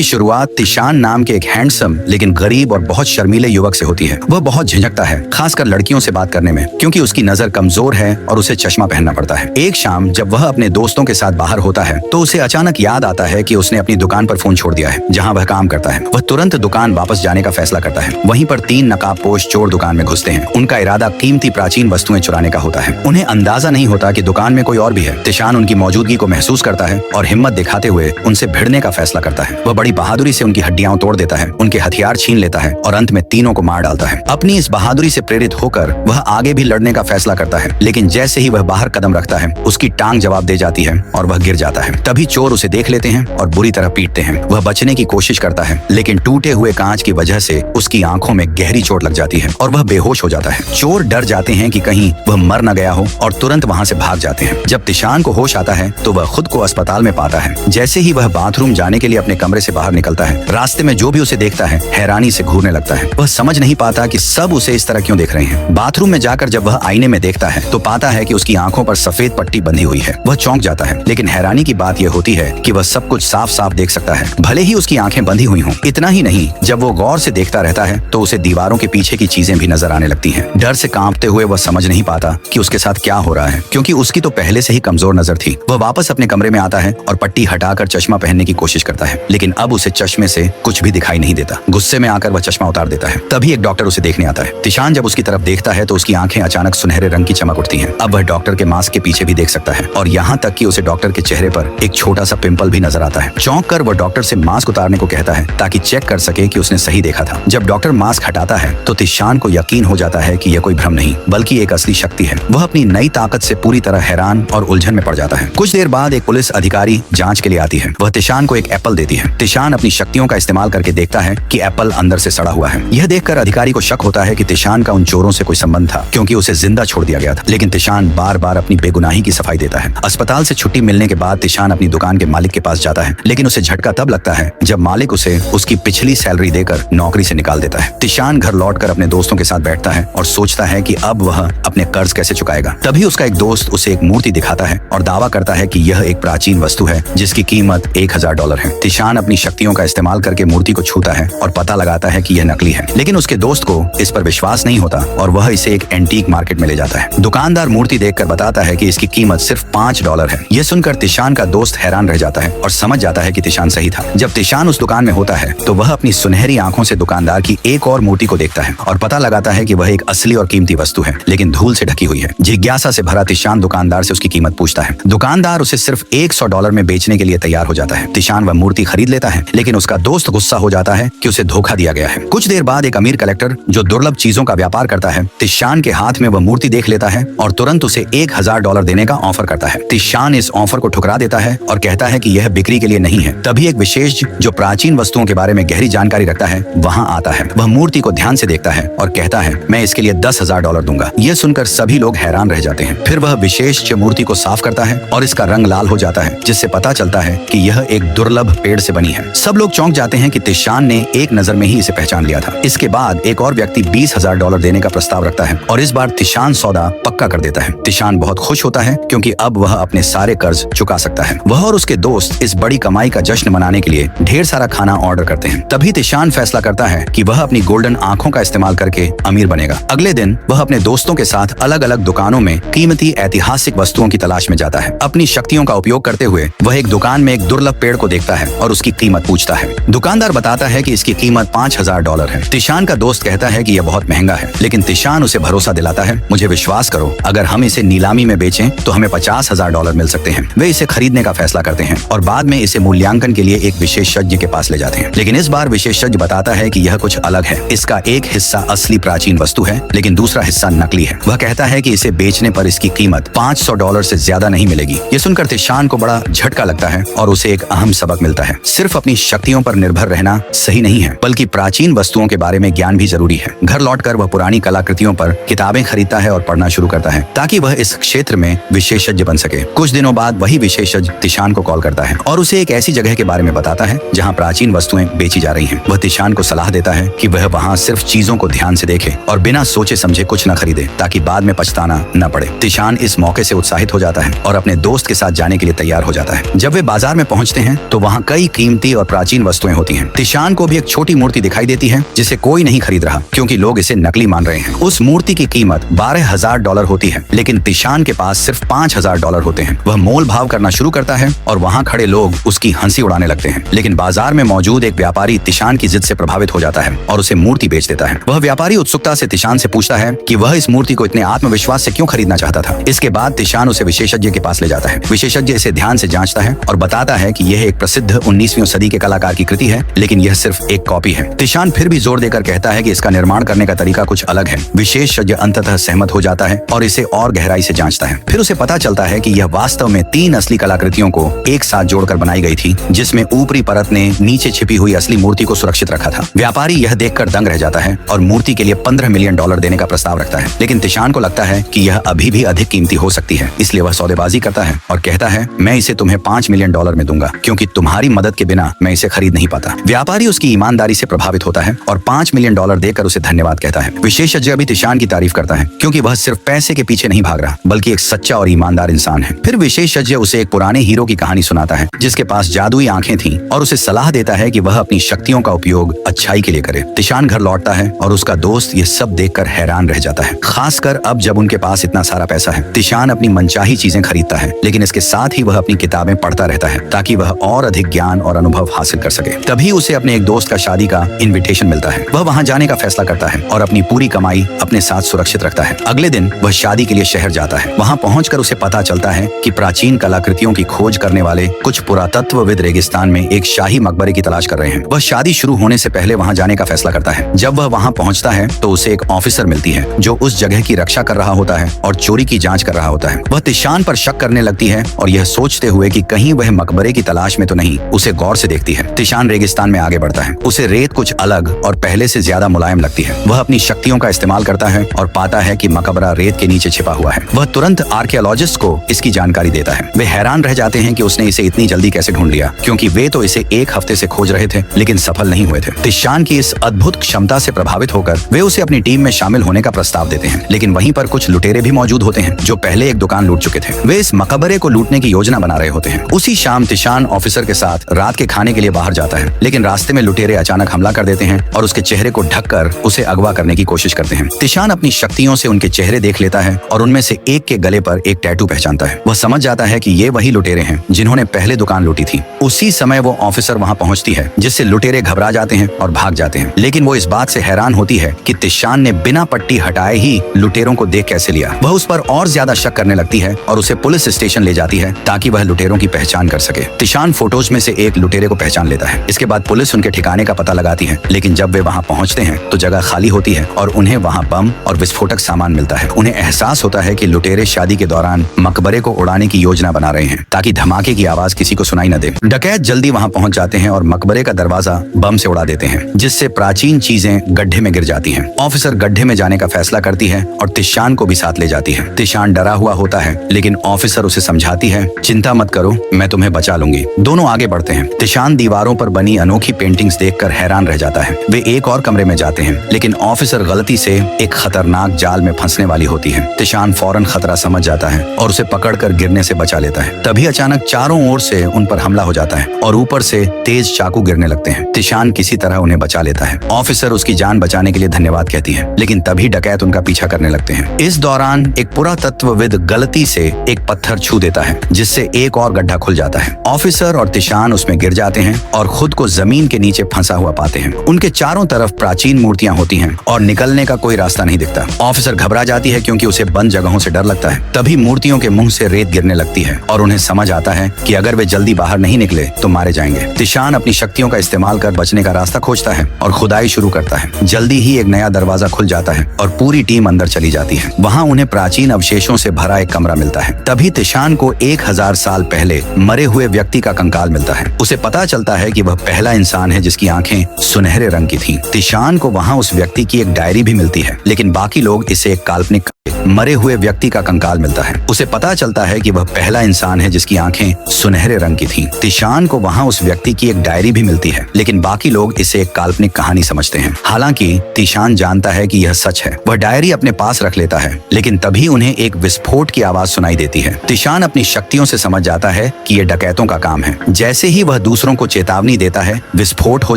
शुरुआत तिशान नाम के एक हैंडसम लेकिन गरीब और बहुत शर्मीले युवक से होती है। वह बहुत झिझकता है, खासकर लड़कियों से बात करने में, क्योंकि उसकी नजर कमजोर है और उसे चश्मा पहनना पड़ता है। एक शाम जब वह अपने दोस्तों के साथ बाहर होता है तो उसे अचानक याद आता है कि उसने अपनी दुकान पर फोन छोड़ दिया है जहाँ वह काम करता है। वह तुरंत दुकान वापस जाने का फैसला करता है। वहीं पर 3 नकाबपोश चोर दुकान में घुसते हैं। उनका इरादा कीमती प्राचीन वस्तुएं चुराने का होता है। उन्हें अंदाजा नहीं होता कि दुकान में कोई और भी है। तिशान उनकी मौजूदगी को महसूस करता है और हिम्मत दिखाते हुए उनसे भिड़ने का फैसला करता है। वह बड़ी बहादुरी से उनकी हड्डियां तोड़ देता है, उनके हथियार छीन लेता है और अंत में तीनों को मार डालता है। अपनी इस बहादुरी से प्रेरित होकर वह आगे भी लड़ने का फैसला करता है, लेकिन जैसे ही वह बाहर कदम रखता है उसकी टांग जवाब दे जाती है और वह गिर जाता है। तभी चोर उसे देख लेते हैं और बुरी तरह पीटते हैं। वह बचने की कोशिश करता है, लेकिन टूटे हुए कांच की वजह से उसकी आंखों में गहरी चोट लग जाती है और वह बेहोश हो जाता है। चोर डर जाते हैं कि कहीं वह मर न गया हो और तुरंत वहां से भाग जाते हैं। जब तिशान को होश आता है तो वह खुद को अस्पताल में पाता है। जैसे ही वह बाथरूम जाने के लिए अपने कमरे से बाहर निकलता है, रास्ते में जो भी उसे देखता है हैरानी से घूरने लगता है। वह समझ नहीं पाता कि सब उसे इस तरह क्यों देख रहे हैं। बाथरूम में जाकर जब वह आईने में देखता है तो पाता है कि उसकी आंखों पर सफेद पट्टी बंधी हुई है। वह चौंक जाता है, लेकिन हैरानी की बात यह होती है कि वह सब कुछ साफ साफ देख सकता है, भले ही उसकी आंखें बंधी हुई हों। इतना ही नहीं, जब वो गौर से देखता रहता है तो उसे दीवारों के पीछे की चीजें भी नजर आने लगती हैं। डर से कांपते हुए वह समझ नहीं पाता कि उसके साथ क्या हो रहा है, क्योंकि उसकी तो पहले से ही कमजोर नजर थी। वह वापस अपने कमरे में आता है और पट्टी हटाकर चश्मा पहनने की कोशिश करता है, लेकिन अब उसे चश्मे से कुछ भी दिखाई नहीं देता। गुस्से में आकर वह चश्मा उतार देता है। तभी एक डॉक्टर उसे देखने आता है। तिशान जब उसकी तरफ देखता है तो उसकी आंखें अचानक सुनहरे रंग की चमक उठती हैं। अब वह डॉक्टर के मास्क के पीछे भी देख सकता है और यहाँ तक कि उसे डॉक्टर के चेहरे पर एक छोटा सा पिंपल भी नजर आता है। चौंक कर वह डॉक्टर से मास्क उतारने को कहता है ताकि चेक कर सके कि उसने सही देखा था। जब डॉक्टर मास्क हटाता है तो तिशान को यकीन हो जाता है कि यह कोई भ्रम नहीं बल्कि एक असली शक्ति है। वह अपनी नई ताकत से पूरी तरह हैरान और उलझन में पड़ जाता है। कुछ देर बाद एक पुलिस अधिकारी जांच के लिए आती है। वह तिशान को एक एप्पल देती है। तिशान अपनी शक्तियों का इस्तेमाल करके देखता है कि एप्पल अंदर से सड़ा हुआ है। यह देखकर अधिकारी को शक होता है कि तिशान का उन चोरों से कोई संबंध था, क्योंकि उसे जिंदा छोड़ दिया गया था। लेकिन तिशान बार बार अपनी बेगुनाही की सफाई देता है। अस्पताल से छुट्टी मिलने के बाद तिशान अपनी दुकान के मालिक के पास जाता है, लेकिन उसे झटका तब लगता है जब मालिक उसे उसकी पिछली सैलरी देकर नौकरी से निकाल देता है। तिशान घर लौटकर अपने दोस्तों के साथ बैठता है और सोचता है कि अब वह अपने कर्ज कैसे चुकाएगा। तभी उसका एक दोस्त उसे एक मूर्ति दिखाता है और दावा करता है कि यह एक प्राचीन वस्तु है जिसकी कीमत $1000 है। तिशान अपनी शक्तियों का इस्तेमाल करके मूर्ति को छूता है और पता लगाता है कि यह नकली है, लेकिन उसके दोस्त को इस पर विश्वास नहीं होता और वह इसे एक एंटीक मार्केट में ले जाता है। दुकानदार मूर्ति देखकर बताता है कि इसकी कीमत सिर्फ $5 है। यह सुनकर तिशान का दोस्त हैरान रह जाता है और समझ जाता है कि तिशान सही था। जब तिशान उस दुकान में होता है तो वह अपनी सुनहरी आंखों से दुकानदार की एक और मूर्ति को देखता है और पता लगाता है कि वह एक असली और कीमती वस्तु है, लेकिन धूल से ढकी हुई है। जिज्ञासा से भरा तिशान दुकानदार से उसकी कीमत पूछता है। दुकानदार उसे सिर्फ $100 में बेचने के लिए तैयार हो जाता है। तिशान वह मूर्ति खरीद लेता है, लेकिन उसका दोस्त गुस्सा हो जाता है कि उसे धोखा दिया गया है। कुछ देर बाद एक अमीर कलेक्टर जो दुर्लभ चीजों का व्यापार करता है, तिशान के हाथ में वह मूर्ति देख लेता है और तुरंत उसे $1000 देने का ऑफर करता है। तिशान इस ऑफर को ठुकरा देता है और कहता है कि यह बिक्री के लिए नहीं है। तभी एक विशेष जो प्राचीन वस्तुओं के बारे में गहरी जानकारी रखता है वहां आता है। वह मूर्ति को ध्यान से देखता है और कहता है, मैं इसके लिए $10,000 दूंगा। यह सुनकर सभी लोग हैरान रह जाते हैं। फिर वह विशेष मूर्ति को साफ करता है और इसका रंग लाल हो जाता है, जिससे पता चलता है कि यह एक दुर्लभ पेड़ से बनी है। सब लोग चौंक जाते हैं कि तिशान ने एक नजर में ही इसे पहचान लिया था। इसके बाद एक और व्यक्ति $20,000 देने का प्रस्ताव रखता है और इस बार तिशान सौदा पक्का कर देता है। तिशान बहुत खुश होता है क्योंकि अब वह अपने सारे कर्ज चुका सकता है। वह और उसके दोस्त इस बड़ी कमाई का जश्न मनाने के लिए ढेर सारा खाना ऑर्डर करते हैं। तभी तिशान फैसला करता है कि वह अपनी गोल्डन आंखों का इस्तेमाल करके अमीर बनेगा। अगले दिन वह अपने दोस्तों के साथ अलग अलग दुकानों में कीमती ऐतिहासिक वस्तुओं की तलाश में जाता है। अपनी शक्तियों का उपयोग करते हुए वह एक दुकान में एक दुर्लभ पेड़ को देखता है और उसकी कीमत पूछता है। दुकानदार बताता है कि इसकी कीमत $5000 है। तिशान का दोस्त कहता है कि यह बहुत महंगा है, लेकिन तिशान उसे भरोसा दिलाता है, मुझे विश्वास करो, अगर हम इसे नीलामी में बेचें तो हमें $50,000 मिल सकते हैं। वे इसे खरीदने का फैसला करते हैं और बाद में इसे मूल्यांकन के लिए एक विशेषज्ञ के पास ले जाते हैं। लेकिन इस बार विशेषज्ञ बताता है कि यह कुछ अलग है। इसका एक हिस्सा असली प्राचीन वस्तु है, लेकिन दूसरा हिस्सा नकली है। वह कहता है कि इसे बेचने पर इसकी कीमत $500 से ज्यादा नहीं मिलेगी। ये सुनकर तिशान को बड़ा झटका लगता है और उसे एक अहम सबक मिलता है। सिर्फ अपनी शक्तियों पर निर्भर रहना सही नहीं है, बल्कि प्राचीन वस्तुओं के बारे में ज्ञान भी जरूरी है। घर लौटकर वह पुरानी कलाकृतियों पर किताबें खरीदता है और पढ़ना शुरू करता है ताकि वह इस क्षेत्र में विशेषज्ञ बन सके। कुछ दिनों बाद वही विशेषज्ञ तिशान को कॉल करता है और उसे एक ऐसी जगह के बारे में बताता है जहाँ प्राचीन वस्तुएं बेची जा रही हैं। वह तिशान को सलाह देता है कि वह वहाँ सिर्फ चीजों को ध्यान से देखे और बिना सोचे समझे कुछ न खरीदे ताकि बाद में पछताना न पड़े। तिशान इस मौके से उत्साहित हो जाता है और अपने दोस्त के साथ जाने के लिए तैयार हो जाता है। जब वे बाजार में पहुंचते हैं तो वहाँ कई कीमती कीमती और प्राचीन वस्तुएं होती हैं। तिशान को भी एक छोटी मूर्ति दिखाई देती है जिसे कोई नहीं खरीद रहा क्योंकि लोग इसे नकली मान रहे हैं। उस मूर्ति की कीमत $12,000 होती है, लेकिन तिशान के पास सिर्फ $5,000 होते हैं। वह मोल भाव करना शुरू करता है और वहाँ खड़े लोग उसकी हंसी उड़ाने लगते हैं। लेकिन बाजार में मौजूद एक व्यापारी तिशान की जिद से प्रभावित हो जाता है और उसे मूर्ति बेच देता है। वह व्यापारी उत्सुकता से तिशान से पूछता है कि वह इस मूर्ति को इतने आत्मविश्वास से क्यों खरीदना चाहता था। इसके बाद तिशान उसे विशेषज्ञ के पास ले जाता है। विशेषज्ञ इसे ध्यान से जांचता है और बताता है कि यह एक प्रसिद्ध 19वीं सदी के कलाकार की कृति है, लेकिन यह सिर्फ एक कॉपी है। तिशान फिर भी जोर देकर कहता है कि इसका निर्माण करने का तरीका कुछ अलग है। विशेषज्ञ अंततः सहमत हो जाता है और इसे और गहराई से जांचता है। फिर उसे पता चलता है कि यह वास्तव में 3 असली कलाकृतियों को एक साथ जोड़कर बनाई गई थी, जिसमें ऊपरी परत ने नीचे छिपी हुई असली मूर्ति को सुरक्षित रखा था। व्यापारी यह देखकर दंग रह जाता है और मूर्ति के लिए $15 मिलियन देने का प्रस्ताव रखता है, लेकिन तिशान को लगता है कि यह अभी भी अधिक कीमती हो सकती है। इसलिए वह सौदेबाजी करता है और कहता है, मैं इसे तुम्हें $5 मिलियन में दूंगा क्योंकि तुम्हारी मदद के बिना मैं इसे खरीद नहीं पाता। व्यापारी उसकी ईमानदारी से प्रभावित होता है और $5 मिलियन देकर उसे धन्यवाद कहता है। विशेषज्ञ भी तिशान की तारीफ करता है क्योंकि वह सिर्फ पैसे के पीछे नहीं भाग रहा बल्कि एक सच्चा और ईमानदार इंसान है। फिर विशेषज्ञ उसे एक पुराने हीरो की कहानी सुनाता है जिसके पास जादुई आंखें थीं और उसे सलाह देता है कि वह अपनी शक्तियों का उपयोग अच्छाई के लिए करे। तिशान घर लौटता है और उसका दोस्त ये सब देखकर हैरान रह जाता है, खासकर अब जब उनके पास इतना सारा पैसा है। तिशान अपनी मनचाही चीजें खरीदता है, लेकिन इसके साथ ही वह अपनी किताबें पढ़ता रहता है ताकि वह और अधिक ज्ञान और अनुभव हासिल कर सके। तभी उसे अपने एक दोस्त का शादी का इनविटेशन मिलता है। वह वहां जाने का फैसला करता है और अपनी पूरी कमाई अपने साथ सुरक्षित रखता है। अगले दिन वह शादी के लिए शहर जाता है। वहां पहुंचकर उसे पता चलता है कि प्राचीन कलाकृतियों की खोज करने वाले कुछ पुरातत्वविद रेगिस्तान में एक शाही मकबरे की तलाश कर रहे हैं। वह शादी शुरू होने से पहले वहां जाने का फैसला करता है। जब वह वहां पहुंचता है तो उसे एक ऑफिसर मिलती है जो उस जगह की रक्षा कर रहा होता है और चोरी की जांच कर रहा होता है। वह तिशान पर शक करने लगती है और यह सोचते हुए कि कहीं वह मकबरे की तलाश में तो नहीं, उसे गौर से देखती है। तिशान रेगिस्तान में आगे बढ़ता है। उसे रेत कुछ अलग और पहले से ज्यादा मुलायम लगती है। वह अपनी शक्तियों का इस्तेमाल करता है और पाता है कि मकबरा रेत के नीचे छिपा हुआ है। वह तुरंत आर्कियोलॉजिस्ट को इसकी जानकारी देता है। वे हैरान रह जाते हैं कि उसने इसे इतनी जल्दी कैसे ढूंढ लिया, क्योंकि वे तो इसे 1 हफ्ते से खोज रहे थे लेकिन सफल नहीं हुए थे। तिशान की इस अद्भुत क्षमता से प्रभावित होकर वे उसे अपनी टीम में शामिल होने का प्रस्ताव देते हैं, लेकिन वहीं पर कुछ लुटेरे भी मौजूद होते हैं जो पहले एक दुकान लूट चुके थे। वे इस मकबरे को लूटने की योजना बना रहे होते हैं। उसी शाम तिशान ऑफिसर के साथ रात के खाने के लिए बाहर जाता है, लेकिन रास्ते में लुटेरे अचानक हमला कर देते हैं और उसके चेहरे को ढककर उसे अगवा करने की कोशिश करते हैं। तिशान अपनी शक्तियों से उनके चेहरे देख लेता है और उनमें से एक के गले पर एक टैटू पहचानता है। वह समझ जाता है कि ये वही लुटेरे हैं जिन्होंने पहले दुकान लूटी थी। उसी समय वो ऑफिसर वहां पहुंचती है, जिससे लुटेरे घबरा जाते हैं और भाग जाते हैं, लेकिन वो इस बात से हैरान होती है कि तिशान ने बिना पट्टी हटाए ही लुटेरों को देख कैसे लिया। वह उस पर और ज्यादा शक करने लगती है और उसे पुलिस स्टेशन ले जाती है ताकि वह लुटेरों की पहचान कर सके। तिशान फोटोज में से एक लुटेरे को पहचान लेता है। इसके बाद पुलिस उनके ठिकाने का पता लगाती है, लेकिन जब वे वहां पहुंचते हैं तो जगह खाली होती है और उन्हें वहां बम और विस्फोटक सामान मिलता है। उन्हें एहसास होता है कि लुटेरे शादी के दौरान मकबरे को उड़ाने की योजना बना रहे हैं ताकि धमाके की आवाज किसी को सुनाई न दे। डकैत जल्दी वहां पहुंच जाते हैं और मकबरे का दरवाजा बम से उड़ा देते हैं, जिससे प्राचीन चीजें गड्ढे में गिर जाती हैं। ऑफिसर गड्ढे में जाने का फैसला करती है और तिशान को भी साथ ले जाती है। तिशान डरा हुआ होता है, लेकिन ऑफिसर उसे समझाती है, चिंता मत करो, मैं तुम्हें बचा लूंगी। दोनों आगे बढ़ते हैं। तिशान दीवारों पर बनी अनोखी पेंटिंग्स देखकर हैरान रह जाता है। वे एक और कमरे में जाते हैं, लेकिन ऑफिसर गलती से एक खतरनाक जाल में फंसने वाली होती है। तिशान फौरन खतरा समझ जाता है और उसे पकड़कर गिरने से बचा लेता है। तभी अचानक चारों ओर से उन पर हमला हो जाता है और ऊपर से तेज चाकू गिरने लगते हैं। तिशान किसी तरह उन्हें बचा लेता है। ऑफिसर उसकी जान बचाने के लिए धन्यवाद कहती है, लेकिन तभी डकैत उनका पीछा करने लगते हैं। इस दौरान एक पुरातत्वविद गलती से एक पत्थर छू देता है, जिससे एक और गड्ढा खुल जाता है। ऑफिसर और तिशान उसमें गिर जाते हैं और खुद को जमीन के नीचे फंसा हुआ पाते हैं। उनके चारों तरफ प्राचीन मूर्तियां होती हैं और निकलने का कोई रास्ता नहीं दिखता। ऑफिसर घबरा जाती है क्योंकि उसे बंद जगहों से डर लगता है। तभी मूर्तियों के मुंह से रेत गिरने लगती है और उन्हें समझ आता है कि अगर वे जल्दी बाहर नहीं निकले तो मारे जाएंगे। तिशान अपनी शक्तियों का इस्तेमाल कर बचने का रास्ता खोजता है और खुदाई शुरू करता है। जल्दी ही एक नया दरवाजा खुल जाता है और पूरी टीम अंदर चली जाती है। वहाँ उन्हें प्राचीन अवशेषों से भरा एक कमरा मिलता है। तभी तिशान को 1000 साल पहले मरे हुए व्यक्ति का कंकाल मिलता है। उसे पता चलता है कि वह पहला इंसान है जिसकी आंखें सुनहरे रंग की थीं। तिशान को वहाँ उस व्यक्ति की एक डायरी भी मिलती है, लेकिन बाकी लोग इसे एक काल्पनिक मरे हुए व्यक्ति का कंकाल मिलता है। उसे पता चलता है कि वह पहला इंसान है जिसकी आंखें सुनहरे रंग की थीं। तिशान को वहां उस व्यक्ति की एक डायरी भी मिलती है, लेकिन बाकी लोग इसे एक काल्पनिक कहानी समझते हैं। हालांकि तिशान जानता है कि यह सच है। वह डायरी अपने पास रख लेता है, लेकिन तभी उन्हें एक विस्फोट की आवाज सुनाई देती है। तिशान अपनी शक्तियों से समझ जाता है कि यह डकैतों का काम है। जैसे ही वह दूसरों को चेतावनी देता है, विस्फोट हो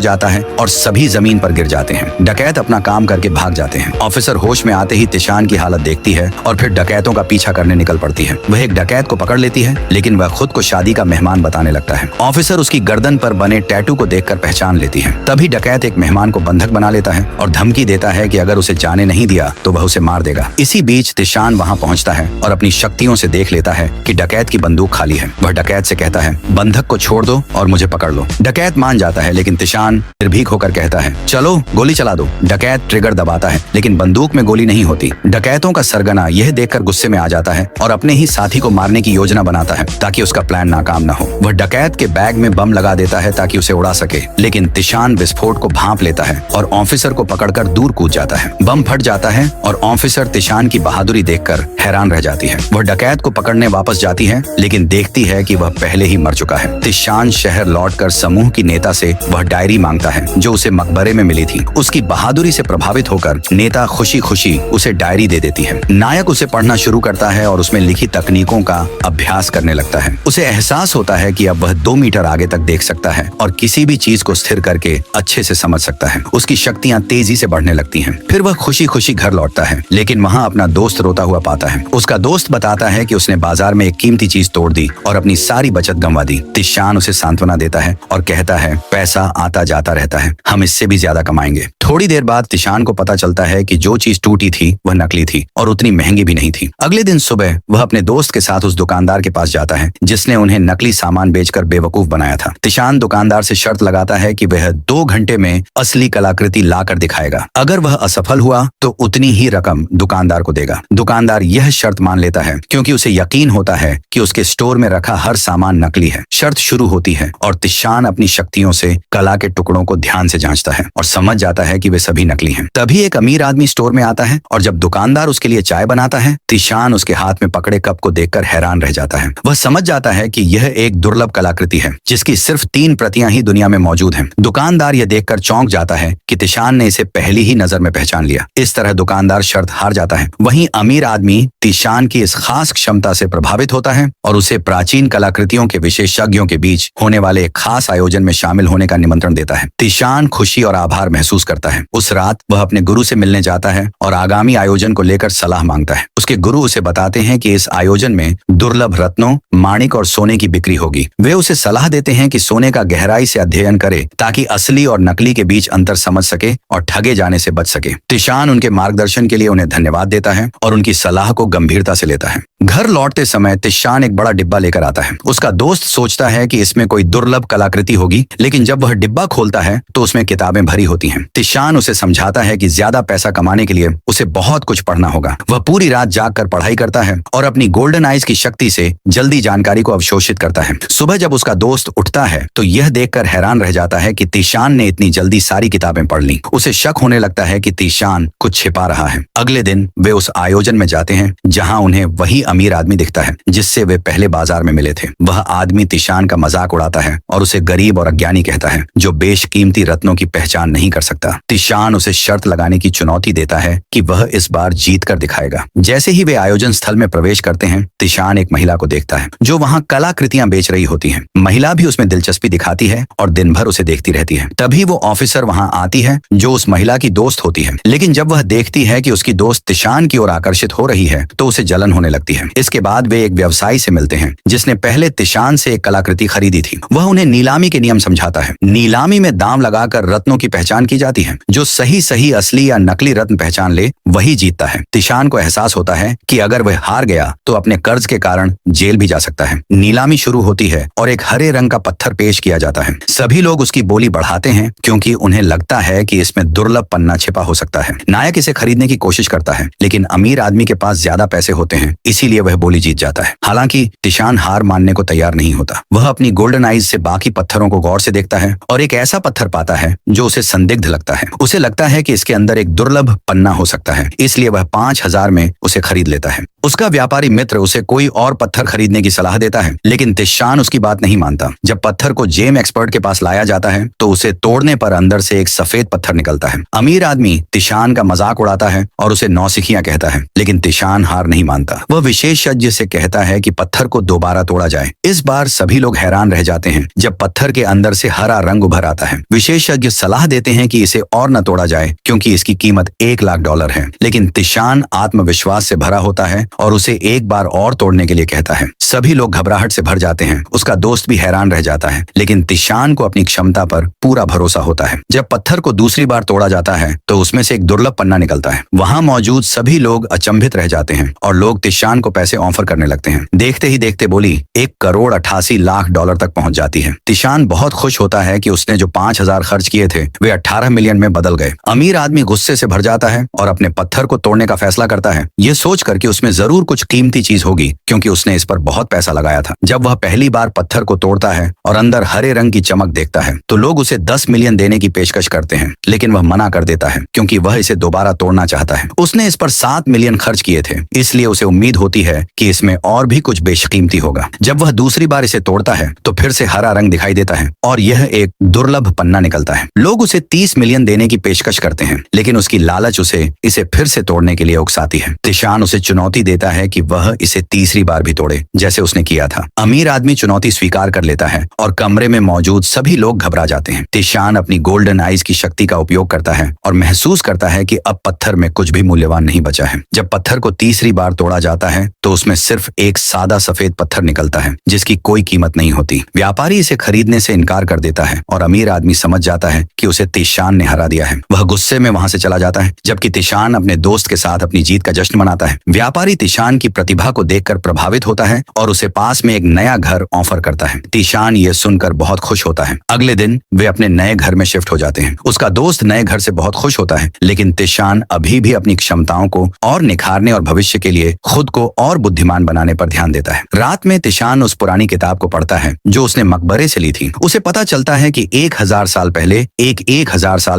जाता है और सभी जमीन पर गिर जाते हैं। डकैत अपना काम करके भाग जाते हैं। ऑफिसर होश में आते ही तिशान की हालत देखती है और फिर डकैतों का पीछा करने निकल पड़ती है। वह एक डकैत को पकड़ लेती है, लेकिन वह खुद को शादी का मेहमान बताने लगता है। ऑफिसर उसकी गर्दन पर बने टैटू को देखकर पहचान लेती है। तभी डकैत एक मेहमान को बंधक बना लेता है और धमकी देता है कि अगर उसे जाने नहीं दिया तो वह उसे मार देगा। इसी बीच तिशान वहां पहुंचता है और अपनी शक्तियों से देख लेता है कि डकैत की बंदूक खाली है। वह डकैत से कहता है, बंधक को छोड़ दो और मुझे पकड़ लो। डकैत मान जाता है, लेकिन तिशान निर्भीक होकर कहता है, चलो गोली चला दो। डकैत ट्रिगर दबाता है, लेकिन बंदूक में गोली नहीं होती। डकैतों का सरगना यह देखकर गुस्से में आ जाता है और अपने ही साथी को मारने की योजना बनाता है ताकि उसका प्लान नाकाम न हो। वह डकैत के बैग में बम लगा देता है ताकि उसे उड़ा सके, लेकिन तिशान विस्फोट को भांप लेता है और ऑफिसर को पकड़कर दूर कूद जाता है। बम फट जाता है और ऑफिसर तिशान की बहादुरी देखकर हैरान रह जाती है। वह डकैत को पकड़ने वापस जाती है, लेकिन देखती है कि वह पहले ही मर चुका है। तिशान शहर लौटकर समूह की नेता से वह डायरी मांगता है जो उसे मकबरे में मिली थी। उसकी बहादुरी से प्रभावित होकर नेता खुशी खुशी उसे डायरी दे देती है। नायक उसे पढ़ना शुरू करता है और उसमें लिखी तकनीकों का अभ्यास करने लगता है। उसे एहसास होता है कि अब वह 2 मीटर आगे तक देख सकता है और किसी भी चीज को स्थिर करके अच्छे से समझ सकता है। उसकी शक्तियां तेजी से बढ़ने लगती हैं। फिर वह खुशी खुशी घर लौटता है, लेकिन वहां अपना दोस्त रोता हुआ पाता है। उसका दोस्त बताता है कि उसने बाजार में एक कीमती चीज तोड़ दी और अपनी सारी बचत गंवा दी। तिशान उसे सांत्वना देता है और कहता है, पैसा आता जाता रहता है, हम इससे भी ज्यादा कमाएंगे। थोड़ी देर बाद तिशान को पता चलता है कि जो चीज टूटी थी वह नकली थी और उतनी महंगी भी नहीं थी। अगले दिन सुबह वह अपने दोस्त के साथ उस दुकानदार के पास जाता है जिसने उन्हें नकली सामान बेचकर बेवकूफ बनाया था। तिशान दुकानदार से शर्त लगाता है कि वह 2 घंटे में असली कलाकृति लाकर दिखाएगा। अगर वह असफल हुआ तो उतनी ही रकम दुकानदार को देगा। दुकानदार यह शर्त मान लेता है क्योंकि उसे यकीन होता है कि उसके स्टोर में रखा हर सामान नकली है। शर्त शुरू होती है और तिशान अपनी शक्तियों से कला के टुकड़ों को ध्यान से जांचता है और समझ जाता है कि वे सभी नकली हैं। तभी एक अमीर आदमी स्टोर में आता है और जब दुकानदार उसके लिए चाय बनाता है, तिशान उसके हाथ में पकड़े कप को देखकर हैरान रह जाता है। वह समझ जाता है कि यह एक दुर्लभ कलाकृति है जिसकी सिर्फ 3 प्रतियां ही दुनिया में मौजूद हैं। दुकानदार यह देखकर चौंक जाता है कि तिशान ने इसे पहली ही नजर में पहचान लिया। इस तरह दुकानदार शर्त हार जाता है। वहीं अमीर आदमी तिशान की इस खास क्षमता से प्रभावित होता है और उसे प्राचीन कलाकृतियों के विशेषज्ञों के बीच होने वाले एक खास आयोजन में शामिल होने का निमंत्रण देता है। तिशान खुशी और आभार महसूस करता है। उस रात वह अपने गुरु से मिलने जाता है और आगामी आयोजन को लेकर सलाह मांगता है। उसके गुरु उसे बताते हैं कि इस आयोजन में दुर्लभ रत्नों, माणिक और सोने की बिक्री होगी। वे उसे सलाह देते हैं कि सोने का गहराई से अध्ययन करे ताकि असली और नकली के बीच अंतर समझ सके और ठगे जाने से बच सके। तिशान उनके मार्गदर्शन के लिए उन्हें धन्यवाद देता है और उनकी सलाह को गंभीरता से लेता है। घर लौटते समय तिशान एक बड़ा डिब्बा लेकर आता है। उसका दोस्त सोचता है कि इसमें कोई दुर्लभ कलाकृति होगी, लेकिन जब वह डिब्बा खोलता है तो उसमें किताबें भरी होती हैं। तिशान उसे समझाता है कि ज्यादा पैसा कमाने के लिए उसे बहुत कुछ पढ़ना होगा। वह पूरी रात जागकर पढ़ाई करता है और अपनी गोल्डन आइज की शक्ति से जल्दी जानकारी को अवशोषित करता है। सुबह जब उसका दोस्त उठता है तो यह देखकर हैरान रह जाता है कि तिशान ने इतनी जल्दी सारी किताबें पढ़ ली। उसे शक होने लगता है कि तिशान कुछ छिपा रहा है। अगले दिन वे उस आयोजन में जाते हैं जहां उन्हें वही अमीर आदमी दिखता है जिससे वे पहले बाजार में मिले थे। वह आदमी तिशान का मजाक उड़ाता है और उसे गरीब और अज्ञानी कहता है जो बेशकीमती रत्नों की पहचान नहीं कर सकता। तिशान उसे शर्त लगाने की चुनौती देता है कि वह इस बार जीत कर दिखाएगा। जैसे ही वे आयोजन स्थल में प्रवेश करते हैं, तिशान एक महिला को देखता है जो वहां कलाकृतियां बेच रही होती हैं। महिला भी उसमें दिलचस्पी दिखाती है और दिन भर उसे देखती रहती है। तभी वो ऑफिसर वहां आती है जो उस महिला की दोस्त होती है, लेकिन जब वह देखती है कि उसकी दोस्त तिशान की ओर आकर्षित हो रही है तो उसे जलन होने लगती है। इसके बाद वे एक व्यवसायी से मिलते हैं जिसने पहले तिशान से एक कलाकृति खरीदी थी। वह उन्हें नीलामी के नियम समझाता है। नीलामी में दाम लगाकर रत्नों की पहचान की जाती है। जो सही असली या नकली रत्न पहचान ले वही जीतता है। तिशान को एहसास होता है कि अगर वह हार गया तो अपने कर्ज के कारण जेल भी जा सकता है। नीलामी शुरू होती है और एक हरे रंग का पत्थर पेश किया जाता है। सभी लोग उसकी बोली बढ़ाते हैं क्योंकि उन्हें लगता है कि इसमें दुर्लभ पन्ना छिपा हो सकता है। नायक इसे खरीदने की कोशिश करता है, लेकिन अमीर आदमी के पास ज्यादा पैसे होते हैं, इसीलिए वह बोली जीत जाता है। हालांकि तिशान हार मानने को तैयार नहीं होता। वह अपनी गोल्डन आइज से बाकी पत्थरों को गौर से देखता है और एक ऐसा पत्थर पाता है जो उसे संदिग्ध लगता है। है। उसे लगता है कि इसके अंदर एक दुर्लभ पन्ना हो सकता है, इसलिए वह 5,000 में उसे खरीद लेता है। उसका व्यापारी मित्र उसे कोई और पत्थर खरीदने की सलाह देता है, लेकिन तिशान उसकी बात नहीं मानता। जब पत्थर को जेम एक्सपर्ट के पास लाया जाता है तो उसे तोड़ने पर अंदर से एक सफेद पत्थर निकलता है। अमीर आदमी तिशान का मजाक उड़ाता है और उसे नौसिखियां कहता है, लेकिन तिशान हार नहीं मानता। वह विशेषज्ञ से कहता है कि पत्थर को दोबारा तोड़ा जाए। इस बार सभी लोग हैरान रह जाते हैं जब पत्थर के अंदर से हरा रंग उभर आता है। विशेषज्ञ सलाह देते हैं कि इसे और न तोड़ा जाए क्योंकि इसकी कीमत $1,00,000 है, लेकिन तिशान आत्मविश्वास से भरा होता है और उसे एक बार और तोड़ने के लिए कहता है। सभी लोग घबराहट से भर जाते हैं। उसका दोस्त भी हैरान रह जाता है, लेकिन तिशान को अपनी क्षमता पर पूरा भरोसा होता है। जब पत्थर को दूसरी बार तोड़ा जाता है तो उसमें से एक दुर्लभ पन्ना निकलता है। वहां मौजूद सभी लोग अचंभित रह जाते हैं और लोग तिशान को पैसे ऑफर करने लगते हैं। देखते ही देखते बोली $1,88,00,000 तक पहुंच जाती है। तिशान बहुत खुश होता है कि उसने जो 5,000 खर्च किए थे वे 18 मिलियन में बदल गए। अमीर आदमी गुस्से से भर जाता है और अपने पत्थर को तोड़ने का फैसला करता है, ये सोचकर कि उसमें जरूर कुछ कीमती चीज होगी क्योंकि उसने इस पर बहुत पैसा लगाया था। जब वह पहली बार पत्थर को तोड़ता है और अंदर हरे रंग की चमक देखता है तो लोग उसे 10 मिलियन देने की पेशकश करते हैं, लेकिन वह मना कर देता है क्योंकि वह इसे दोबारा तोड़ना चाहता है। उसने इस पर 7 मिलियन खर्च किए थे, इसलिए उसे उम्मीद होती है कि इसमें और भी कुछ बेशकीमती होगा। जब वह दूसरी बार इसे तोड़ता है तो फिर से हरा रंग दिखाई देता है और यह एक दुर्लभ पन्ना निकलता है। लोग उसे 30 मिलियन देने की पेशकश करते हैं, लेकिन उसकी लालच उसे इसे फिर से तोड़ने के लिए उकसाती है। तिशान उसे चुनौती देता है कि वह इसे तीसरी बार भी तोड़े जैसे उसने किया था। अमीर आदमी चुनौती स्वीकार कर लेता है और कमरे में मौजूद सभी लोग घबरा जाते हैं। तिशान अपनी गोल्डन आइज की शक्ति का उपयोग करता है और महसूस करता है कि अब पत्थर में कुछ भी मूल्यवान नहीं बचा है। जब पत्थर को तीसरी बार तोड़ा जाता है तो उसमें सिर्फ एक सादा सफेद पत्थर निकलता है जिसकी कोई कीमत नहीं होती। व्यापारी इसे खरीदने से इनकार कर देता है और अमीर आदमी समझ जाता है कि उसे तिशान ने हरा दिया है। वह गुस्से में वहां से चला जाता है, जबकि तिशान अपने दोस्त के साथ अपनी जीत का जश्न मनाता है। व्यापारी तिशान की प्रतिभा को देखकर प्रभावित होता है और उसे पास में एक नया घर ऑफर करता है। तिशान ये सुनकर बहुत खुश होता है। अगले दिन वे अपने नए घर में शिफ्ट हो जाते हैं। उसका दोस्त नए घर से बहुत खुश होता है, लेकिन तिशान अभी भी अपनी क्षमताओं को और निखारने और भविष्य के लिए खुद को और बुद्धिमान बनाने पर ध्यान देता है। रात में तिशान उस पुरानी किताब को पढ़ता है जो उसने मकबरे से ली थी। उसे पता चलता है कि 1,000 साल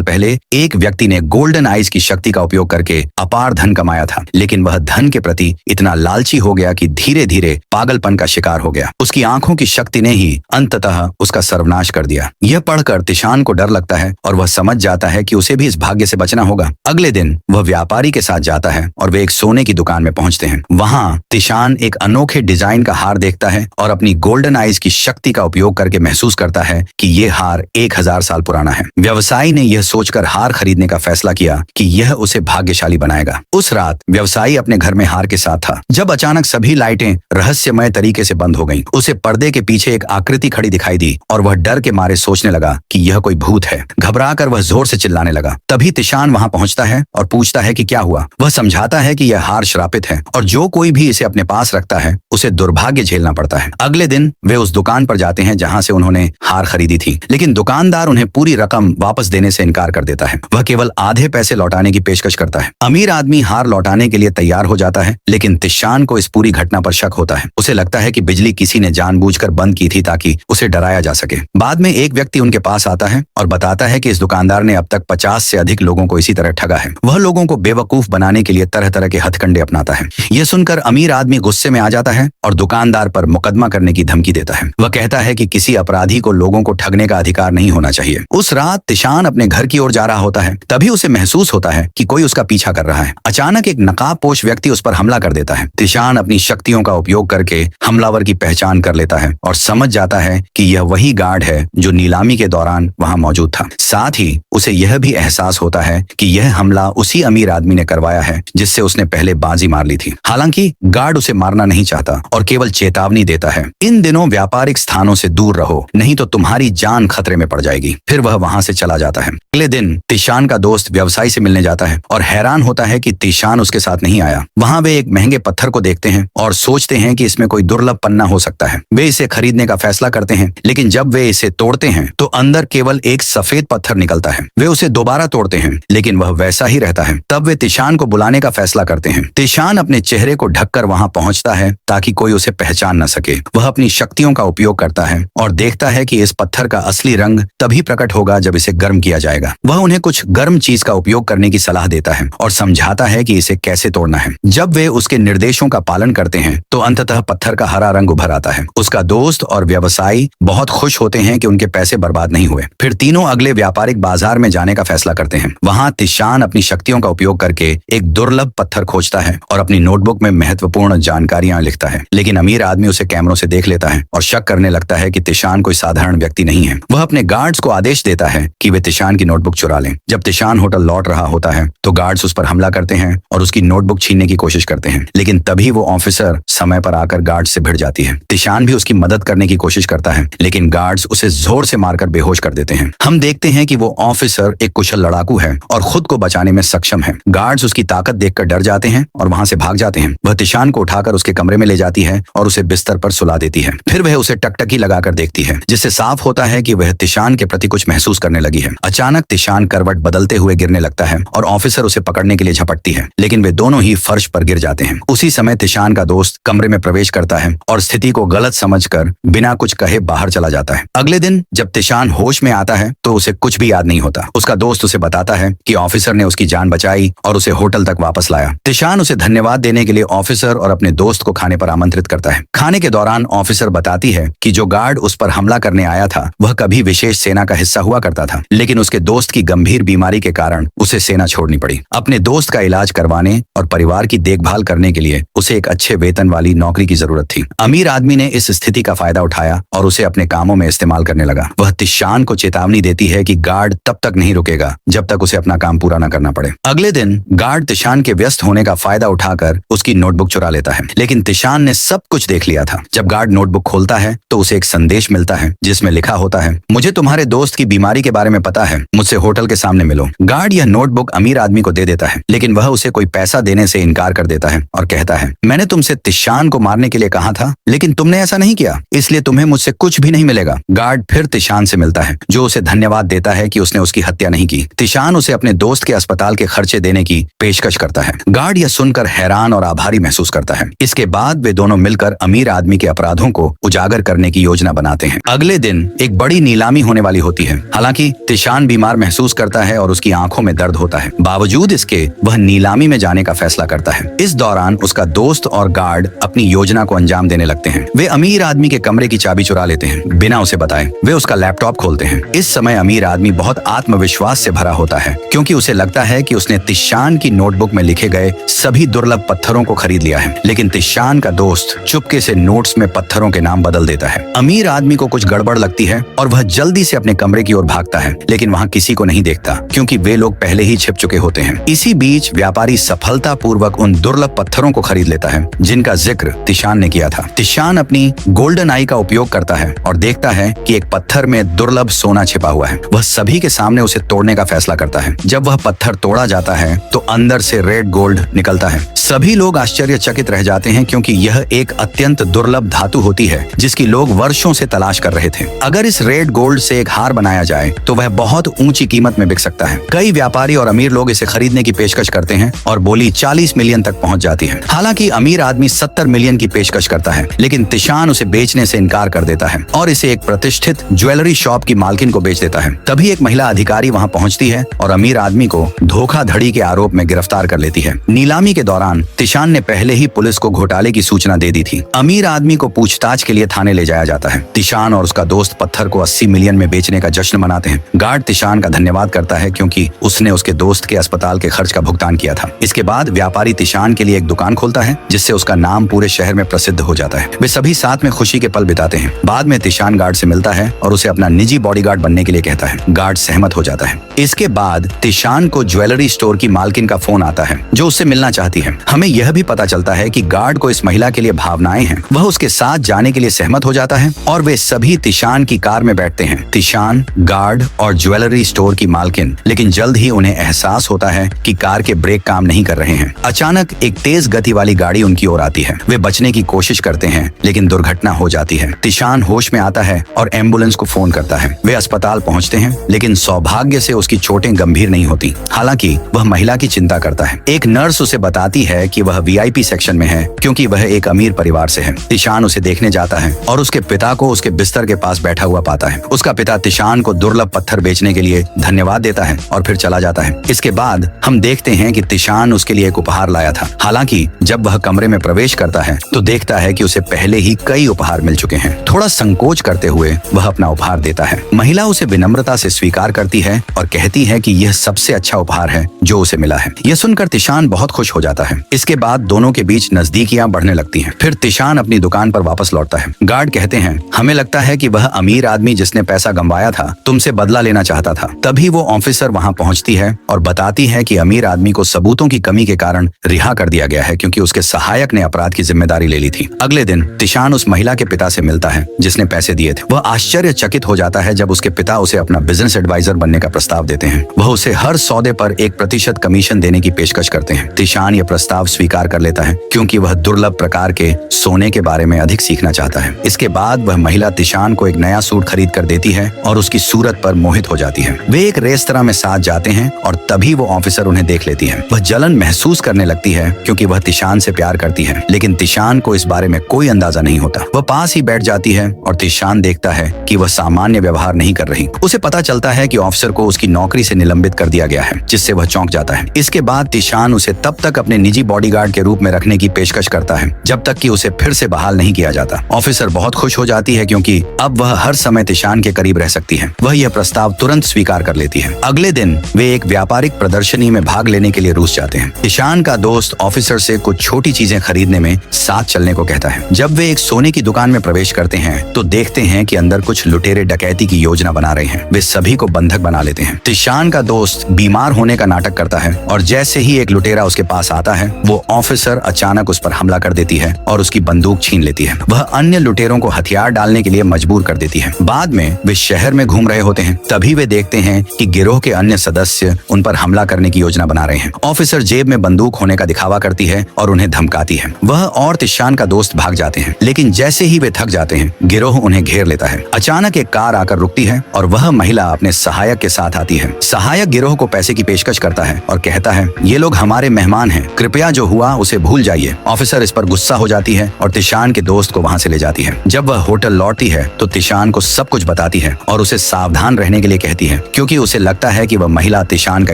पहले एक व्यक्ति ने गोल्डन आइज की शक्ति का उपयोग करके अपार धन कमाया था, लेकिन वह धन के प्रति इतना लालची हो गया कि धीरे धीरे पागलपन का शिकार हो गया। उसकी आंखों की शक्ति ने ही अंततः उसका सर्वनाश कर दिया। यह पढ़कर तिशान को डर लगता है और वह समझ जाता है कि उसे भी इस भाग्य से बचना होगा। अगले दिन वह व्यापारी के साथ जाता है और वे एक सोने की दुकान में पहुंचते हैं। वहां तिशान एक अनोखे डिजाइन का हार देखता है और अपनी गोल्डन आइज की शक्ति का उपयोग करके महसूस करता है कि यह हार 1,000 साल पुराना है। व्यवसायी ने यह सोचकर हार खरीदने का फैसला किया कि यह उसे भाग्यशाली बनाएगा। उस रात व्यवसायी अपने घर में हार के साथ था जब अचानक सभी लाइटें रहस्यमय तरीके से बंद हो गईं। उसे पर्दे के पीछे एक आकृति खड़ी दिखाई दी और वह डर के मारे सोचने लगा कि यह कोई भूत है। घबराकर वह जोर से चिल्लाने लगा। तभी तिशान वहां पहुंचता है और पूछता है कि क्या हुआ। वह समझाता है कि यह हार श्रापित है और जो कोई भी इसे अपने पास रखता है उसे दुर्भाग्य झेलना पड़ता है। अगले दिन वे उस दुकान पर जाते हैं जहां से उन्होंने हार खरीदी थी, लेकिन दुकानदार उन्हें पूरी रकम वापस देने से इनकार कर देता है। वह केवल आधे पैसे लौटाने की पेशकश करता है। अमीर आदमी हार लौटाने के लिए तैयार हो जाता है, लेकिन तिशान को इस पूरी घटना पर शक होता है। उसे लगता है कि बिजली किसी ने जानबूझकर बंद की थी ताकि उसे डराया जा सके। बाद में एक व्यक्ति उनके पास आता है और बताता है कि इस दुकानदार ने अब तक 50 से अधिक लोगों को इसी तरह ठगा है। वह लोगों को बेवकूफ बनाने के लिए तरह तरह के हथकंडे अपनाता है। यह सुनकर अमीर आदमी गुस्से में आ जाता है और दुकानदार पर मुकदमा करने की धमकी देता है। वह कहता है कि किसी अपराधी को लोगों को ठगने का अधिकार नहीं होना चाहिए। उस रात तिशान अपने घर की ओर जा रहा होता है, तभी उसे महसूस होता है कि कोई उसका पीछा कर रहा है। अचानक एक नकाबपोश व्यक्ति उस पर हमला कर देता है। तिशान अपनी शक्तियों का उपयोग करके हमलावर की पहचान कर लेता है और समझ जाता है कि यह वही गार्ड है जो नीलामी के दौरान वहां मौजूद था। साथ ही उसे यह भी एहसास होता है कि यह हमला उसी अमीर आदमी ने करवाया है जिससे उसने पहले बाजी मार ली थी। हालांकि गार्ड उसे मारना नहीं चाहता और केवल चेतावनी देता है, इन दिनों व्यापारिक स्थानों से दूर रहो, नहीं तो तुम्हारी जान खतरे में पड़ जाएगी। फिर वह वहां से चला जाता है। अगले दिन तिशान का दोस्त व्यवसायी से मिलने जाता है और हैरान होता है कि तिशान उसके साथ नहीं आया। वहां वे एक महंगे पत्थर को देखते हैं और सोचते हैं कि इसमें इसमें कोई दुर्लभ पन्ना हो सकता है। वे इसे खरीदने का फैसला करते हैं, लेकिन जब वे इसे तोड़ते हैं तो अंदर केवल एक सफेद पत्थर निकलता है। वे उसे दोबारा तोड़ते हैं, लेकिन वह वैसा ही रहता है। तब वे तिशान को बुलाने का फैसला करते हैं। तिशान अपने चेहरे को ढककर वहां पहुंचता है ताकि कोई उसे पहचान न सके। वह अपनी शक्तियों का उपयोग करता है और देखता है कि इस पत्थर का असली रंग तभी प्रकट होगा जब इसे गर्म किया जाएगा। वह उन्हें कुछ गर्म चीज का उपयोग करने की सलाह देता है और समझाता है कि इसे कैसे तोड़ना है। जब वे उसके निर्देशों का पालन करते हैं तो अंततः पत्थर का हरा रंग उभर आता है। उसका दोस्त और व्यवसायी बहुत खुश होते हैं कि उनके पैसे बर्बाद नहीं हुए। फिर तीनों अगले व्यापारिक बाजार में जाने का फैसला करते हैं। वहां तिशान अपनी शक्तियों का उपयोग करके एक दुर्लभ पत्थर खोजता है और अपनी नोटबुक में महत्वपूर्ण जानकारियां लिखता है, लेकिन अमीर आदमी उसे कैमरों से देख लेता है और शक करने लगता है कि तिशान कोई साधारण व्यक्ति नहीं है। वह अपने गार्ड्स को आदेश देता है कि वे तिशान की नोटबुक चुरा लें। जब तिशान होटल लौट रहा होता है तो गार्ड्स उस पर हमला करते हैं और उसकी नोटबुक छीनने की कोशिश करते हैं, लेकिन तभी वो ऑफिसर समय पर आकर गार्ड्स से भिड़ जाती है। तिशान भी उसकी मदद करने की कोशिश करता है, लेकिन गार्ड्स उसे जोर से मारकर बेहोश कर देते हैं। हम देखते हैं कि वो ऑफिसर एक कुशल लड़ाकू है और खुद को बचाने में सक्षम है। गार्ड्स उसकी ताकत देखकर डर जाते हैं और वहां से भाग जाते हैं। वह तिशान को उठाकर उसके कमरे में ले जाती है और उसे बिस्तर पर सुला देती है। फिर वह उसे टकटकी लगाकर देखती है, जिससे साफ होता है कि वह तिशान के प्रति कुछ महसूस करने लगी है। अचानक तिशान करवट बदलते हुए गिरने लगता है और ऑफिसर उसे पकड़ने के लिए झपटती है, लेकिन वे दोनों ही फर्श पर गिर जाते हैं। उसी समय तिशान का दोस्त कमरे में प्रवेश करता है और स्थिति को गलत समझकर बिना कुछ कहे बाहर चला जाता है। अगले दिन जब तिशान होश में आता है तो उसे कुछ भी याद नहीं होता। उसका दोस्त उसे बताता है कि ऑफिसर ने उसकी जान बचाई और उसे होटल तक वापस लाया। तिशान उसे धन्यवाद देने के लिए ऑफिसर और अपने दोस्त को खाने पर आमंत्रित करता है। खाने के दौरान ऑफिसर बताती है कि जो गार्ड उस पर हमला करने आया था वह कभी विशेष सेना का हिस्सा हुआ करता था, लेकिन उसके दोस्त की गंभीर बीमारी के कारण उसे सेना छोड़नी पड़ी। अपने दोस्त का इलाज करवाने और परिवार की देखभाल करने के लिए उसे एक अच्छे वेतन वाली नौकरी की जरूरत थी। अमीर आदमी ने इस स्थिति का फायदा उठाया और उसे अपने कामों में इस्तेमाल करने लगा। वह तिशान को चेतावनी देती है कि गार्ड तब तक नहीं रुकेगा जब तक उसे अपना काम पूरा न करना पड़े। अगले दिन गार्ड तिशान के व्यस्त होने का फायदा उठाकर उसकी नोटबुक चुरा लेता है, लेकिन तिशान ने सब कुछ देख लिया था। जब गार्ड नोटबुक खोलता है तो उसे एक संदेश मिलता है जिसमें लिखा होता है, मुझे तुम्हारे दोस्त की बीमारी के बारे में पता है, मुझसे होटल के सामने मिलो। गार्ड यह नोटबुक अमीर आदमी को दे देता है, लेकिन वह उसे कोई पैसा देने से इनकार कर देता है और कहता है, मैंने तुमसे तिशान को मारने के लिए कहा था, लेकिन तुमने ऐसा नहीं किया, इसलिए तुम्हें मुझसे कुछ भी नहीं मिलेगा। गार्ड फिर तिशान से मिलता है, जो उसे धन्यवाद देता है कि उसने उसकी हत्या नहीं की। तिशान उसे अपने दोस्त के अस्पताल के खर्चे देने की पेशकश करता है। गार्ड यह सुनकर हैरान और आभारी महसूस करता है। इसके बाद वे दोनों मिलकर अमीर आदमी के अपराधों को उजागर करने की योजना बनाते हैं। अगले दिन एक बड़ी नीलामी होने वाली होती है। हालांकि तिशान बीमार महसूस करता है और उसकी आंखों में दर्द होता है, बावजूद इसके वह नीलामी में जाने का फैसला करता है। इस दौरान उसका दोस्त और गार्ड अपनी योजना को अंजाम देने लगते हैं। वे अमीर आदमी के कमरे की चाबी चुरा लेते हैं बिना उसे बताए। वे उसका लैपटॉप खोलते हैं। इस समय अमीर आदमी बहुत आत्मविश्वास से भरा होता है, क्योंकि उसे लगता है कि उसने तिशान की नोटबुक में लिखे गए सभी दुर्लभ पत्थरों को खरीद लिया है। लेकिन तिशान का दोस्त चुपके से नोट्स में पत्थरों के नाम बदल देता है। अमीर आदमी को कुछ गड़बड़ लगती है और वह जल्दी से अपने कमरे की ओर भागता है, लेकिन वहाँ किसी को नहीं देखता, क्योंकि वे लोग पहले ही छिप चुके होते हैं। इसी बीच व्यापारी सफलतापूर्वक उन दुर्लभ पत्थरों को खरीद लेता है जिनका जिक्र तिशान ने किया था। तिशान अपनी गोल्डन आई का उपयोग करता है और देखता है कि एक पत्थर में दुर्लभ सोना छिपा हुआ है। वह सभी के सामने उसे तोड़ने का फैसला करता है। जब वह पत्थर तोड़ा जाता है तो अंदर से रेड गोल्ड निकलता है। सभी लोग आश्चर्यचकित रह जाते हैं, क्योंकि यह एक अत्यंत दुर्लभ धातु होती है जिसकी लोग वर्षों से तलाश कर रहे थे। अगर इस रेड गोल्ड से एक हार बनाया जाए तो वह बहुत ऊंची कीमत में बिक सकता है। कई व्यापारी और अमीर लोग इसे खरीदने की पेशकश करते हैं और बोली 40 मिलियन तक पहुंच जाती है। हालांकि अमीर आदमी 70 मिलियन की पेशकश करता है, लेकिन तिशान उसे बेचने से इनकार कर देता है और इसे एक प्रतिष्ठित ज्वेलरी शॉप की मालकिन को बेच देता है। तभी एक महिला अधिकारी वहां पहुंचती है और अमीर आदमी को धोखाधड़ी के आरोप में गिरफ्तार कर लेती है। नीलामी के दौरान तिशान ने पहले ही पुलिस को घोटाले की सूचना दे दी थी। अमीर आदमी को पूछताछ के लिए थाने ले जाया जाता है। तिशान और उसका दोस्त पत्थर को 80 मिलियन में बेचने का जश्न मनाते हैं। गार्ड तिशान का धन्यवाद करता है, क्योंकि उसने उसके दोस्त के अस्पताल के खर्च का भुगतान किया था। इसके बाद व्यापारी तिशान के लिए एक दुकान खोलता है, जिससे उसका नाम पूरे शहर में प्रसिद्ध हो जाता है। वे सभी साथ में खुशी के पल बिताते हैं। बाद में तिशान गार्ड से मिलता है और उसे अपना निजी बॉडीगार्ड बनने के लिए कहता है। गार्ड सहमत हो जाता है। इसके बाद तिशान को ज्वेलरी स्टोर की मालकिन का फोन आता है, जो उससे मिलना चाहती है। हमें यह भी पता चलता है कि गार्ड को इस महिला के लिए भावनाएं हैं। वह उसके साथ जाने के लिए सहमत हो जाता है और वे सभी तिशान की कार में बैठते हैं। तिशान, गार्ड और ज्वेलरी स्टोर की मालकिन। लेकिन जल्द ही उन्हें एहसास होता है कि कार के ब्रेक काम नहीं कर रहे हैं। अचानक एक तेज गति वाली गाड़ी उनकी ओर आती है। वे बचने बचने की कोशिश करते हैं, लेकिन दुर्घटना हो जाती है। तिशान होश में आता है और एम्बुलेंस को फोन करता है। वे अस्पताल पहुंचते हैं, लेकिन सौभाग्य से उसकी चोटें गंभीर नहीं होती। हालांकि वह महिला की चिंता करता है। एक नर्स उसे बताती है कि वह वीआईपी सेक्शन में है, क्योंकि वह एक अमीर परिवार से है। तिशान उसे देखने जाता है और उसके पिता को उसके बिस्तर के पास बैठा हुआ पाता है। उसका पिता तिशान को दुर्लभ पत्थर बेचने के लिए धन्यवाद देता है और फिर चला जाता है। इसके बाद हम देखते हैं कि तिशान उसके लिए एक उपहार लाया था। हालांकि जब वह कमरे में प्रवेश करता है तो देखता है कि उसे पहले ही कई उपहार मिल चुके हैं। थोड़ा संकोच करते हुए वह अपना उपहार देता है। महिला उसे विनम्रता से स्वीकार करती है और कहती है कि यह सबसे अच्छा उपहार है जो उसे मिला है। यह सुनकर तिशान बहुत खुश हो जाता है। इसके बाद दोनों के बीच नजदीकियां बढ़ने लगती हैं। फिर तिशान अपनी दुकान पर वापस लौटता है। गार्ड कहते हैं, हमें लगता है कि वह अमीर आदमी जिसने पैसा गंवाया था तुमसे बदला लेना चाहता था। तभी वो ऑफिसर वहां पहुंचती है और बताती है कि अमीर आदमी को सबूतों की कमी के कारण रिहा कर दिया गया है, क्योंकि उसके सहायक ने अपराध की जिम्मेदारी ले ली थी। अगले दिन तिशान उस महिला के पिता से मिलता है जिसने पैसे दिए थे। वह आश्चर्यचकित हो जाता है जब उसके पिता उसे अपना बिजनेस एडवाइजर बनने का प्रस्ताव देते हैं। वह उसे हर सौदे पर 1% कमीशन देने की पेशकश करते हैं। तिशान यह प्रस्ताव स्वीकार कर लेता है, क्योंकि वह दुर्लभ प्रकार के सोने के बारे में अधिक सीखना चाहता है। इसके बाद वह महिला तिशान को एक नया सूट खरीद कर देती है और उसकी सूरत पर मोहित हो जाती है। वे एक रेस्तरां में साथ जाते हैं और तभी वो ऑफिसर उन्हें देख लेती है। वह जलन महसूस करने लगती है, क्योंकि वह तिशान से प्यार करती है, लेकिन तिशान को इस बारे में कोई अंदाजा नहीं होता। वह पास ही बैठ जाती है और तिशान देखता है कि वह सामान्य व्यवहार नहीं कर रही। उसे पता चलता है कि ऑफिसर को उसकी नौकरी से निलंबित कर दिया गया है, जिससे वह चौंक जाता है। इसके बाद तिशान उसे तब तक अपने निजी बॉडीगार्ड के रूप में रखने की पेशकश करता है जब तक कि उसे फिर से बहाल नहीं किया जाता। ऑफिसर बहुत खुश हो जाती है, क्योंकि अब वह हर समय तिशान के करीब रह सकती है। वह यह प्रस्ताव तुरंत स्वीकार कर लेती है। अगले दिन वे एक व्यापारिक प्रदर्शनी में भाग लेने के लिए रूस जाते हैं। तिशान का दोस्त ऑफिसर से कुछ छोटी चीजें खरीदने में साथ चलने को कहता है। जब वे एक सोने की दुकान में प्रवेश करते हैं तो देखते हैं कि अंदर कुछ लुटेरे डकैती की योजना बना रहे हैं। वे सभी को बंधक बना लेते हैं। तिशान का दोस्त बीमार होने का नाटक करता है और जैसे ही एक लुटेरा उसके पास आता है, वो ऑफिसर अचानक उस पर हमला कर देती है और उसकी बंदूक छीन लेती है। वह अन्य लुटेरों को हथियार डालने के लिए मजबूर कर देती है। बाद में वे शहर में घूम रहे होते हैं, तभी वे देखते हैं कि गिरोह के अन्य सदस्य उन पर हमला करने की योजना बना रहे हैं। ऑफिसर जेब में बंदूक होने का दिखावा करती है और उन्हें धमकाती है। वह और तिशान का दोस्त भाग जाते हैं, लेकिन जैसे ही वे थक जाते हैं, गिरोह उन्हें घेर लेता है। अचानक एक कार आकर रुकती है और वह महिला अपने सहायक के साथ आती है। सहायक गिरोह को पैसे की पेशकश करता है और कहता है, ये लोग हमारे मेहमान हैं, कृपया जो हुआ उसे भूल जाइए। ऑफिसर इस पर गुस्सा हो जाती है और तिशान के दोस्त को वहां से ले जाती है। जब वह होटल लौटती है तो तिशान को सब कुछ बताती है और उसे सावधान रहने के लिए कहती है, क्योंकि उसे लगता है कि वह महिला तिशान का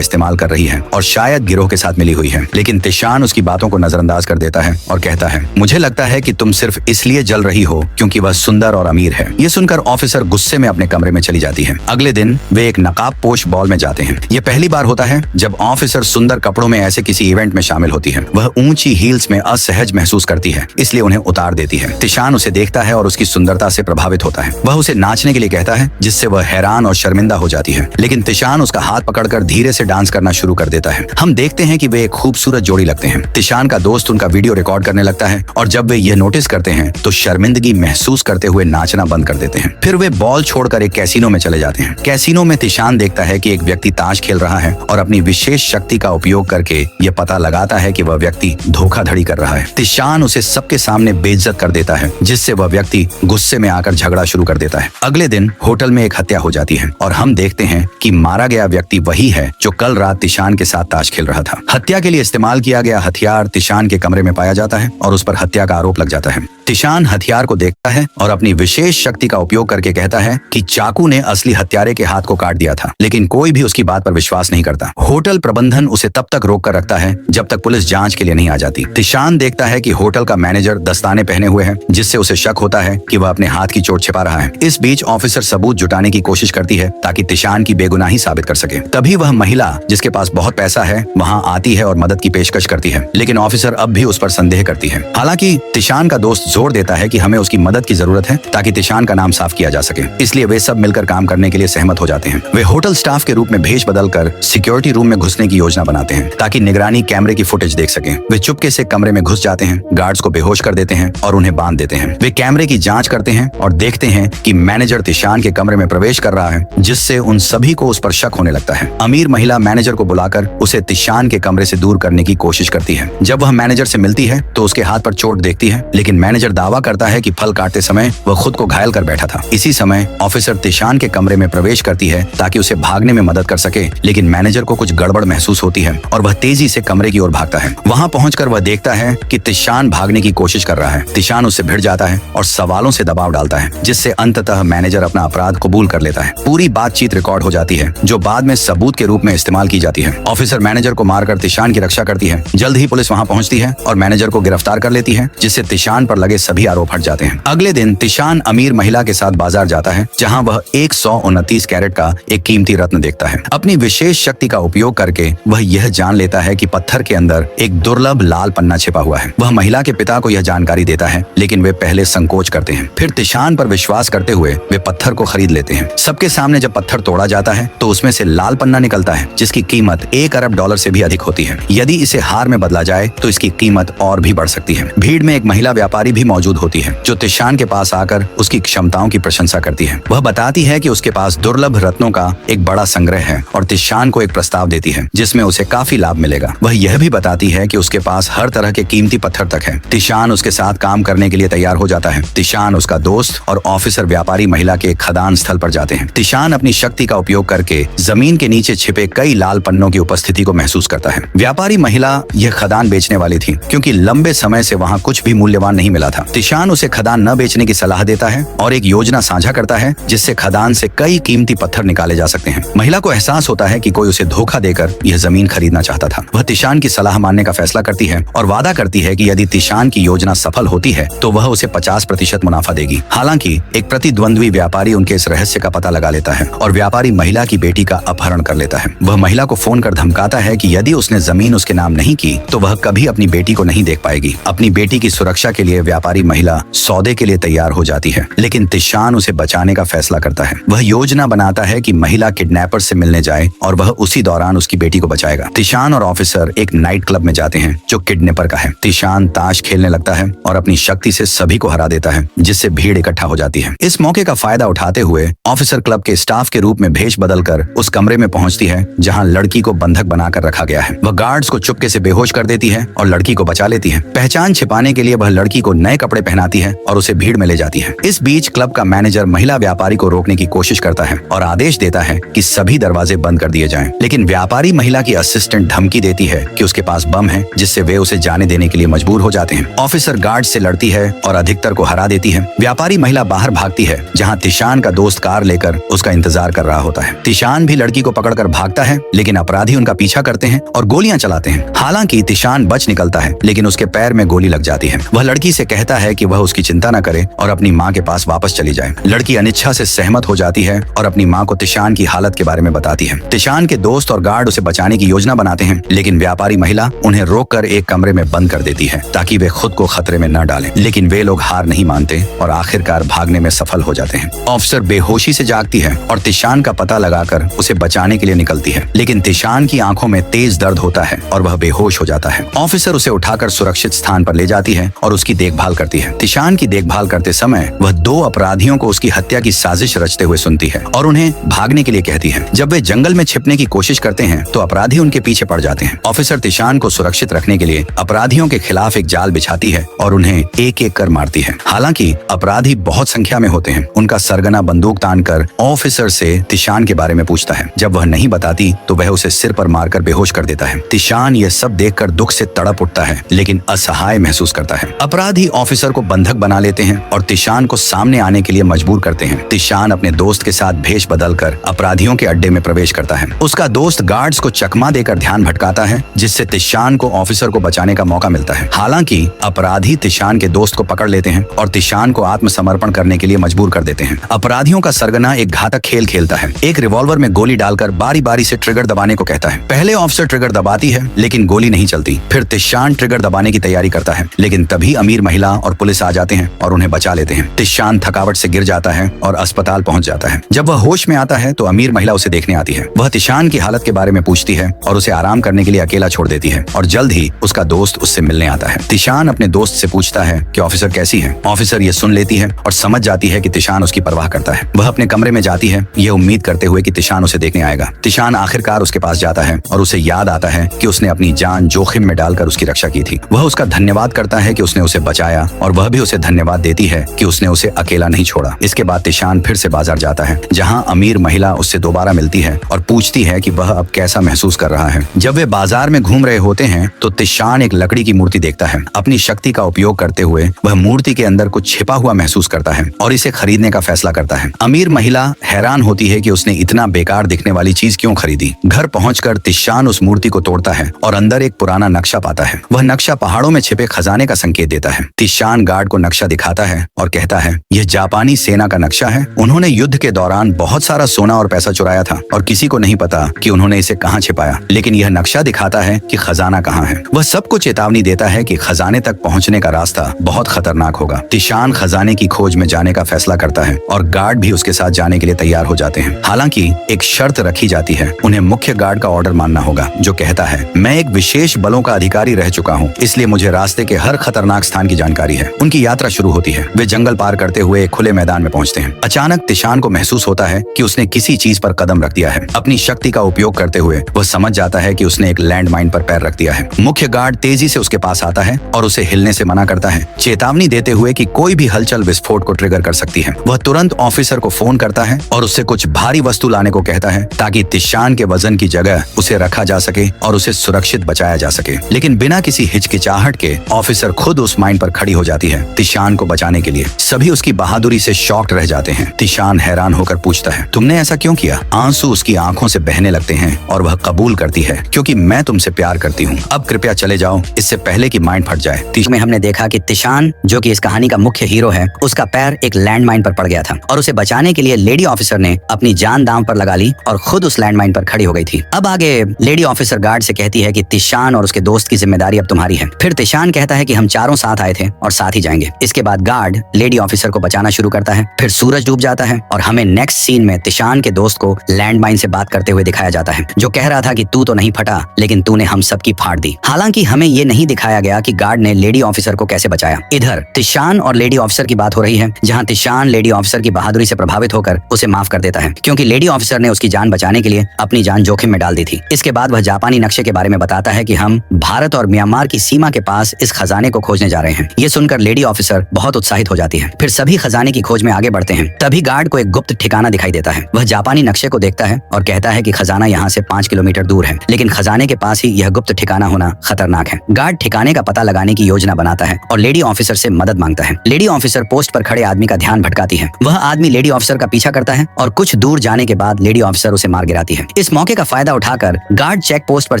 इस्तेमाल कर रही है और शायद गिरोह के साथ मिली हुई है। लेकिन तिशान उसकी बातों को नजरअंदाज कर देता है और कहता है, मुझे लगता है कि तुम सिर्फ इसलिए जल रही हो क्योंकि वह सुंदर और अमीर है। ये सुनकर ऑफिसर गुस्से में अपने कमरे में चली जाती है। अगले दिन वे एक नकाबपोश बॉल में जाते हैं। ये पहली बार होता है जब ऑफिसर सुंदर कपड़ों में ऐसे किसी इवेंट में शामिल होती है। वह ऊंची हील्स में असहज महसूस करती है, इसलिए उन्हें उतार देती है। तिशान उसे देखता है और उसकी सुंदरता से प्रभावित होता है। वह उसे नाचने के लिए कहता है, जिससे वह हैरान और शर्मिंदा हो जाती है। लेकिन तिशान उसका हाथ पकड़कर धीरे से डांस करना शुरू कर देता है। हम देखते हैं कि वे एक खूबसूरत जोड़ी लगते हैं। तिशान का दोस्त उनका वीडियो रिकॉर्ड करने लगता है और जब वे यह नोटिस करते हैं तो शर्मिंदगी महसूस करते हुए नाचना बंद कर देते हैं। फिर वे बॉल छोड़कर एक कैसीनो में चले जाते हैं। कैसीनो में तिशान देखता है कि एक व्यक्ति ताश खेल रहा है और अपनी विशेष शक्ति का उपयोग करके यह पता लगाता है कि वह व्यक्ति धोखाधड़ी कर रहा है। तिशान उसे सबके सामने बेइज्जत कर देता है, जिससे वह व्यक्ति गुस्से में आकर झगड़ा शुरू कर देता है। अगले दिन होटल में एक हत्या हो जाती है और हम देखते हैं कि मारा गया व्यक्ति वही है जो कल रात तिशान के साथ ताश खेल रहा था। हत्या के लिए इस्तेमाल किया गया हथियार तिशान के कमरे में पाया जाता है और उस पर हत्या का आरोप लग जाता है। तिशान हथियार को देखता है और अपनी विशेष शक्ति का उपयोग करके कहता है कि चाकू ने असली हत्यारे के हाथ को काट दिया था, लेकिन कोई भी उसकी बात पर विश्वास नहीं करता। होटल प्रबंधन उसे तब तक रोक कर रखता है जब तक पुलिस जांच के लिए नहीं आ जाती। तिशान देखता है कि होटल का मैनेजर दस्ताने पहने हुए है, जिससे उसे शक होता है कि वह अपने हाथ की चोट छिपा रहा है। इस बीच ऑफिसर सबूत जुटाने की कोशिश करती है ताकि तिशान की बेगुनाही साबित कर सके। तभी वह महिला जिसके पास बहुत पैसा है वहाँ आती है और मदद की पेशकश करती है, लेकिन ऑफिसर अब भी उस पर संदेह करती है। हालांकि तिशान का दोस्त जोर देता है कि हमें उसकी मदद की जरूरत है ताकि तिशान का नाम साफ किया जा सके। इसलिए वे सब मिलकर काम करने के लिए सहमत हो जाते हैं। वे होटल स्टाफ के रूप में भेष बदलकर सिक्योरिटी रूम में घुसने की योजना बनाते हैं ताकि निगरानी कैमरे की फुटेज देख सकें। वे चुपके से कमरे में घुस जाते हैं, गार्ड्स को बेहोश कर देते हैं और उन्हें बांध देते हैं। वे कैमरे की जांच करते हैं और देखते हैं कि मैनेजर तिशान के कमरे में प्रवेश कर रहा है, जिससे उन सभी को उस पर शक होने लगता है। अमीर महिला मैनेजर को बुलाकर उसे तिशान के कमरे से दूर करने की कोशिश करती है। जब वह मैनेजर से मिलती है तो उसके हाथ पर चोट देखती है, लेकिन मैनेजर दावा करता है कि फल काटते समय वह खुद को घायल कर बैठा था। इसी समय ऑफिसर तिशान के कमरे में प्रवेश करती है ताकि उसे भागने में मदद कर सके, लेकिन मैनेजर को कुछ गड़बड़ महसूस होती है और वह तेजी से कमरे की ओर भागता है। वहां पहुंचकर वह देखता है कि तिशान भागने की कोशिश कर रहा है। तिशान उससे भिड़ जाता है और सवालों से दबाव डालता है, जिससे अंततः मैनेजर अपना अपराध कबूल कर लेता है। पूरी बातचीत रिकॉर्ड हो जाती है, जो बाद में सबूत के रूप में इस्तेमाल की जाती है। ऑफिसर मैनेजर को मारकर तिशान की रक्षा करती है। जल्द ही पुलिस वहां पहुंचती है और मैनेजर को गिरफ्तार कर लेती है, जिससे तिशान पर लगे सभी आरोप हट जाते हैं। अगले दिन तिशान अमीर महिला के साथ बाजार जाता है, जहां वह 129 कैरेट का एक कीमती रत्न देखता है। अपनी विशेष शक्ति का उपयोग करके वह यह जान लेता है कि पत्थर के अंदर एक दुर्लभ लाल पन्ना छिपा हुआ है। वह महिला के पिता को यह जानकारी देता है, लेकिन वे पहले संकोच करते हैं। फिर तिशान पर विश्वास करते हुए वे पत्थर को खरीद लेते हैं। सबके सामने जब पत्थर तोड़ा जाता है तो उसमें से लाल पन्ना निकलता है, जिसकी कीमत $1 अरब से भी अधिक होती है। यदि इसे हार में बदला जाए तो इसकी कीमत और भी बढ़ सकती है। भीड़ में एक महिला व्यापारी भी मौजूद होती है, जो तिशान के पास आकर उसकी क्षमताओं की प्रशंसा करती है। वह बताती है कि उसके पास दुर्लभ रत्नों का एक बड़ा संग्रह है और तिशान को एक प्रस्ताव देती है, जिसमें उसे काफी लाभ मिलेगा। वह यह भी बताती है कि उसके पास हर तरह के कीमती पत्थर तक है। तिशान उसके साथ काम करने के लिए तैयार हो जाता है। तिशान, उसका दोस्त और ऑफिसर व्यापारी महिला के खदान स्थल पर जाते हैं। तिशान अपनी शक्ति का उपयोग करके जमीन के नीचे छिपे कई लाल पन्नों की उपस्थिति को महसूस करता है। व्यापारी महिला यह खदान बेचने वाली थी, क्योंकि लंबे समय से वहाँ कुछ भी मूल्यवान नहीं मिला था। तिशान उसे खदान न बेचने की सलाह देता है और एक योजना साझा करता है, जिससे खदान से कई कीमती पत्थर निकाले जा सकते हैं। महिला को एहसास होता है कि कोई उसे धोखा देकर यह जमीन खरीदना चाहता था। वह तिशान की सलाह मानने का फैसला करती है और वादा करती है कि यदि तिशान की योजना सफल होती है तो वह उसे 50% मुनाफा देगी। हालांकि एक प्रतिद्वंद्वी व्यापारी उनके इस रहस्य का पता लगा लेता है और व्यापारी महिला की बेटी का अपहरण कर लेता है। वह महिला को फोन कर धमकाता है कि यदि उसने जमीन उसके नाम नहीं की तो वह कभी अपनी बेटी को नहीं देख पाएगी। अपनी बेटी की सुरक्षा के लिए व्यापारी महिला सौदे के लिए तैयार हो जाती है, लेकिन तिशान उसे बचाने का फैसला करता है। वह योजना बनाता है कि महिला किडनैपर से मिलने जाए और वह उसी दौरान उसकी बेटी को बचाएगा। तिशान और ऑफिसर एक नाइट क्लब में जाते हैं जो किडनैपर का है। तिशान ताश खेलने लगता है और अपनी शक्ति से सभी को हरा देता है, जिससे भीड़ इकट्ठा हो जाती है। इस मौके का फायदा उठाते हुए ऑफिसर क्लब के स्टाफ के रूप में भेष बदलकर उस कमरे में पहुंचती है जहां लड़की को बंधक बनाकर रखा गया है। वह गार्ड्स को चुपके से बेहोश कर देती है और लड़की को बचा लेती है। पहचान छिपाने के लिए वह लड़की को नए कपड़े पहनाती है और उसे भीड़ में ले जाती है। इस बीच क्लब का मैनेजर महिला व्यापारी को रोकने की कोशिश करता है और आदेश देता है कि सभी दरवाजे बंद कर दिए जाएं। लेकिन व्यापारी महिला की असिस्टेंट धमकी देती है कि उसके पास बम है, जिससे वे उसे जाने देने के लिए मजबूर हो जाते हैं। ऑफिसर गार्ड से लड़ती है और अधिकतर को हरा देती है। व्यापारी महिला बाहर भागती है, जहां तिशान का दोस्त कार लेकर उसका इंतजार कर रहा होता है। तिशान भी लड़की को पकड़कर भागता है, लेकिन अपराधी उनका पीछा करते हैं और गोलियां चलाते हैं। हालांकि तिशान बच निकलता है, लेकिन उसके पैर में गोली लग जाती है। वह लड़की से कहता है कि वह उसकी चिंता न करे और अपनी माँ के पास वापस चली जाए। लड़की अनिच्छा से सहमत हो जाती है और अपनी माँ को तिशान की हालत के बारे में बताती है। तिशान के दोस्त और गार्ड उसे बचाने की योजना बनाते हैं, लेकिन व्यापारी महिला उन्हें रोककर एक कमरे में बंद कर देती है ताकि वे खुद को खतरे में न डालें। लेकिन वे लोग हार नहीं मानते और आखिरकार भागने में सफल हो जाते हैं। ऑफिसर बेहोशी से जागती है और तिशान का पता लगाकर उसे बचाने के लिए निकलती है, लेकिन तिशान की आंखों में तेज दर्द होता है और वह बेहोश हो जाता है। ऑफिसर उसे उठाकर सुरक्षित स्थान पर ले जाती है और उसकी देखभाल करती है। तिशान की देखभाल करते समय वह 2 अपराधियों को उसकी हत्या की साजिश रचते हुए सुनती है और उन्हें भागने के लिए कहती है। जब वे जंगल में छिपने की कोशिश करते हैं तो अपराधी उनके पीछे पड़ जाते हैं। ऑफिसर तिशान को सुरक्षित रखने के लिए अपराधियों के खिलाफ एक जाल बिछाती है और उन्हें एक-एक कर मारती है। हालांकि अपराधी बहुत संख्या में होते हैं। उनका सरगना बंदूक तानकर ऑफिसर से तिशान के बारे में पूछता है। जब वह नहीं बताती तो वह उसे सिर पर मारकर बेहोश कर देता है। तिशान यह सब देखकर दुख से तड़प उठता है, लेकिन असहाय महसूस करता है। अपराधी ऑफिसर को बंधक बना लेते हैं और तिशान को सामने आने के लिए मजबूर करते हैं। तिशान अपने दोस्त के साथ भेष बदलकर अपराधियों के अड्डे में प्रवेश करता है। उसका दोस्त गार्ड्स को चकमा देकर ध्यान भटकाता है, जिससे तिशान को ऑफिसर को बचाने का मौका मिलता है। हालांकि अपराधी तिशान के दोस्त को पकड़ लेते हैं और तिशान को आत्मसमर्पण करने के लिए मजबूर कर देते हैं। अपराधियों का सरगना एक घातक खेल खेलता है। एक रिवॉल्वर में गोली डालकर बारी बारी से ट्रिगर दबाने को कहता है। पहले ऑफिसर ट्रिगर दबाती है, लेकिन गोली नहीं चलती। फिर तिशान ट्रिगर दबाने की तैयारी करता है, लेकिन तभी अमीर महिला महिला और पुलिस आ जाते हैं और उन्हें बचा लेते हैं। तिशान थकावट से गिर जाता है और अस्पताल पहुंच जाता है। जब वह होश में आता है तो अमीर महिला उसे देखने आती है। वह तिशान की हालत के बारे में पूछती है और उसे आराम करने के लिए अकेला छोड़ देती है और जल्द ही उसका दोस्त उससे मिलने आता है। तिशान अपने दोस्त से पूछता है कि ऑफिसर कैसी है। ऑफिसर ये सुन लेती है और समझ जाती है कि तिशान उसकी परवाह करता है। वह अपने कमरे में जाती है, ये उम्मीद करते हुए कि तिशान उसे देखने आएगा। तिशान आखिरकार उसके पास जाता है और उसे याद आता है कि उसने अपनी जान जोखिम में डालकर उसकी रक्षा की थी। वह उसका धन्यवाद करता है कि उसने उसे बचाया और वह भी उसे धन्यवाद देती है कि उसने उसे अकेला नहीं छोड़ा। इसके बाद तिशान फिर से बाजार जाता है, जहाँ अमीर महिला उससे दोबारा मिलती है और पूछती है कि वह अब कैसा महसूस कर रहा है। जब वे बाजार में घूम रहे होते हैं तो तिशान एक लकड़ी की मूर्ति देखता है। अपनी शक्ति का उपयोग करते हुए वह मूर्ति के अंदर कुछ छिपा हुआ महसूस करता है और इसे खरीदने का फैसला करता है। अमीर महिला हैरान होती है कि उसने इतना बेकार दिखने वाली चीज क्यों खरीदी। घर पहुंचकर तिशान उस मूर्ति को तोड़ता है और अंदर एक पुराना नक्शा पाता है। वह नक्शा पहाड़ों में छिपे खजाने का संकेत देता है। तिशान गार्ड को नक्शा दिखाता है और कहता है, यह जापानी सेना का नक्शा है। उन्होंने युद्ध के दौरान बहुत सारा सोना और पैसा चुराया था और किसी को नहीं पता कि उन्होंने इसे कहाँ छिपाया, लेकिन यह नक्शा दिखाता है कि खजाना कहाँ है। वह सबको चेतावनी देता है कि खजाने तक पहुँचने का रास्ता बहुत खतरनाक होगा। तिशान खजाने की खोज में जाने का फैसला करता है और गार्ड भी उसके साथ जाने के लिए तैयार हो जाते हैं। हालांकि एक शर्त रखी जाती है, उन्हें मुख्य गार्ड का ऑर्डर मानना होगा, जो कहता है, मैं एक विशेष बलों का अधिकारी रह चुका हूँ, इसलिए मुझे रास्ते के हर खतरनाक स्थान की जानकारी है। उनकी यात्रा शुरू होती है। वे जंगल पार करते हुए खुले मैदान में पहुंचते हैं। अचानक तिशान को महसूस होता है कि उसने किसी चीज पर कदम रख दिया है। अपनी शक्ति का उपयोग करते हुए वह समझ जाता है कि उसने एक लैंडमाइन पर पैर रख दिया है। मुख्य गार्ड तेजी से उसके पास आता है और उसे हिलने से मना करता है, चेतावनी देते हुए कि कोई भी हलचल विस्फोट को ट्रिगर कर सकती है। वह तुरंत ऑफिसर को फोन करता है और उससे कुछ भारी वस्तु लाने को कहता है ताकि तिशान के वजन की जगह उसे रखा जा सके और उसे सुरक्षित बचाया जा सके। लेकिन बिना किसी हिचकिचाहट के ऑफिसर खुद उस माइन पर खड़ी हो जाती है तिशान को बचाने के लिए। सभी उसकी बहादुरी से शॉक्ड रह जाते हैं। तिशान हैरान होकर पूछता है, तुमने ऐसा क्यों किया? आंसू उसकी आंखों से बहने लगते हैं और वह कबूल करती है, क्योंकि मैं तुमसे प्यार करती हूँ। अब कृपया चले जाओ, इससे पहले कि माइन फट जाए। में हमने देखा कि तिशान, जो कि इस कहानी का मुख्य हीरो है, उसका पैर एक लैंडमाइन पर पड़ गया था और उसे बचाने के लिए लेडी ऑफिसर ने अपनी जान दांव पर लगा ली और खुद उस लैंडमाइन पर खड़ी हो गई थी। अब आगे लेडी ऑफिसर गार्ड से कहती है कि तिशान और उसके दोस्त की जिम्मेदारी अब तुम्हारी है। फिर तिशान कहता है कि हम चारों साथ आए थे और साथ ही जाएंगे। इसके बाद गार्ड लेडी ऑफिसर को बचाना शुरू करता है। फिर सूरज डूब जाता है और हमें नेक्स्ट सीन में तिशान के दोस्त को लैंडमाइन से बात करते हुए दिखाया जाता है, जो कह रहा था कि तू तो नहीं फटा, लेकिन तूने हम सबकी फाड़ दी। हालांकि हमें ये नहीं दिखाया गया कि गार्ड ने लेडी ऑफिसर को कैसे बचाया। इधर तिशान और लेडी ऑफिसर की बात हो रही है, जहां तिशान लेडी ऑफिसर की बहादुरी से प्रभावित होकर उसे माफ कर देता है, क्योंकि लेडी ऑफिसर ने उसकी जान बचाने के लिए अपनी जान जोखिम में डाल दी थी। इसके बाद वह जापानी नक्शे के बारे में बताता है कि हम भारत और म्यांमार की सीमा के पास इस खजाने को खोजने जा रहे हैं। ये सुनकर लेडी ऑफिसर बहुत उत्साहित हो जाती है। फिर सभी खजाने की खोज में आगे बढ़ते हैं। तभी गार्ड को एक गुप्त ठिकाना दिखाई देता है। वह जापानी नक्शे को देखता है और कहता है कि खजाना यहाँ से 5 किलोमीटर दूर है, लेकिन खजाने के पास ही यह गुप्त ठिकाना होना खतरनाक है। गार्ड ठिकाने का पता लगाने की योजना बनाता है और लेडी ऑफिसर से मदद मांगता है। लेडी ऑफिसर पोस्ट पर खड़े आदमी का ध्यान भटकाती है। वह आदमी लेडी ऑफिसर का पीछा करता है और कुछ दूर जाने के बाद लेडी ऑफिसर उसे मार गिराती है। इस मौके का फायदा उठाकर गार्ड चेक पोस्ट पर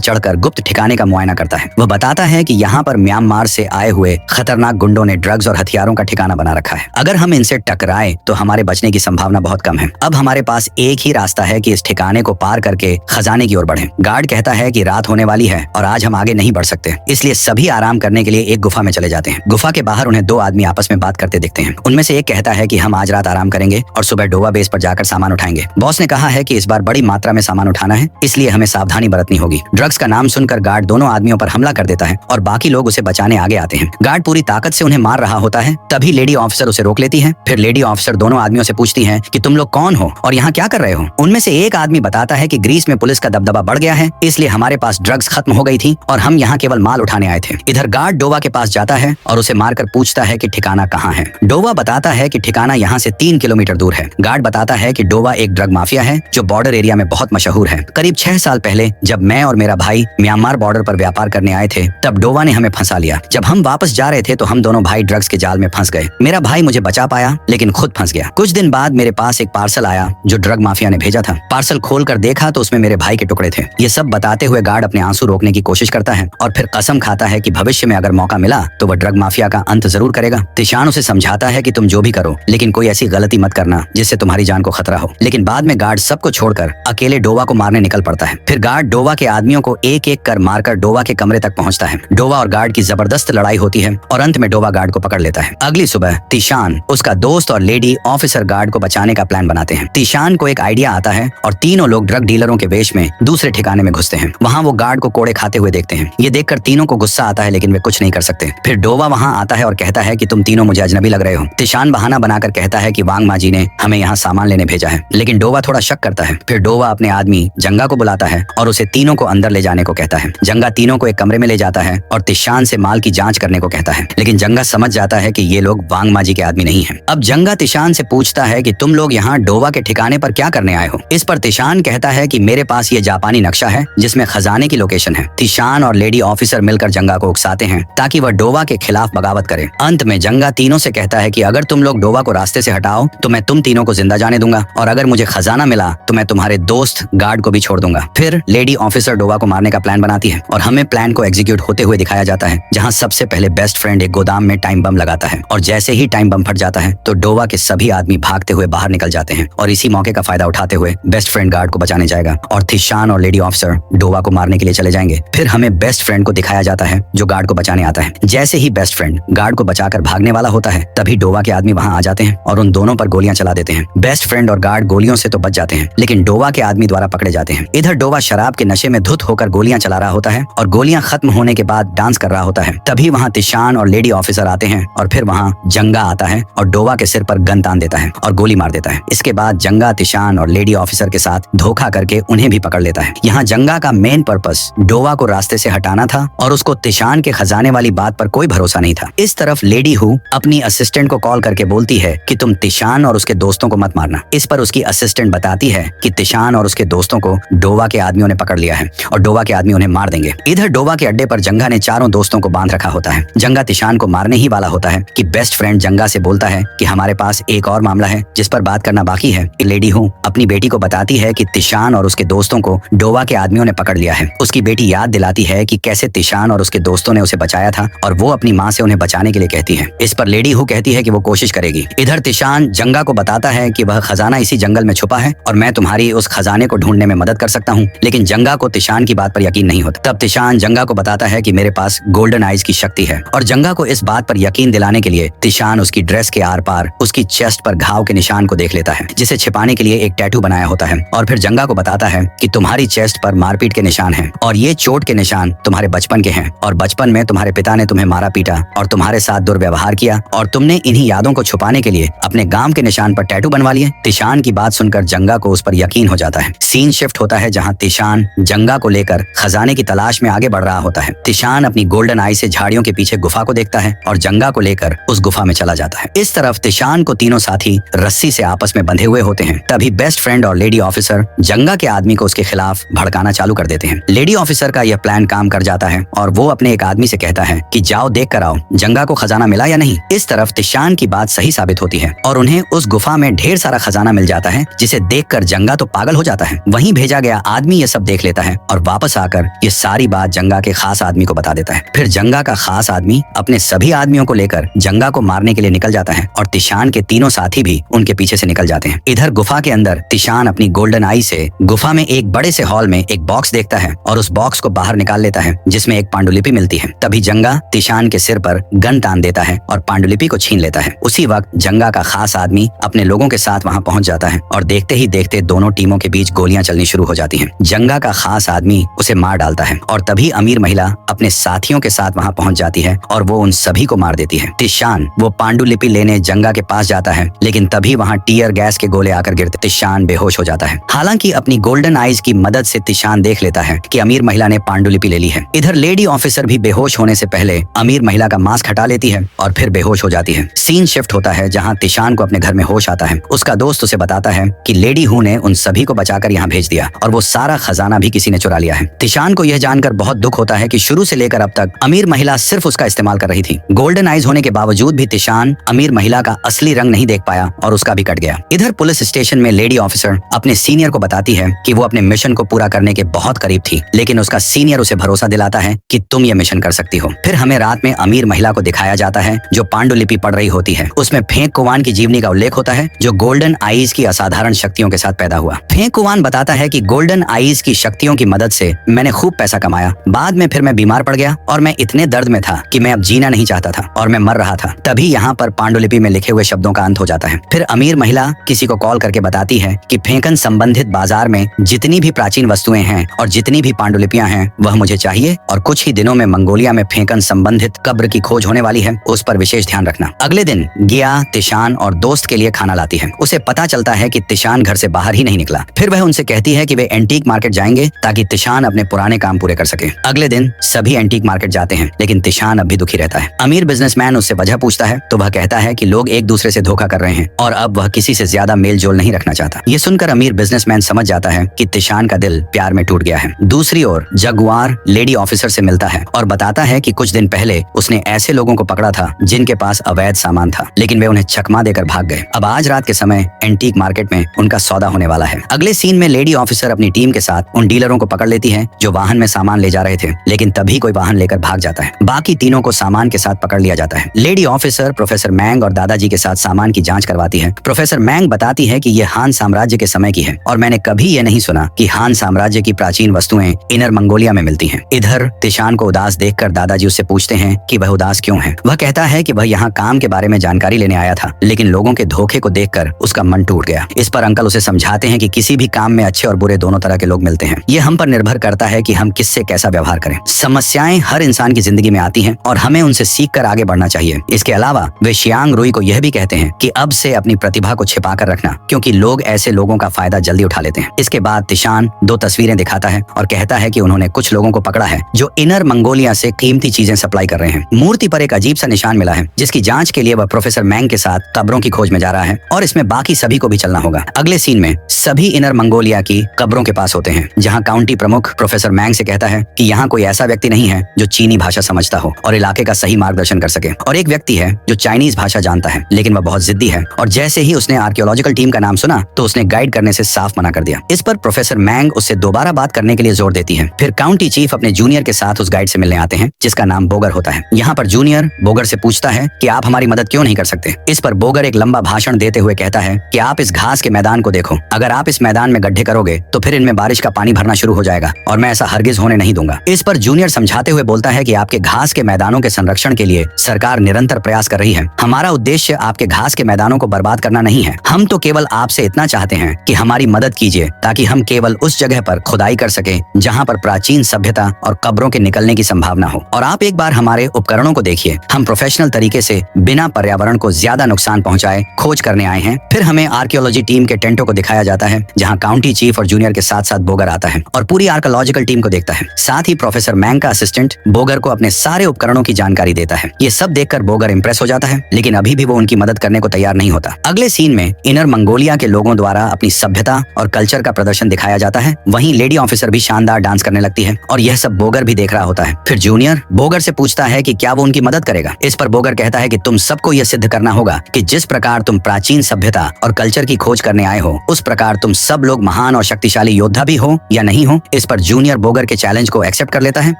चढ़कर गुप्त ठिकाने का मुआयना करता है। वह बताता है कि यहाँ पर म्यांमार से आए हुए खतरनाक गुंडों ने ड्रग्स और हथियारों का ठिकाना बना रखा है। अगर हम इनसे टकराए तो हमारे बचने की संभावना बहुत कम है। अब हमारे पास एक ही रास्ता है कि इस ठिकाने को पार करके खजाने की ओर बढ़ें। गार्ड कहता है कि रात होने वाली है और आज हम आगे नहीं बढ़ सकते, इसलिए सभी आराम करने के लिए एक गुफा में चले जाते हैं। गुफा के बाहर उन्हें 2 आदमी आपस में बात करते दिखते हैं। उनमें से एक कहता है कि हम आज रात आराम करेंगे और सुबह डोवा बेस पर जाकर सामान उठाएंगे। बॉस ने कहा है कि इस बार बड़ी मात्रा में सामान उठाना है, इसलिए हमें सावधानी बरतनी होगी। ड्रग्स का नाम सुनकर गार्ड दोनों आदमियों पर हमला कर देता है और बाकी लोग उसे बचाने आगे आते हैं। गार्ड पूरी ताकत से उन्हें मार रहा होता है, तभी लेडी ऑफिसर उसे रोक लेती है। फिर लेडी ऑफिसर दोनों आदमियों से पूछती है कि तुम लोग कौन हो और यहाँ क्या कर रहे हो। उनमें से एक आदमी बताता है कि ग्रीस में पुलिस का दबदबा बढ़ गया है, इसलिए हमारे पास ड्रग्स खत्म हो गई थी और हम यहाँ केवल माल उठाने आए थे। इधर गार्ड डोवा के पास जाता है और उसे मारकर पूछता है कि ठिकाना कहाँ है। डोवा बताता है कि ठिकाना यहाँ से 3 किलोमीटर दूर है। गार्ड बताता है कि डोवा एक ड्रग माफिया है जो बॉर्डर एरिया में बहुत मशहूर है। करीब 6 साल पहले जब मैं और मेरा भाई म्यांमार बॉर्डर पर व्यापार करने आए थे, तब डोवा ने हमें फंसा लिया। जब हम वापस जा रहे थे तो हम दोनों भाई ड्रग्स के जाल में फंस गए। मेरा भाई मुझे बचा पाया, लेकिन खुद फंस गया। कुछ दिन बाद मेरे पास एक पार्सल आया जो ड्रग माफिया ने भेजा था। पार्सल खोलकर देखा तो उसमें मेरे भाई के टुकड़े थे। ये सब बताते हुए गार्ड अपने आंसू रोकने की कोशिश करता है और फिर कसम खाता है कि भविष्य में अगर मौका मिला तो वह ड्रग माफिया का अंत जरूर करेगा। तिशान उसे समझाता है कि तुम जो भी करो, लेकिन कोई ऐसी गलती मत करना जिससे तुम्हारी जान को खतरा हो। लेकिन बाद में गार्ड सबको छोड़कर अकेले डोवा को मारने निकल पड़ता है। फिर गार्ड डोवा के आदमियों को एक एक कर मारकर डोवा के कमरे तक पहुंचता है। डोवा और गार्ड की जबरदस्त लड़ाई होती है और अंत अंत में डोवा गार्ड को पकड़ लेता है। अगली सुबह तिशान, उसका दोस्त और लेडी ऑफिसर गार्ड को बचाने का प्लान बनाते हैं। तिशान को एक आइडिया आता है और तीनों लोग ड्रग डीलरों के वेश में दूसरे ठिकाने में घुसते हैं। वहाँ वो गार्ड को कोड़े खाते हुए देखते हैं। ये देखकर तीनों को गुस्सा आता है, लेकिन वे कुछ नहीं कर सकते। फिर डोवा वहाँ आता है और कहता है कि तुम तीनों मुझे अजनबी लग रहे हो। तिशान बहाना बनाकर कहता है कि वांग माजी ने हमें यहाँ सामान लेने भेजा है, लेकिन डोवा थोड़ा शक करता है। फिर डोवा अपने आदमी जंगा को बुलाता है और उसे तीनों को अंदर ले जाने को कहता है। जंगा तीनों को एक कमरे में ले जाता है और तिशान से माल की जांच करने को कहता है, लेकिन जंगा समझ जाता है कि ये लोग वांग माजी के आदमी नहीं है। अब जंगा तिशान से पूछता है कि तुम लोग यहाँ डोवा के ठिकाने पर क्या करने आए हो। इस पर तिशान कहता है कि मेरे पास ये जापानी नक्शा है जिसमें खजाने की लोकेशन है। तिशान और लेडी ऑफिसर मिलकर जंगा को उकसाते हैं ताकि वह डोवा के खिलाफ बगावत करे। अंत में जंगा तीनों से कहता है कि अगर तुम लोग डोवा को रास्ते से हटाओ तो मैं तुम तीनों को जिंदा जाने दूंगा, और अगर मुझे खजाना मिला तो मैं तुम्हारे दोस्त गार्ड को भी छोड़ दूंगा। फिर लेडी ऑफिसर डोवा को मारने का प्लान बनाती है और हमें प्लान को एग्जीक्यूट होते हुए दिखाया जाता है, जहाँ सबसे पहले बेस्ट फ्रेंड एक गोदाम में टाइम बम लगाता है और जैसे ही टाइम बम फट जाता है तो डोवा के सभी आदमी भागते हुए बाहर निकल जाते हैं और इसी मौके का फायदा उठाते हुए बेस्ट फ्रेंड गार्ड को बचाने जाएगा और तिशान और लेडी ऑफिसर डोवा को मारने के लिए चले जाएंगे। फिर हमें बेस्ट फ्रेंड को दिखाया जाता है जो गार्ड को बचाने आता है। जैसे ही बेस्ट फ्रेंड गार्ड को बचाकर भागने वाला होता है तभी डोवा के आदमी वहां आ जाते हैं और उन दोनों पर गोलियां चला देते हैं। बेस्ट फ्रेंड और गार्ड गोलियों से तो बच जाते हैं, लेकिन डोवा के आदमी द्वारा पकड़े जाते हैं। इधर डोवा शराब के नशे में धुत होकर गोलियां चला रहा होता है और गोलियां खत्म होने के बाद डांस कर रहा होता है। तभी वहाँ तिशान और लेडी ऑफिसर आते हैं और फिर वहाँ जंगा आता है और डोवा के सिर पर गन तान देता है और गोली मार देता है। इसके बाद जंगा तिशान और लेडी ऑफिसर के साथ धोखा करके उन्हें भी पकड़ लेता है। यहाँ जंगा का मेन पर्पस डोवा को रास्ते से हटाना था और उसको तिशान के खजाने वाली बात पर कोई भरोसा नहीं था। इस तरफ लेडी हु अपनी असिस्टेंट को कॉल करके बोलती है कि तुम तिशान और उसके दोस्तों को मत मारना। इस पर उसकी असिस्टेंट बताती है कि तिशान और उसके दोस्तों को डोवा के आदमियों ने पकड़ लिया है और डोवा के आदमी उन्हें मार देंगे। इधर डोवा के अड्डे पर जंगा ने चारों दोस्तों को बांध रखा होता है। जंगा तिशान को मारने ही वाला होता है कि बेस्ट फ्रेंड जंगा से बोलता है कि हमारे पास एक और मामला है जिस पर बात करना बाकी है। लेडी हूँ अपनी बेटी को बताती है कि तिशान और उसके दोस्तों को डोवा के आदमियों ने पकड़ लिया है। उसकी बेटी याद दिलाती है कि कैसे तिशान और उसके दोस्तों ने उसे बचाया था और वो अपनी माँ से उन्हें बचाने के लिए कहती है। इस पर लेडी हु कहती है कि वो कोशिश करेगी। इधर तिशान जंगा को बताता है कि वह खजाना इसी जंगल में छुपा है और मैं तुम्हारी उस खजाने को ढूंढने में मदद कर सकता हूँ, लेकिन जंगा को तिशान की बात पर यकीन नहीं होता। तब तिशान जंगा को बताता है कि मेरे पास गोल्डन आइज की शक्ति है और जंगा को इस बात पर यकीन दिलाने के लिए तिशान उसकी ड्रेस के आर पार उसकी चेस्ट पर घाव के निशान को देख लेता है जिसे छिपाने के लिए एक टैटू बनाया होता है और फिर जंगा को बताता है कि तुम्हारी चेस्ट पर मारपीट के निशान हैं और ये चोट के निशान तुम्हारे बचपन के हैं और बचपन में तुम्हारे पिता ने तुम्हें मारा पीटा और तुम्हारे साथ दुर्व्यवहार किया और तुमने इन्हीं यादों को छुपाने के लिए अपने गांव के निशान पर टैटू बनवा लिए। तिशान की बात सुनकर जंगा को उस पर यकीन हो जाता है। सीन शिफ्ट होता है जहाँ तिशान जंगा को लेकर खजाने की तलाश में आगे बढ़ रहा होता है। तिशान अपनी गोल्डन आई से झाड़ियों के पीछे गुफा को देखता है और जंगा को लेकर उस गुफा में चला जाता है। इस तरफ तिशान को तीनों साथी रस्सी से आपस में बंधे हुए होते हैं। तभी बेस्ट फ्रेंड और लेडी ऑफिसर जंगा के आदमी को उसके खिलाफ भड़काना चालू कर देते हैं। लेडी ऑफिसर का यह प्लान काम कर जाता है और वो अपने एक आदमी से कहता है कि जाओ देख कर आओ जंगा को खजाना मिला या नहीं। इस तरफ तिशान की बात सही साबित होती है और उन्हें उस गुफा में ढेर सारा खजाना मिल जाता है जिसे देखकर जंगा तो पागल हो जाता है। वहीं भेजा गया आदमी ये सब देख लेता है और वापस आकर ये सारी बात जंगा के खास आदमी को बता देता है। फिर जंगा का खास आदमी अपने सभी आदमियों को लेकर जंगा को मारने के लिए निकल जाता है और तिशान के तीनों साथी भी उनके पीछे से निकल जाते हैं। इधर गुफा के अंदर तिशान अपनी गोल्डन आई से गुफा में एक बड़े से हॉल में एक बॉक्स देखता है और उस बॉक्स को बाहर निकाल लेता है जिसमें एक पांडुलिपि मिलती है। तभी जंगा तिशान के सिर पर गन तान देता है और पांडुलिपि को छीन लेता है। उसी वक्त जंगा का खास आदमी अपने लोगों के साथ वहां पहुंच जाता है और देखते ही देखते दोनों टीमों के बीच गोलियां चलनी शुरू हो जाती हैं। जंगा का खास आदमी उसे मार डालता है और तभी अमीर महिला अपने साथियों के साथ वहां पहुंच जाती है और वो उन सभी को मार देती है। तिशान वो पांडुलिपि लेने जंगा के पास जाता है, लेकिन तभी वहां टीयर गैस के गोले आकर गिरते तिशान बेहोश हो जाता है। हालांकि अपनी गोल्डन आइज की मदद से तिशान देख लेता है कि अमीर महिला ने पांडुलिपि ले ली है। इधर लेडी ऑफिसर भी बेहोश होने से पहले अमीर महिला का मास्क हटा लेती है और फिर बेहोश हो जाती है। सीन शिफ्ट होता है जहाँ तिशान को अपने घर में होश आता है। उसका दोस्त उसे बताता है कि लेडी हु ने उन सभी को बचाकर यहाँ भेज दिया और वो सारा खजाना भी किसी ने चुरा लिया है। तिशान को यह जानकर बहुत दुख होता है कि शुरू से लेकर अब तक अमीर महिला सिर्फ उसका इस्तेमाल कर रही थी। गोल्डन आइज होने के बावजूद भी तिशान अमीर महिला का असली रंग नहीं देख पाया और उसका भी कट गया। इधर पुलिस स्टेशन में लेडी ऑफिसर अपने सीनियर को बताती है कि वो अपने मिशन को पूरा करने के बहुत करीब थी, लेकिन उसका सीनियर उसे भरोसा दिलाता है कि तुम ये मिशन कर सकती हो। फिर हमें रात में अमीर महिला को दिखाया जाता है जो पांडुलिपि पढ़ रही होती है। उसमें फेंक कुवान की जीवनी का उल्लेख होता है जो गोल्डन आइज की असाधारण शक्तियों के साथ पैदा हुआ। फेंक कुवान बताता है कि गोल्डन आइज की शक्तियों की मदद से मैंने खूब पैसा कमाया। बाद में फिर मैं बीमार पड़ गया और मैं इतने दर्द में था कि मैं अब जी जीना नहीं चाहता था और मैं मर रहा था। तभी यहाँ पर पांडुलिपि में लिखे हुए शब्दों का अंत हो जाता है। फिर अमीर महिला किसी को कॉल करके बताती है कि फेंकन संबंधित बाजार में जितनी भी प्राचीन वस्तुएं हैं और जितनी भी पांडुलिपियां हैं वह मुझे चाहिए, और कुछ ही दिनों में मंगोलिया में फेंकन संबंधित कब्र की खोज होने वाली है, उस पर विशेष ध्यान रखना। अगले दिन गिया तिशान और दोस्त के लिए खाना लाती है। उसे पता चलता है कि तिशान घर से बाहर ही नहीं निकला। फिर वह उनसे कहती है कि वे एंटीक मार्केट जाएंगे ताकि तिशान अपने पुराने काम पूरे कर सके। अगले दिन सभी एंटीक मार्केट जाते हैं, लेकिन तिशान अब भी दुखी रहता है। अमीर बिजनेसमैन उससे वजह पूछता है तो वह कहता है कि लोग एक दूसरे से धोखा कर रहे हैं और अब वह किसी से ज्यादा मेल जोल नहीं रखना चाहता। ये सुनकर अमीर बिजनेसमैन समझ जाता है कि तिशान का दिल प्यार में टूट गया है। दूसरी ओर जगुआर लेडी ऑफिसर से मिलता है और बताता है कि कुछ दिन पहले उसने ऐसे लोगों को पकड़ा था जिनके पास अवैध सामान था, लेकिन वे उन्हें चकमा देकर भाग गए। अब आज रात के समय एंटीक मार्केट में उनका सौदा होने वाला है। अगले सीन में लेडी ऑफिसर अपनी टीम के साथ उन डीलरों को पकड़ लेती है जो वाहन में सामान ले जा रहे थे, लेकिन तभी कोई वाहन लेकर भाग जाता है। बाकी तीनों को सामान के साथ पकड़ लिया जाता है। लेडी ऑफिसर प्रोफेसर मैंग और दादाजी के साथ सामान की जांच करवाती है। प्रोफेसर मैंग बताती है कि यह हान साम्राज्य के समय की है और मैंने कभी यह नहीं सुना कि हान साम्राज्य की प्राचीन वस्तुएं इनर मंगोलिया में मिलती हैं। इधर तिशान को उदास देखकर दादाजी उससे पूछते हैं कि वह उदास क्यों है। वह कहता है कि वह यहाँ काम के बारे में जानकारी लेने आया था, लेकिन लोगों के धोखे को देखकर उसका मन टूट गया। इस पर अंकल उसे समझाते हैं कि किसी भी काम में अच्छे और बुरे दोनों तरह के लोग मिलते हैं। ये हम पर निर्भर करता है कि हम किससे कैसा व्यवहार करें। समस्याएं हर इंसान की जिंदगी में आती हैं और हमें उनसे सीखकर आगे बढ़ना चाहिए। इसके अलावा वे शियांग रुई को यह भी कहते हैं कि अब से अपनी प्रतिभा को छिपा कर रखना, क्योंकि लोग ऐसे लोगों का फायदा जल्दी उठा लेते हैं। इसके बाद तिशान 2 तस्वीरें दिखाता है और कहता है कि उन्होंने कुछ लोगों को पकड़ा है जो इनर मंगोलिया से कीमती चीजें सप्लाई कर रहे हैं। मूर्ति पर एक अजीब सा निशान मिला है जिसकी जांच के लिए वह प्रोफेसर मैंग के साथ कब्रों की खोज में जा रहा है और इसमें बाकी सभी को भी चलना होगा। अगले सीन में सभी इनर मंगोलिया की कब्रों के पास होते हैं, जहां काउंटी प्रमुख प्रोफेसर मैंग से कहता है कि यहाँ कोई ऐसा व्यक्ति नहीं है जो चीनी भाषा समझता हो और इलाके का सही मार्गदर्शन कर सके, और एक व्यक्ति है जो चाइनीज भाषा जानता है, लेकिन वह बहुत जिद्दी है और जैसे ही उसने आर्कियोलॉजिकल टीम का नाम सुना तो उसने गाइड करने से साफ मना कर दिया। इस पर प्रोफेसर मैंग उससे दोबारा बात करने के लिए जोर देती है। फिर काउंटी चीफ अपने जूनियर के साथ उस गाइड से मिलने आते हैं जिसका नाम बोगर होता है। यहाँ पर जूनियर बोगर से पूछता है कि आप हमारी मदद क्यों नहीं कर सकते। इस पर बोगर एक लंबा भाषण देते हुए कहता है कि आप इस घास के मैदान को देखो, अगर आप इस मैदान में गड्ढे करोगे तो फिर इनमें बारिश का पानी भरना शुरू हो जाएगा और मैं ऐसा हरगिज होने नहीं दूंगा। इस पर जूनियर समझाते हुए बोलता है कि आपके घास के मैदानों के संरक्षण के लिए सरकार निरंतर प्रयास कर रही है। हमारा उद्देश्य आपके घास के मैदानों को बर्बाद करना नहीं है, हम तो केवल आपसे इतना चाहते हैं कि हमारी मदद कीजिए ताकि हम केवल उस जगह पर खुदाई कर सके जहाँ पर प्राचीन सभ्यता और कब्रों के निकलने की संभावना हो। और आप एक बार हमारे उपकरणों को देखिए, हम प्रोफेशनल तरीके से बिना पर्यावरण को ज्यादा नुकसान पहुंचाए खोज करने आए हैं। फिर हमें आर्कियोलॉजी टीम के टेंटों को दिखाया जाता है जहाँ काउंटी चीफ और जूनियर के साथ साथ बोगर आता है और पूरी आर्कियोलॉजिकल टीम को देखता है। साथ ही प्रोफेसर मैंग का असिस्टेंट बोगर को अपने सारे उपकरणों की जानकारी देता है। ये सब देखकर बोगर इंप्रेस हो जाता है, लेकिन अभी भी वो उनकी मदद करने को तैयार नहीं होता। अगले सीन में इनर मंगोलिया के लोगों द्वारा अपनी सभ्यता और कल्चर का प्रदर्शन दिखाया जाता है। वहीं लेडी ऑफिसर भी शानदार डांस करने लगती है और यह सब बोगर भी देख रहा होता है। फिर जूनियर बोगर से पूछता है कि क्या वो उनकी मदद करेगा। इस पर बोगर कहता है कि तुम सबको यह सिद्ध करना होगा कि जिस प्रकार तुम प्राचीन सभ्यता और कल्चर की खोज करने आए हो, उस प्रकार तुम सब लोग महान और शक्तिशाली योद्धा भी हो या नहीं हो। इस पर जूनियर बोगर के चैलेंज को एक्सेप्ट कर लेता है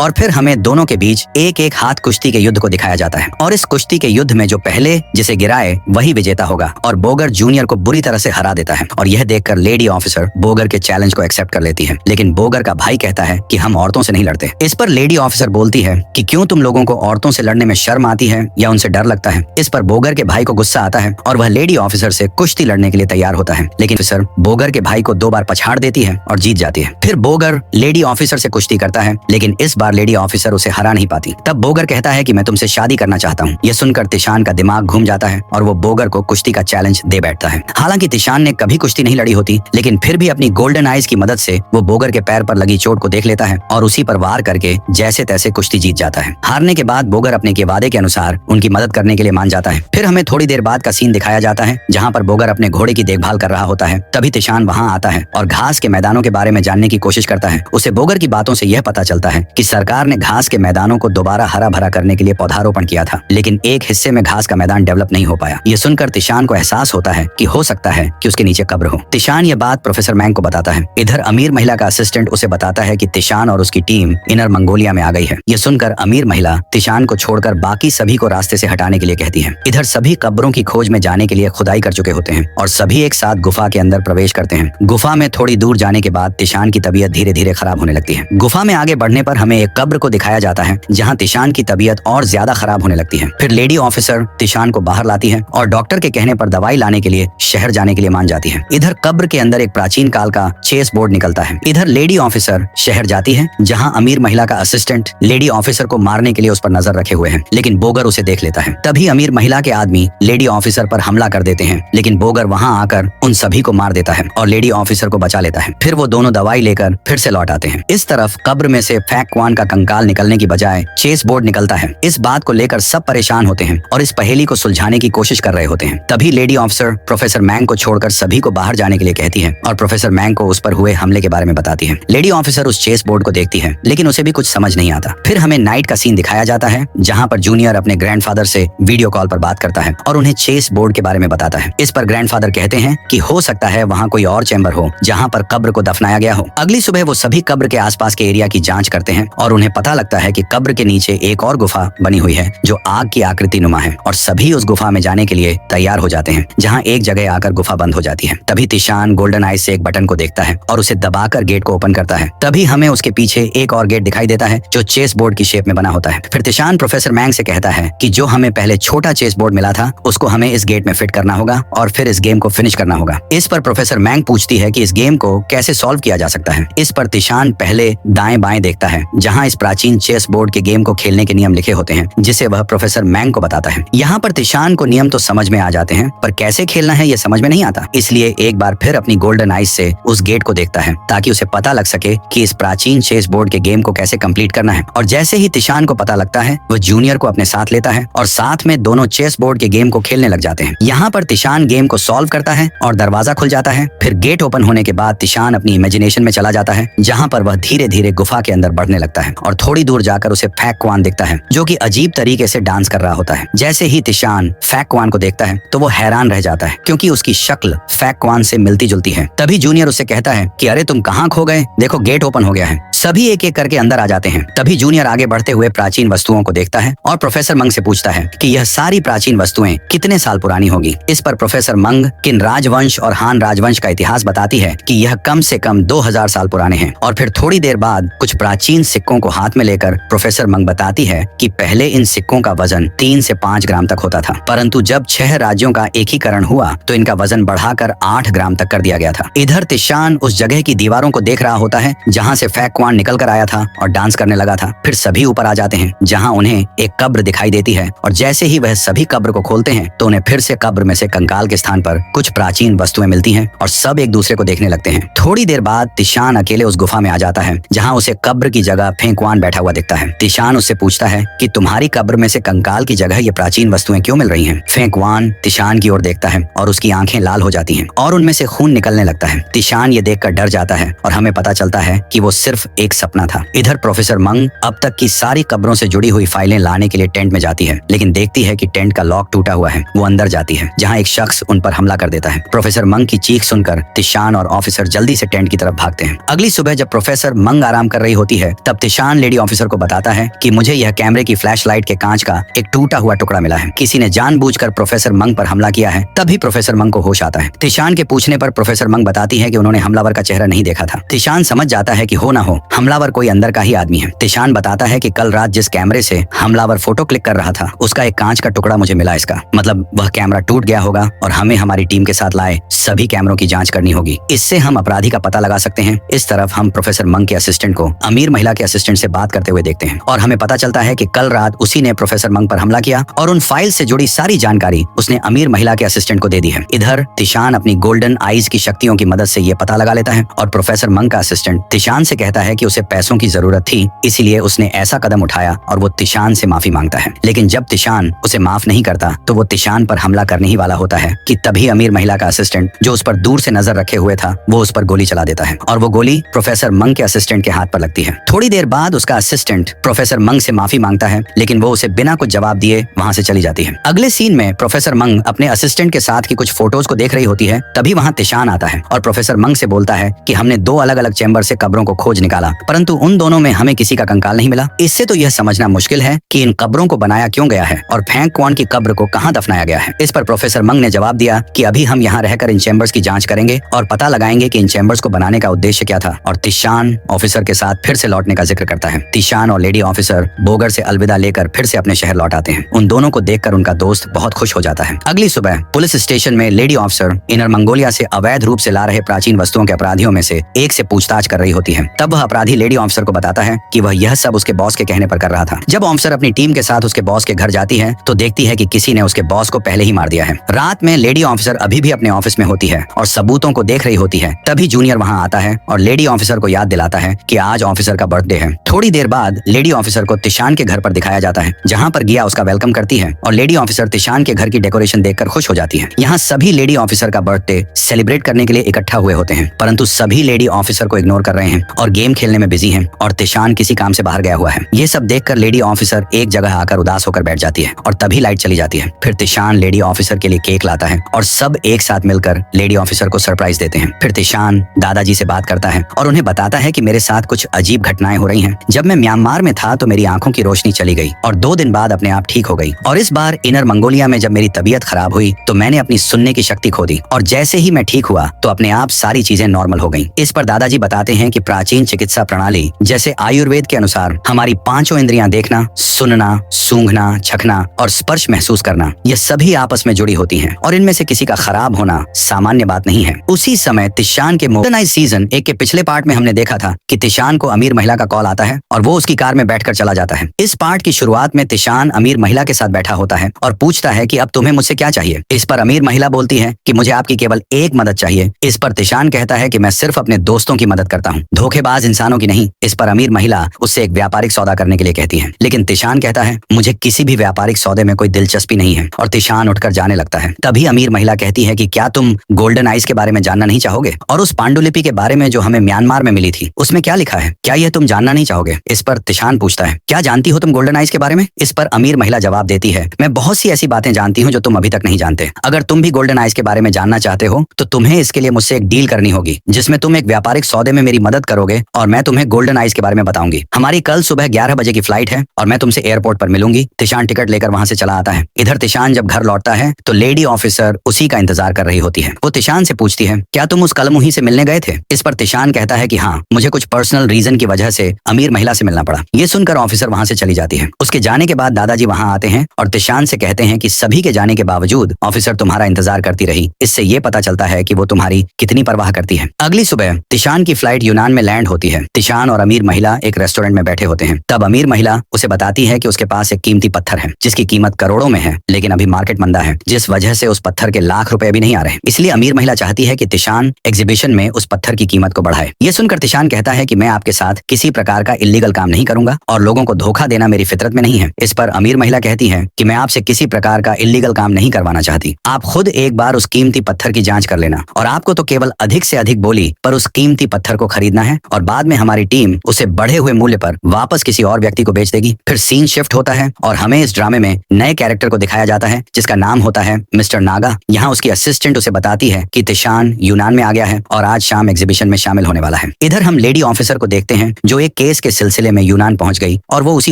और फिर हमें दोनों के बीच एक एक हाथ कुश्ती के युद्ध को दिखाया जाता है और इस कुश्ती के युद्ध में जो पहले जिसे गिराए वही विजेता होगा और बोगर जूनियर को बुरी तरह से हरा देता है। और यह देखकर लेडी ऑफिसर बोगर के चैलेंज को एक्सेप्ट कर लेती है, लेकिन बोगर का भाई कहता है कि हम औरतों से नहीं लड़ते। इस पर लेडी ऑफिसर बोलती है कि क्यों तुम लोगों को औरतों से लड़ने में शर्म आती है या उनसे डर लगता है। इस पर बोगर के भाई को गुस्सा आता है और वह लेडी ऑफिसर से कुश्ती लड़ने के लिए तैयार होता है, लेकिन ऑफिसर बोगर के भाई को 2 बार पछाड़ देती है और जीत जाती है। फिर बोगर लेडी ऑफिसर से कुश्ती करता है, लेकिन इस बार लेडी ऑफिसर उसे हरा नहीं पाती। तब बोगर कहता है कि मैं तुमसे शादी करना चाहता हूँ। यह सुनकर तिशान का दिमाग घूम जाता है और वो बोगर को कुश्ती का चैलेंज दे बैठता है। हालांकि तिशान ने कभी कुश्ती नहीं लड़ी होती, लेकिन फिर भी अपनी गोल्डन आइज की मदद से वो बोगर के पैर पर लगी चोट को देख लेता है और उसी पर वार करके जैसे तैसे कुश्ती जीत जाता है। हारने के बाद बोगर अपने के वादे के अनुसार उनकी मदद करने के लिए मान जाता है। फिर हमें थोड़ी देर बाद का सीन दिखाया जाता है जहाँ पर बोगर अपने घोड़े की देखभाल कर रहा होता है। तभी तिशान वहाँ आता है और घास के मैदानों के बारे में जानने की कोशिश करता है। उसे बोगर की बातों से यह पता चलता है कि सरकार ने घास के मैदानों को दोबारा हरा भरा करने के लिए पौधारोपण किया था, लेकिन एक हिस्से में घास का मैदान डेवलप नहीं हो पाया। ये सुनकर तिशान को एहसास होता है कि हो सकता है कि उसके नीचे कब्र हो। तिशान ये बात प्रोफेसर मैंग को बताता है। इधर अमीर महिला का असिस्टेंट उसे बताता है कि तिशान और उसकी टीम इनर मंगोलिया में आ गई है। ये सुनकर अमीर महिला तिशान को छोड़कर बाकी सभी को रास्ते से हटाने के लिए कहती है। इधर सभी कब्रों की खोज में जाने के लिए खुदाई कर चुके होते हैं और सभी एक साथ गुफा के अंदर प्रवेश करते हैं। गुफा में थोड़ी दूर जाने के बाद तिशान की तबीयत धीरे धीरे खराब होने लगती है। गुफा में आगे बढ़ने पर हमें एक कब्र को दिखाया जाता है जहाँ तिशान की तबीयत और ज्यादा खराब होने लगती है। फिर लेडी ऑफिसर तिशान को बाहर लाती है और डॉक्टर के कहने पर दवाई लाने के लिए शहर जाने के लिए मान जाती है। इधर कब्र के अंदर एक प्राचीन काल का चेस बोर्ड निकलता है। इधर लेडी ऑफिसर शहर जाती है जहाँ अमीर महिला का असिस्टेंट लेडी ऑफिसर को मारने के लिए उस पर नजर रखे हुए हैं, लेकिन बोगर उसे देख लेता है। तभी अमीर महिला के आदमी लेडी ऑफिसर पर हमला कर देते हैं, लेकिन बोगर वहाँ आकर उन सभी को मार देता है और लेडी ऑफिसर को बचा लेता है। फिर वो दोनों दवाई लेकर फिर से लौट आते हैं। इस तरफ कब्र में से फैक क्वान का कंकाल निकलने की बजाय चेस बोर्ड निकलता है। इस बात को लेकर सब परेशान होते हैं और इस पहेली को सुलझाने की कोशिश कर रहे होते हैं। तभी लेडी ऑफिसर प्रोफेसर मैंग को छोड़कर सभी को बाहर जाने के लिए कहती है और प्रोफेसर मैंग को उस पर हुए हमले के बारे में बताती है। लेडी ऑफिसर उस चेस बोर्ड को देखती है, लेकिन उसे भी कुछ समझ नहीं आता। फिर हमें नाइट का सीन दिखाया जाता है जहाँ पर जूनियर अपने ग्रैंडफादर से वीडियो कॉल पर बात करता है और उन्हें चेस बोर्ड के बारे में बताता है। इस पर ग्रैंडफादर कहते हैं कि हो सकता है वहाँ कोई और चैम्बर हो जहाँ पर कब्र को दफनाया गया हो। अगली सुबह वो सभी कब्र के आसपास के एरिया की जांच करते हैं और उन्हें पता लगता है कि कब्र के नीचे एक और गुफा बनी हुई है जो आग की आकृति नुमा है और सभी उस गुफा में जाने के लिए तैयार हो जाते हैं, जहाँ एक जगह आकर गुफा बंद हो जाती है। तभी तिशान गोल्डन आइज से एक बटन को देखता है और उसे दबाकर गेट को ओपन करता है। तभी हमें उसके पीछे एक और गेट दिखाई देता है जो चेस बोर्ड की शेप में बना होता है। फिर तिशान प्रोफेसर मैंग से कहता है कि जो हमें पहले छोटा चेस बोर्ड मिला था उसको हमें इस गेट में फिट करना होगा और फिर इस गेम को फिनिश करना होगा। इस पर प्रोफेसर मैंग पूछती है कि इस गेम को कैसे सॉल्व किया जा सकता है। इस पर तिशान पहले दाएं बाएं देखता है जहां इस प्राचीन चेस बोर्ड के गेम को खेलने के नियम लिखे होते हैं, जिसे वह प्रोफेसर मैंग को बताता है। यहाँ पर तिशान को नियम तो समझ में आ जाते हैं, पर कैसे खेलना है ये समझ में नहीं आता। इसलिए एक बार फिर अपनी गोल्डन आइज से उस गेट को देखता है ताकि उसे पता लग सके कि इस प्राचीन चेस बोर्ड के गेम को कैसे कंप्लीट करना है। और जैसे ही तिशान को पता लगता है वह जूनियर को अपने साथ लेता है और साथ में दोनों चेस बोर्ड के गेम को खेलने लग जाते हैं। यहाँ पर तिशान गेम को सॉल्व करता है और दरवाजा खुल जाता है। फिर गेट ओपन होने के बाद तिशान अपनी इमेजिनेशन में चला जाता है जहाँ पर वह धीरे धीरे गुफा के अंदर बढ़ने लगता है और थोड़ी दूर जाकर उसे फैक क्वान दिखता है जो कि अजीब तरीके से डांस कर रहा होता है। जैसे ही तिशान फैक क्वान को देखता है तो वो हैरान रह जाता है क्योंकि उसकी शक्ल फैक क्वान से मिलती जुलती है। तभी जूनियर उससे कहता है कि अरे तुम कहाँ खो गए, देखो गेट ओपन हो गया है। सभी एक एक करके अंदर आ जाते हैं। तभी जूनियर आगे बढ़ते हुए प्राचीन वस्तुओं को देखता है और प्रोफेसर मंग से पूछता है कि यह सारी प्राचीन वस्तुएं कितने साल पुरानी होगी। इस पर प्रोफेसर मंग किन राजवंश और हान राजवंश का इतिहास बताती है कि यह कम से कम 2000 साल पुराने हैं। और फिर थोड़ी देर बाद कुछ प्राचीन सिक्कों को हाथ में लेकर प्रोफेसर मंग बताती है कि पहले इन सिक्कों का वजन 3 से 5 ग्राम तक होता था, परंतु जब 6 राज्यों का एकीकरण हुआ तो इनका वजन बढ़ाकर 8 ग्राम तक कर दिया गया था। इधर तिशान उस जगह की दीवारों को देख रहा होता है जहाँ से फैक क्वान निकल कर आया था और डांस करने लगा था। फिर सभी ऊपर आ जाते हैं जहाँ उन्हें एक कब्र दिखाई देती है और जैसे ही वह सभी कब्र को खोलते हैं तो उन्हें फिर से कब्र में से कंकाल के स्थान पर कुछ प्राचीन वस्तुएं मिलती हैं और सब एक दूसरे को देखने लगते हैं। थोड़ी देर बाद तिशान अकेले उस गुफा में आ जाता है जहाँ उसे कब्र की जगह फेंकवान बैठा हुआ दिखता है। तिशान उससे पूछता है कि तुम्हारी कब्र में से कंकाल की जगह ये प्राचीन वस्तुएं क्यों मिल रही हैं? फेंकवान तिशान की ओर देखता है और उसकी आंखें लाल हो जाती हैं और उनमें से खून निकलने लगता है। तिशान ये देखकर डर जाता है और हमें पता चलता है कि वो सिर्फ एक सपना था। इधर प्रोफेसर मंग अब तक की सारी कब्रों से जुड़ी हुई फाइलें लाने के लिए टेंट में जाती है, लेकिन देखती है कि टेंट का लॉक टूटा हुआ है। वो अंदर जाती है जहाँ एक शख्स उन पर हमला कर देता है। प्रोफेसर मंग की चीख सुनकर तिशान और ऑफिसर जल्दी से टेंट की तरफ भागते हैं। अगली सुबह जब प्रोफेसर मंग आराम कर रही होती है तब तिशान लेडी ऑफिसर को बताता है कि मुझे यह कैमरे की फ्लैशलाइट के कांच का एक टूटा हुआ टुकड़ा मिला है, किसी ने जानबूझकर प्रोफेसर मंग पर हमला किया है। तभी प्रोफेसर मंग को होश आता है। तिशान के पूछने पर प्रोफेसर मंग बताती है कि उन्होंने हमलावर का चेहरा नहीं देखा था। तिशान समझ जाता है कि हो ना हो हमलावर कोई अंदर का ही आदमी है। तिशान बताता है कि कल रात जिस कैमरे से हमलावर फोटो क्लिक कर रहा था उसका एक कांच का टुकड़ा मुझे मिला। इसका मतलब वह कैमरा टूट गया होगा और हमें हमारी टीम के साथ लाए सभी कैमरों की जांच करनी होगी। इससे हम अपराधी का पता लगा सकते हैं। इस तरफ हम प्रोफेसर मंग के असिस्टेंट को अमीर महिला के असिस्टेंट से बात करते हुए देखते हैं और हमें पता चलता है कि कल रात उसी ने प्रोफेसर मंग पर हमला किया और उन फाइल से जुड़ी सारी जानकारी उसने अमीर महिला के असिस्टेंट को दे दी है। इधर तिशान अपनी गोल्डन आईज की शक्तियों की मदद से ये पता लगा लेता है और प्रोफेसर मंग का असिस्टेंट तिशान से कहता है कि उसे पैसों की जरूरत थी, इसीलिए उसने ऐसा कदम उठाया और वो तिशान से माफी मांगता है। लेकिन जब तिशान उसे माफ नहीं करता तो वो तिशान पर हमला करने ही वाला होता है कि तभी अमीर महिला का असिस्टेंट जो उस पर दूर से नजर रखे हुए था वो उस पर गोली चला देता है और वो गोली प्रोफेसर मंग के असिस्टेंट के हाथ पर लगती है। थोड़ी देर बाद उसका असिस्टेंट प्रोफेसर मंग से माफी मांगता है, लेकिन वो उसे बिना कुछ जवाब दिए वहाँ से चली जाती है। अगले सीन में प्रोफेसर मंग अपने असिस्टेंट के साथ की कुछ फोटोज को देख रही होती है। तभी वहाँ तिशान आता है और प्रोफेसर मंग से बोलता है कि हमने 2 अलग अलग चैम्बर से कब्रों को खोज निकाला निकाला, परंतु उन दोनों में हमें किसी का कंकाल नहीं मिला। इससे तो यह समझना मुश्किल है कि इन कब्रों को बनाया क्यों गया है और फैंग क्वान की कब्र को कहाँ दफनाया गया है। इस पर प्रोफेसर मंग ने जवाब दिया कि अभी हम यहाँ रहकर इन चैम्बर्स की जांच करेंगे और पता लगाएंगे कि इन चैम्बर्स को बनाने का उद्देश्य क्या था। और तिशान ऑफिसर के साथ फिर से लौटने का जिक्र करता है। तिशान और लेडी ऑफिसर बोगर से अलविदा लेकर फिर से अपने शहर लौट आते हैं। उन दोनों को देखकर उनका दोस्त बहुत खुश हो जाता है। अगली सुबह पुलिस स्टेशन में लेडी ऑफिसर इनर मंगोलिया से अवैध रूप से ला रहे प्राचीन वस्तुओं के अपराधियों में से एक से पूछताछ कर रही होती है। तब वह अपराधी लेडी ऑफिसर को बताता है कि वह यह सब उसके बॉस के कहने पर कर रहा था। जब ऑफिसर अपनी टीम के साथ उसके बॉस के घर जाती है तो देखती है कि किसी ने उसके बॉस को पहले ही मार दिया है। रात में लेडी ऑफिसर अभी भी अपने ऑफिस में होती है और सबूतों को देख रही होती है। तभी जूनियर वहां आता है और लेडी ऑफिसर को याद दिलाता है कि आज ऑफिसर का बर्थडे है। थोड़ी देर बाद लेडी ऑफिसर को तिशान के घर पर दिखाया जाता है, जहां पर गिया उसका वेलकम करती है और लेडी ऑफिसर तिशान के घर की डेकोरेशन देखकर खुश हो जाती है। यहाँ सभी लेडी ऑफिसर का बर्थडे सेलिब्रेट करने के लिए इकट्ठा हुए होते हैं, परंतु सभी लेडी ऑफिसर को इग्नोर कर रहे हैं और गेम खेलने में बिजी हैं और तिशान किसी काम से बाहर गया हुआ है। ये सब देखकर लेडी ऑफिसर एक जगह आकर उदास होकर बैठ जाती है और तभी लाइट चली जाती है। फिर तिशान लेडी ऑफिसर के लिए केक लाता है और सब एक साथ मिलकर लेडी ऑफिसर को सरप्राइज देते हैं। फिर तिशान दादाजी से बात करता है और उन्हें बताता है कि मेरे साथ कुछ अजीब घटनाएं हो रही हैं। जब मैं म्यांमार में था तो मेरी आंखों की रोशनी चली गई और 2 दिन बाद अपने आप ठीक हो गई, और इस बार इनर मंगोलिया में जब मेरी तबीयत खराब हुई तो मैंने अपनी सुनने की शक्ति खो दी और जैसे ही मैं ठीक हुआ तो अपने आप सारी चीजें नॉर्मल हो गईं। इस पर दादाजी बताते हैं कि प्राचीन चिकित्सा प्रणाली जैसे आयुर्वेद के अनुसार हमारी 5 इंद्रियां देखना, सुनना, सूंघना, चखना और स्पर्श महसूस करना, ये सभी आपस में जुड़ी होती हैं और इनमें से किसी का खराब होना सामान्य बात नहीं है। उसी समय तिशान के मॉडर्नाइज सीजन 1 के पिछले पार्ट में हमने देखा था कि तिशान को अमीर महिला का कॉल आता है और वो उसकी कार में बैठकर चला जाता है। इस पार्ट की शुरुआत में तिशान अमीर महिला के साथ बैठा होता है और पूछता है कि अब तुम्हें मुझसे क्या चाहिए। इस पर अमीर महिला बोलती है कि मुझे आपकी केवल एक मदद चाहिए। इस पर तिशान कहता है कि मैं सिर्फ अपने दोस्तों की मदद करता हूँ, धोखेबाज इंसानों की नहीं। इस पर अमीर महिला उससे एक व्यापारिक सौदा करने के लिए कहती है, लेकिन तिशान कहता है मुझे किसी भी व्यापारिक सौदे में कोई दिलचस्पी नहीं है और तिशान उठकर जाने लगता है। तभी अमीर महिला कहती है कि क्या तुम गोल्डन आइज के बारे में जानना नहीं चाहोगे और उस पांडुलिपि के बारे में जो हमें म्यांमार में मिली थी, उसमें क्या लिखा है, क्या यह तुम जानना नहीं चाहोगे। इस पर तिशान पूछता है क्या जानती हो तुम गोल्डन आइज के बारे में। इस पर अमीर महिला जवाब देती है मैं बहुत सी ऐसी बातें जानती हूँ जो तुम अभी तक नहीं जानते। अगर तुम भी गोल्डन आइज के बारे में जानना चाहते हो तो तुम्हें इसके लिए मुझसे एक डील करनी होगी जिसमें तुम एक व्यापारिक सौदे में मेरी मदद करोगे और मैं तुम्हें गोल्डन आइज के बारे में बताऊंगी। हमारी कल सुबह 11 बजे की फ्लाइट है और मैं तुमसे एयरपोर्ट पर मिलूंगी। तिशान टिकट लेकर वहां से चला आता है। इधर तिशान जब घर लौटता है तो लेडी ऑफिसर उसी का इंतजार कर रही होती है। वो तिशान से पूछती है क्या तुम उस कलमुही से मिलने गए थे। इस पर तिशान कहता है कि हाँ, मुझे कुछ पर्सनल रीजन की वजह से अमीर महिला से मिलना पड़ा। ये सुनकर ऑफिसर वहां से चली जाती है। उसके जाने के बाद दादाजी वहां आते हैं और तिशान से कहते हैं कि सभी के जाने के बावजूद ऑफिसर तुम्हारा इंतजार करती रही। इससे ये पता चलता है कि वो तुम्हारी कितनी परवाह करती है। अगली सुबह तिशान की फ्लाइट यूनान में लैंड होती है। तिशान और अमीर महिला एक रेस्टोरेंट में बैठे होते हैं। तब अमीर महिला उसे बताती है कि उसके पास एक कीमती पत्थर है जिसकी कीमत करोड़ों में है, लेकिन अभी मार्केट मंदा है, जिस वजह से उस पत्थर के लाख रुपए भी नहीं आ रहे। इसलिए अमीर महिला चाहती है कि तिशान एग्जीबिशन में उस पत्थर की कीमत को बढ़ाए। ये सुनकर तिशान कहता है कि मैं आपके साथ किसी प्रकार का इल्लीगल काम नहीं करूंगा और लोगों को धोखा देना मेरी फितरत में नहीं है। इस पर अमीर महिला कहती है कि मैं आपसे किसी प्रकार का इल्लीगल काम नहीं करवाना चाहती। आप खुद एक बार उस कीमती पत्थर की जांच कर लेना और आपको तो केवल अधिक से अधिक बोली पर उस कीमती पत्थर को खरीदना है और बाद में हमारी टीम उसे बढ़े हुए मूल्य पर वापस किसी और व्यक्ति को बेच देगी। फिर सीन शिफ्ट होता है और हमें इस ड्रामे में नए कैरेक्टर को दिखाया जाता है जिसका नाम होता है मिस्टर नागा। यहाँ उसकी असिस्टेंट उसे बताती है कि तिशान यूनान में आ गया है और आज शाम एग्जीबिशन में शामिल होने वाला है। इधर हम लेडी ऑफिसर को देखते हैं जो एक केस के सिलसिले में यूनान पहुंच गई और वो उसी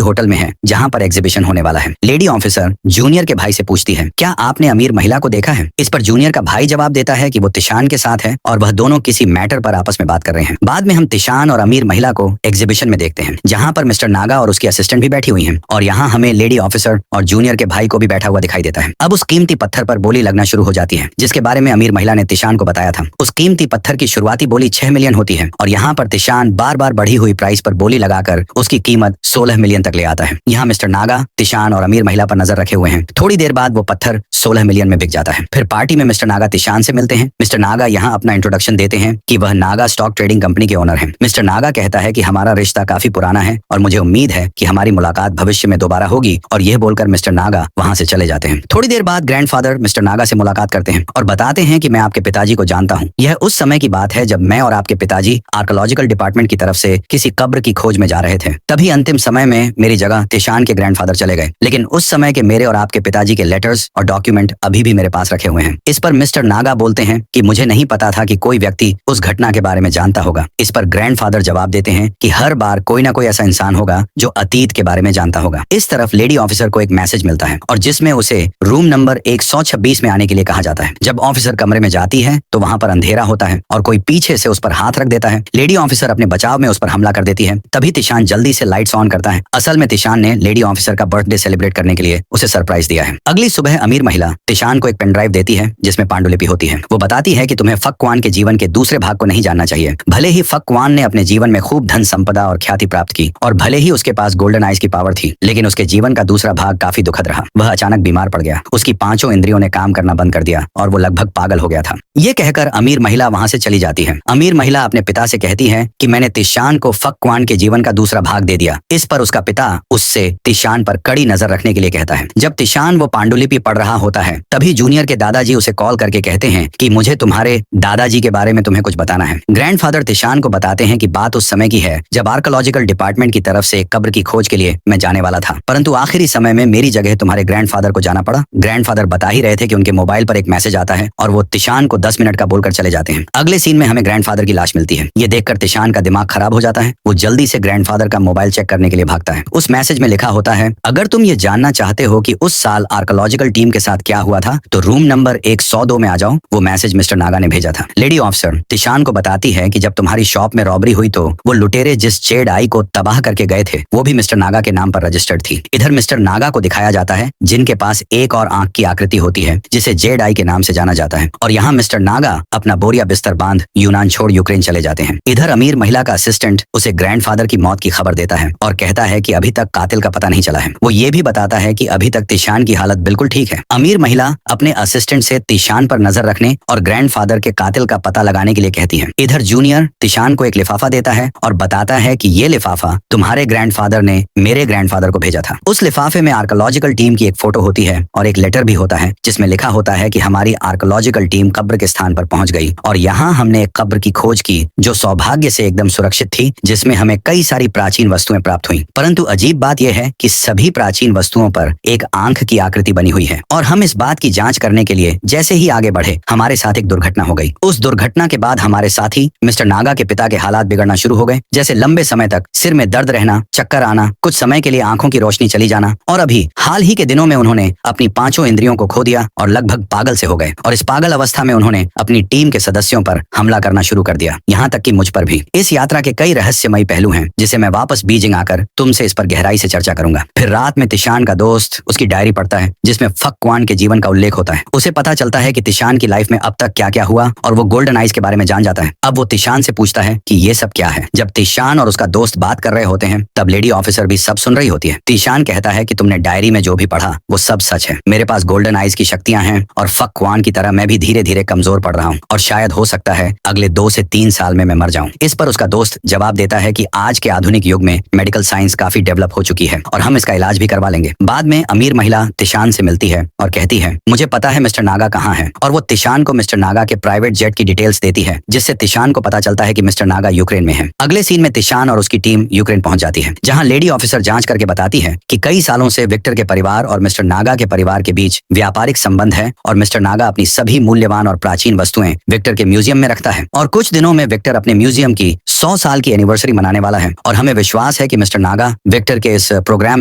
होटल में है जहां पर एग्जीबिशन होने वाला है। लेडी ऑफिसर जूनियर के भाई से पूछती है क्या आपने अमीर महिला को देखा है। इस पर जूनियर का भाई जवाब देता है कि वो तिशान के साथ है और वह दोनों किसी मैटर पर आपस में बात कर रहे हैं। बाद में हम तिशान और अमीर महिला को एग्जीबिशन में देखते हैं जहां पर मिस्टर नागा और उसकी असिस्टेंट भी बैठी हुई हैं और यहाँ हमें लेडी ऑफिसर और जूनियर के भाई को भी बैठा हुआ दिखाई देता है। अब उस कीमती पत्थर पर बोली लगना शुरू हो जाती है जिसके बारे में अमीर महिला ने तिशान को बताया था। उस कीमती पत्थर की शुरुआती बोली 6 मिलियन होती है और यहाँ पर तिशान बार बार बढ़ी हुई प्राइस पर बोली लगाकर उसकी कीमत 16 मिलियन तक ले आता है। यहाँ मिस्टर नागा तिशान और अमीर महिला पर नजर रखे हुए हैं। थोड़ी देर बाद वो पत्थर 16 मिलियन में बिक जाता है। फिर पार्टी में मिस्टर नागा तिशान से मिलते हैं। मिस्टर नागा यहाँ अपना इंट्रोडक्शन देते हैं कि वह नागा स्टॉक ट्रेडिंग कंपनी के ओनर हैं। मिस्टर नागा कहता है कि हमारा रिश्ता काफी पुराना है और मुझे उम्मीद है कि हमारी मुलाकात भविष्य में दोबारा होगी और यह बोलकर मिस्टर नागा वहां से चले जाते हैं। थोड़ी देर बाद ग्रैंडफादर मिस्टर नागा से मुलाकात करते हैं और बताते हैं कि मैं आपके पिताजी को जानता हूँ। यह उस समय की बात है जब मैं और आपके पिताजी आर्कोलॉजिकल डिपार्टमेंट की तरफ से किसी कब्र की खोज में जा रहे थे। तभी अंतिम समय में मेरी जगह तिशान के ग्रैंडफादर चले गए, लेकिन उस समय के मेरे और आपके पिताजी के लेटर्स और डॉक्यूमेंट अभी भी मेरे पास रखे हुए हैं। इस पर मिस्टर नागा बोलते हैं कि मुझे नहीं पता था कि कोई व्यक्ति उस घटना के बारे में जानता होगा। इस पर ग्रैंडफादर ऑफिसर जवाब देते हैं कि हर बार कोई ना कोई ऐसा इंसान होगा जो अतीत के बारे में जानता होगा। इस तरफ लेडी ऑफिसर को एक मैसेज मिलता है और जिसमें उसे रूम नंबर 126 में आने के लिए कहा जाता है। जब ऑफिसर कमरे में जाती है तो वहां पर अंधेरा होता है और कोई पीछे से उस पर हाथ रख देता है। लेडी ऑफिसर अपने बचाव में उस पर हमला कर देती है। तभी तिशान जल्दी से लाइट्स ऑन करता है। असल में तिशान ने लेडी ऑफिसर का बर्थडे सेलिब्रेट करने के लिए उसे सरप्राइज दिया है। अगली सुबह अमीर महिला तिशान को एक पेन ड्राइव देती है जिसमें पांडुलिपि होती है। वो बताती है कि तुम्हें फक्वान के जीवन के दूसरे भाग को नहीं जानना चाहिए। भले ही फक्वान ने अपने जीवन में खूब धन संपदा और ख्याति प्राप्त की और भले ही उसके पास गोल्डन आइज की पावर थी, लेकिन उसके जीवन का दूसरा भाग काफी दुखद रहा। वह अचानक बीमार पड़ गया। उसकी 5 इंद्रियों ने काम करना बंद कर दिया और वो लगभग पागल हो गया था। ये कहकर अमीर महिला वहां से चली जाती है। अमीर महिला अपने पिता से कहती है कि मैंने तिशान को फक्वान के जीवन का दूसरा भाग दे दिया। इस पर उसका पिता उससे तिशान पर कड़ी नजर रखने के लिए कहता है। जब तिशान वो पांडुलिपि पढ़ रहा होता है तभी जूनियर के दादाजी उसे कॉल करके कहते हैं कि मुझे तुम्हारे दादाजी के बारे में तुम्हें कुछ बताना है। ग्रैंडफादर तिशान को बताते हैं कि बात उस समय की है जब आर्कोलॉजिकल डिपार्टमेंट की तरफ से एक कब्र की खोज के लिए मैं जाने वाला था, परंतु आखिरी समय में मेरी जगह तुम्हारे ग्रैंडफादर को जाना पड़ा। ग्रैंडफादर बता ही रहे थे कि उनके मोबाइल पर एक मैसेज आता है और वो तिशान को 10 मिनट का बोलकर चले जाते हैं। अगले सीन में हमें ग्रैंडफादर की लाश मिलती है। ये देखकर तिशान का दिमाग खराब हो जाता है। वो जल्दी से ग्रैंडफादर का मोबाइल चेक करने के लिए भागता है। उस मैसेज में लिखा होता है, अगर तुम ये जानना चाहते हो कि उस साल आर्कोलॉजिकल टीम के साथ क्या हुआ था तो रूम नंबर 102 में आ जाओ। वो मैसेज मिस्टर नागा ने भेजा था। लेडी ऑफिसर तिशान को बताती है कि जब तुम्हारी शॉप में रॉबरी हुई तो वो लुटेरे जिस जेड आई को तबाह करके गए थे वो भी मिस्टर नागा के नाम पर रजिस्टर्ड थी। इधर मिस्टर नागा को दिखाया जाता है जिनके पास एक और आंख की आकृति होती है जिसे जेड आई के नाम से जाना जाता है। और यहाँ मिस्टर नागा अपना बोरिया बिस्तर बांध यूनान छोड़ यूक्रेन चले जाते हैं। इधर अमीर महिला का असिस्टेंट उसे ग्रैंडफादर की मौत की खबर देता है और कहता है कि अभी तक कातिल का पता नहीं चला है। वो ये भी बताता है कि अभी तक तिशान की हालत बिल्कुल ठीक है। अमीर महिला अपने असिस्टेंट से तिशान पर नजर रखने और ग्रैंडफादर के कातिल का पता लगाने के लिए कहती है। इधर जूनियर तिशान को एक लिफाफा देता है और बताता है कि ये लिफाफा तुम्हारे ग्रैंडफादर ने मेरे ग्रैंडफादर को भेजा था। उस लिफाफे में आर्कोलॉजिकल टीम की एक फोटो होती है और एक लेटर भी होता है जिसमें लिखा होता है कि हमारी आर्कोलॉजिकल टीम कब्र के स्थान पर पहुंच गई और यहाँ हमने एक कब्र की खोज की जो सौभाग्य से एकदम सुरक्षित थी, जिसमें हमें कई सारी प्राचीन वस्तुएं प्राप्त हुई। परंतु अजीब बात यह है कि सभी प्राचीन वस्तुओं पर एक आंख की आकृति बनी हुई है और हम इस बात की जांच करने के लिए जैसे ही आगे बढ़े हमारे साथ एक दुर्घटना हो गई। उस दुर्घटना के बाद हमारे साथी मिस्टर नागा के पिता के हालात बिगड़ना शुरू हो गए, जैसे लंबे समय तक सिर में दर्द रहना, चक्कर आना, कुछ समय के लिए आंखों की रोशनी चली जाना और अभी हाल ही के दिनों में उन्होंने अपनी 5 इंद्रियों को खो दिया और लगभग पागल से हो गए। और इस पागल अवस्था में उन्होंने अपनी टीम के सदस्यों पर हमला करना शुरू कर दिया, यहाँ तक कि मुझ पर भी। इस यात्रा के कई रहस्यमयी पहलू हैं जिसे मैं वापस बीजिंग आकर तुमसे इस पर गहराई से चर्चा करूंगा। फिर रात में तिशान का दोस्त उसकी डायरी पढ़ता है जिसमें फक्वान के जीवन का उल्लेख होता है। उसे पता चलता है कि तिशान की लाइफ में अब तक क्या क्या हुआ और वो गोल्डन आइज के बारे में जान जाता है। अब वो तिशान से पूछता है कि ये सब क्या है। जब तिशान और उसका दोस्त बात कर रहे होते हैं तब लेडी ऑफिसर भी सब सुन रही होती है। तिशान कहता है कि तुमने डायरी में जो भी पढ़ा वो सब सच है। मेरे पास गोल्डन आइज की शक्तियां हैं और फक्वान की तरह मैं भी धीरे धीरे कमजोर पड़ रहा हूँ और शायद हो सकता है अगले 2 से 3 साल में मैं मर जाऊं। इस पर उसका दोस्त जवाब देता है कि आज के आधुनिक युग में मेडिकल साइंस काफी डेवलप हो चुकी है और हम इसका इलाज भी करवा लेंगे। बाद में अमीर महिला तिशान से मिलती है और कहती है मुझे पता है मिस्टर नागा कहाँ है, और वो तिशान को मिस्टर नागा के प्राइवेट जेट की डिटेल्स देती है जिससे तिशान को पता चलता है कि मिस्टर नागा यूक्रेन में है। अगले सीन में तिशान और उसकी टीम यूक्रेन पहुंच जाती है जहां लेडी ऑफिसर जांच करके बताती है कि कई सालों से विक्टर के परिवार और मिस्टर नागा के परिवार के बीच व्यापारिक संबंध है और मिस्टर नागा अपनी सभी मूल्यवान और प्राचीन वस्तुएं विक्टर के म्यूजियम में रखता है और कुछ दिनों में विक्टर अपने म्यूजियम की 100 साल की एनिवर्सरी मनाने वाला है और हमें विश्वास है कि मिस्टर नागा विक्टर के इस प्रोग्राम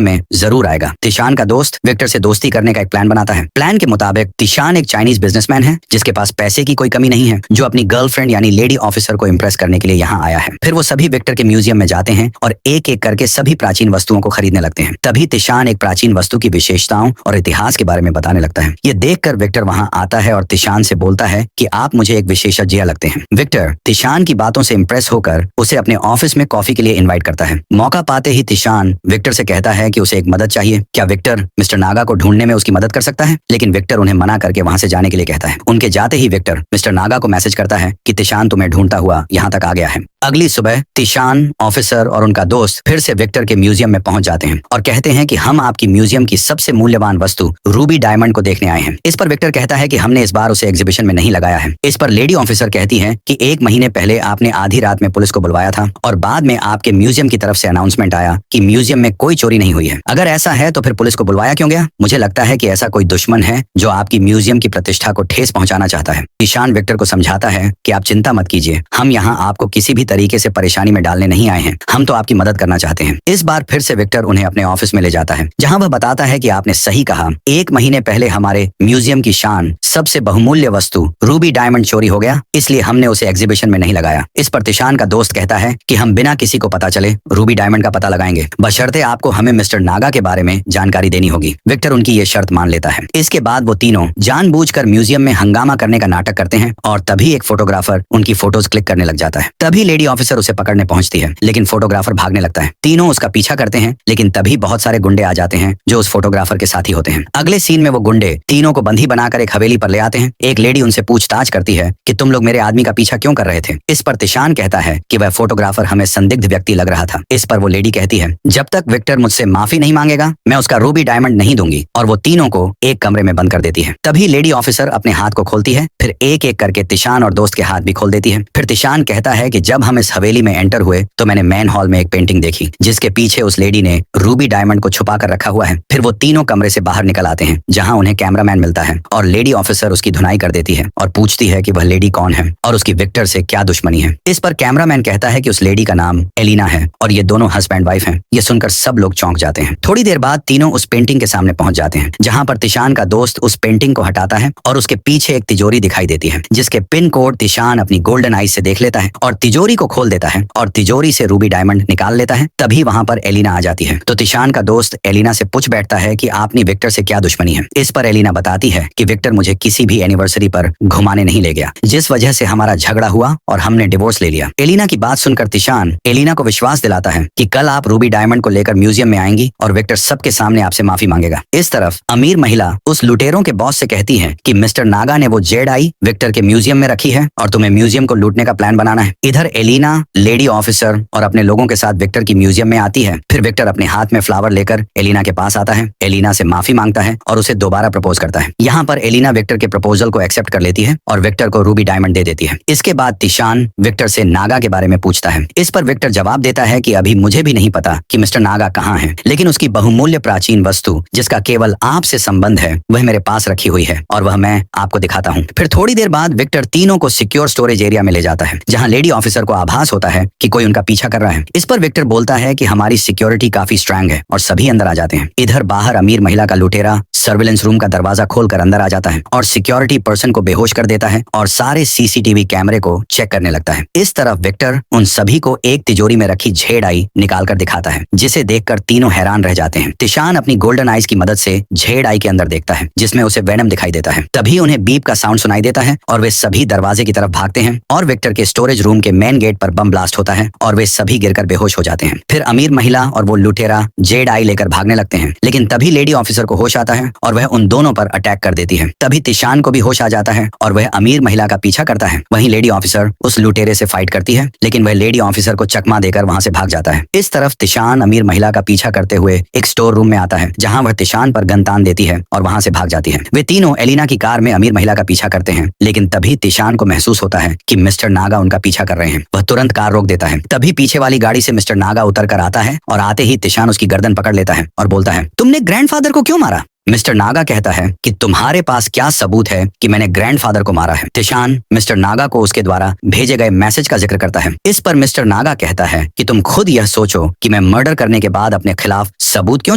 में जरूर आएगा। तिशान का दोस्त विक्टर से दोस्ती करने का एक प्लान बनाता है। प्लान के मुताबिक तिशान एक चाइनीज बिजनेसमैन है जिसके पास पैसे की कोई कमी नहीं है, जो अपनी गर्लफ्रेंड यानी लेडी ऑफिसर को इम्प्रेस करने के लिए यहाँ आया है। फिर वो सभी विक्टर के म्यूजियम में जाते हैं और एक एक करके सभी प्राचीन वस्तुओं को खरीदने लगते हैं। तभी तिशान एक प्राचीन वस्तु की विशेषताओं और इतिहास के बारे में बताने लगता है। ये देखकर विक्टर वहाँ आता है और तिशान से बोलता है कि आप मुझे एक विशेषज्ञ लगते हैं। विक्टर तिशान की बातों से इम्प्रेस होकर उसे अपने ऑफिस में कॉफी के लिए इनवाइट करता है। मौका पाते ही तिशान विक्टर से कहता है कि उसे एक मदद चाहिए। क्या विक्टर मिस्टर नागा को ढूंढने में उसकी मदद कर सकता है? लेकिन विक्टर उन्हें मना करके वहां से जाने के लिए कहता है। उनके जाते ही विक्टर मिस्टर नागा को मैसेज करता है कि तिशान तुम्हें ढूंढता हुआ यहाँ तक आ गया है। अगली सुबह तिशान, ऑफिसर और उनका दोस्त फिर से विक्टर के म्यूजियम में पहुंच जाते हैं और कहते हैं कि हम आपकी म्यूजियम की सबसे मूल्यवान वस्तु रूबी डायमंड को देखने आए हैं। इस पर विक्टर कहता है कि हमने इस बार उसे एग्जीबिशन में नहीं लगाया है। इस पर लेडी ऑफिसर कहती है कि 1 महीने पहले आपने आधी रात में पुलिस को बुलवाया था और बाद में आपके म्यूजियम की तरफ से अनाउंसमेंट आया कि म्यूजियम में कोई चोरी नहीं हुई है। अगर ऐसा है तो फिर पुलिस को बुलवाया क्यों गया? मुझे लगता है कि ऐसा कोई दुश्मन है जो आपकी म्यूजियम की प्रतिष्ठा को ठेस पहुंचाना चाहता है। तिशान विक्टर को समझाता है कि आप चिंता मत कीजिए, हम यहाँ आपको किसी भी तरीके तरीके से परेशानी में डालने नहीं आए हैं, हम तो आपकी मदद करना चाहते हैं। इस बार फिर से विक्टर उन्हें अपने ऑफिस में ले जाता है, जहां वह बताता है कि आपने सही कहा, 1 महीने पहले हमारे म्यूजियम की शान, सबसे बहुमूल्य वस्तु रूबी डायमंड चोरी हो गया, इसलिए हमने उसे एग्जीबिशन में नहीं लगाया। इस पर तिशान का दोस्त कहता है कि हम बिना किसी को पता चले रूबी डायमंड का पता लगाएंगे, बशर्ते आपको हमें मिस्टर नागा के बारे में जानकारी देनी होगी। विक्टर उनकी ये शर्त मान लेता है। इसके बाद वो तीनों जानबूझकर म्यूजियम में हंगामा करने का नाटक करते हैं और तभी एक फोटोग्राफर उनकी फोटोज क्लिक करने लग जाता है। तभी लेडी ऑफिसर उसे पकड़ने पहुंचती है, लेकिन फोटोग्राफर भागने लगता है। तीनों उसका पीछा करते हैं, लेकिन तभी बहुत सारे गुंडे आ जाते हैं जो उस फोटोग्राफर के साथी होते हैं। अगले सीन में वो गुंडे तीनों को बंधी बनाकर एक हवेली पर ले आते हैं। एक लेडी उनसे पूछताछ करती है कि तुम लोग मेरे आदमी का पीछा क्यों कर रहे थे। इस पर तिशान कहता है कि वह फोटोग्राफर हमें संदिग्ध व्यक्ति लग रहा था। इस पर वो लेडी कहती है, जब तक विक्टर मुझसे माफी नहीं मांगेगा मैं उसका रूबी डायमंड नहीं दूंगी, और वो तीनों को एक कमरे में बंद कर देती है। तभी लेडी ऑफिसर अपने हाथ को खोलती है, फिर एक एक करके तिशान और दोस्त के हाथ भी खोल देती है। फिर तिशान कहता है कि जब हम इस हवेली में एंटर हुए तो मैंने मेन हॉल में एक पेंटिंग देखी, जिसके पीछे उस लेडी ने रूबी डायमंड को छुपा कर रखा हुआ है। फिर वो तीनों कमरे से बाहर निकल आते हैं, जहां उन्हें कैमरामैन मिलता है, और लेडी ऑफिसर उसकी धुनाई कर देती है और पूछती है कि वह लेडी कौन है और उसकी विक्टर से क्या दुश्मनी है। इस पर कैमरामैन कहता है कि उस लेडी का नाम एलिना है और ये दोनों हस्बैंड वाइफ हैं। ये सुनकर सब लोग चौंक जाते हैं। थोड़ी देर बाद तीनों उस पेंटिंग के सामने पहुंच जाते हैं, जहां पर तिशान का दोस्त उस पेंटिंग को हटाता है और उसके पीछे एक तिजोरी दिखाई देती है, जिसके पिन कोड तिशान अपनी गोल्डन आईज से देख लेता है और तिजोरी को खोल देता है और तिजोरी से रूबी डायमंड निकाल लेता है। तभी वहां पर एलिना आ जाती है, तो तिशान का दोस्त एलिना से पूछ बैठता है कि आपने विक्टर से क्या दुश्मनी है। इस पर एलिना बताती है कि विक्टर मुझे किसी भी एनिवर्सरी पर घुमाने नहीं ले गया, जिस वजह से हमारा झगड़ा हुआ और हमने डिवोर्स ले लिया। एलिना की बात सुनकर तिशान एलिना को विश्वास दिलाता है कि कल आप रूबी डायमंड को लेकर म्यूजियम में आएंगी और विक्टर सबके सामने आपसे माफी मांगेगा। इस तरफ अमीर महिला उस लुटेरों के बॉस से कहती है कि मिस्टर नागा ने वो जेड आई विक्टर के म्यूजियम में रखी है और तुम्हें म्यूजियम को लूटने का प्लान बनाना है। इधर एलिना लेडी ऑफिसर और अपने लोगों के साथ विक्टर की म्यूजियम में आती है। फिर विक्टर अपने हाथ में फ्लावर लेकर एलिना के पास आता है, एलिना से माफी मांगता है और उसे दोबारा प्रपोज करता है। यहाँ पर एलिना विक्टर के प्रपोजल को एक्सेप्ट कर लेती है और विक्टर को रूबी डायमंड दे देती है। इसके बाद तिशान विक्टर से नागा के बारे में पूछता है। इस पर विक्टर जवाब देता है कि अभी मुझे भी नहीं पता कि मिस्टर नागा कहाँ है, लेकिन उसकी बहुमूल्य प्राचीन वस्तु जिसका केवल आपसे संबंध है वह मेरे पास रखी हुई है और वह मैं आपको दिखाता हूँ। फिर थोड़ी देर बाद विक्टर तीनों को सिक्योर स्टोरेज एरिया में ले जाता है, जहाँ लेडी ऑफिसर को आभास होता है कि कोई उनका पीछा कर रहा है। इस पर विक्टर बोलता है कि हमारी सिक्योरिटी काफी स्ट्रांग है और सभी अंदर आ जाते हैं। इधर बाहर अमीर महिला का लुटेरा सर्विलेंस रूम का दरवाजा खोलकर अंदर आ जाता है और सिक्योरिटी पर्सन को बेहोश कर देता है और सारे सीसीटीवी कैमरे को चेक करने लगता है। इस तरफ विक्टर उन सभी को एक तिजोरी में रखी झेड़ आई निकाल कर दिखाता है, जिसे देखकर तीनों हैरान रह जाते हैं। तिशान अपनी गोल्डन आईज की मदद से झेड़ आई के अंदर देखता है, जिसमें उसे वेनम दिखाई देता है। तभी उन्हें बीप का साउंड सुनाई देता है और वे सभी दरवाजे की तरफ भागते हैं और विक्टर के स्टोरेज रूम के मेन गेट पर बम ब्लास्ट होता है और वे सभी गिरकर बेहोश हो जाते हैं। फिर अमीर महिला और वो लुटेरा जेड आई लेकर भागने लगते हैं, लेकिन तभी लेडी ऑफिसर को होश आता है और वह उन दोनों पर अटैक कर देती है। तभी तिशान को भी होश आ जाता है और वह अमीर महिला का पीछा करता है। वहीं लेडी ऑफिसर उस लुटेरे से फाइट करती है, लेकिन वह लेडी ऑफिसर को चकमा देकर वहां से भाग जाता है। इस तरफ तिशान अमीर महिला का पीछा करते हुए एक स्टोर रूम में आता है, जहां वह तिशान पर गन तान देती है और वहां से भाग जाती है। वे तीनों एलिना की कार में अमीर महिला का पीछा करते हैं, लेकिन तभी तिशान को महसूस होता है कि मिस्टर नागा उनका पीछा कर रहे हैं। वह तुरंत कार रोक देता है। तभी पीछे वाली गाड़ी से मिस्टर नागा उतर कर आता है और आते ही तिशान उसकी गर्दन पकड़ लेता है और बोलता है, तुमने ग्रैंडफादर को क्यों मारा? मिस्टर नागा कहता है कि तुम्हारे पास क्या सबूत है कि मैंने ग्रैंडफादर को मारा है। तिशान मिस्टर नागा को उसके द्वारा भेजे गए मैसेज का जिक्र करता है। इस पर मिस्टर नागा कहता है कि तुम खुद यह सोचो कि मैं मर्डर करने के बाद अपने खिलाफ सबूत क्यों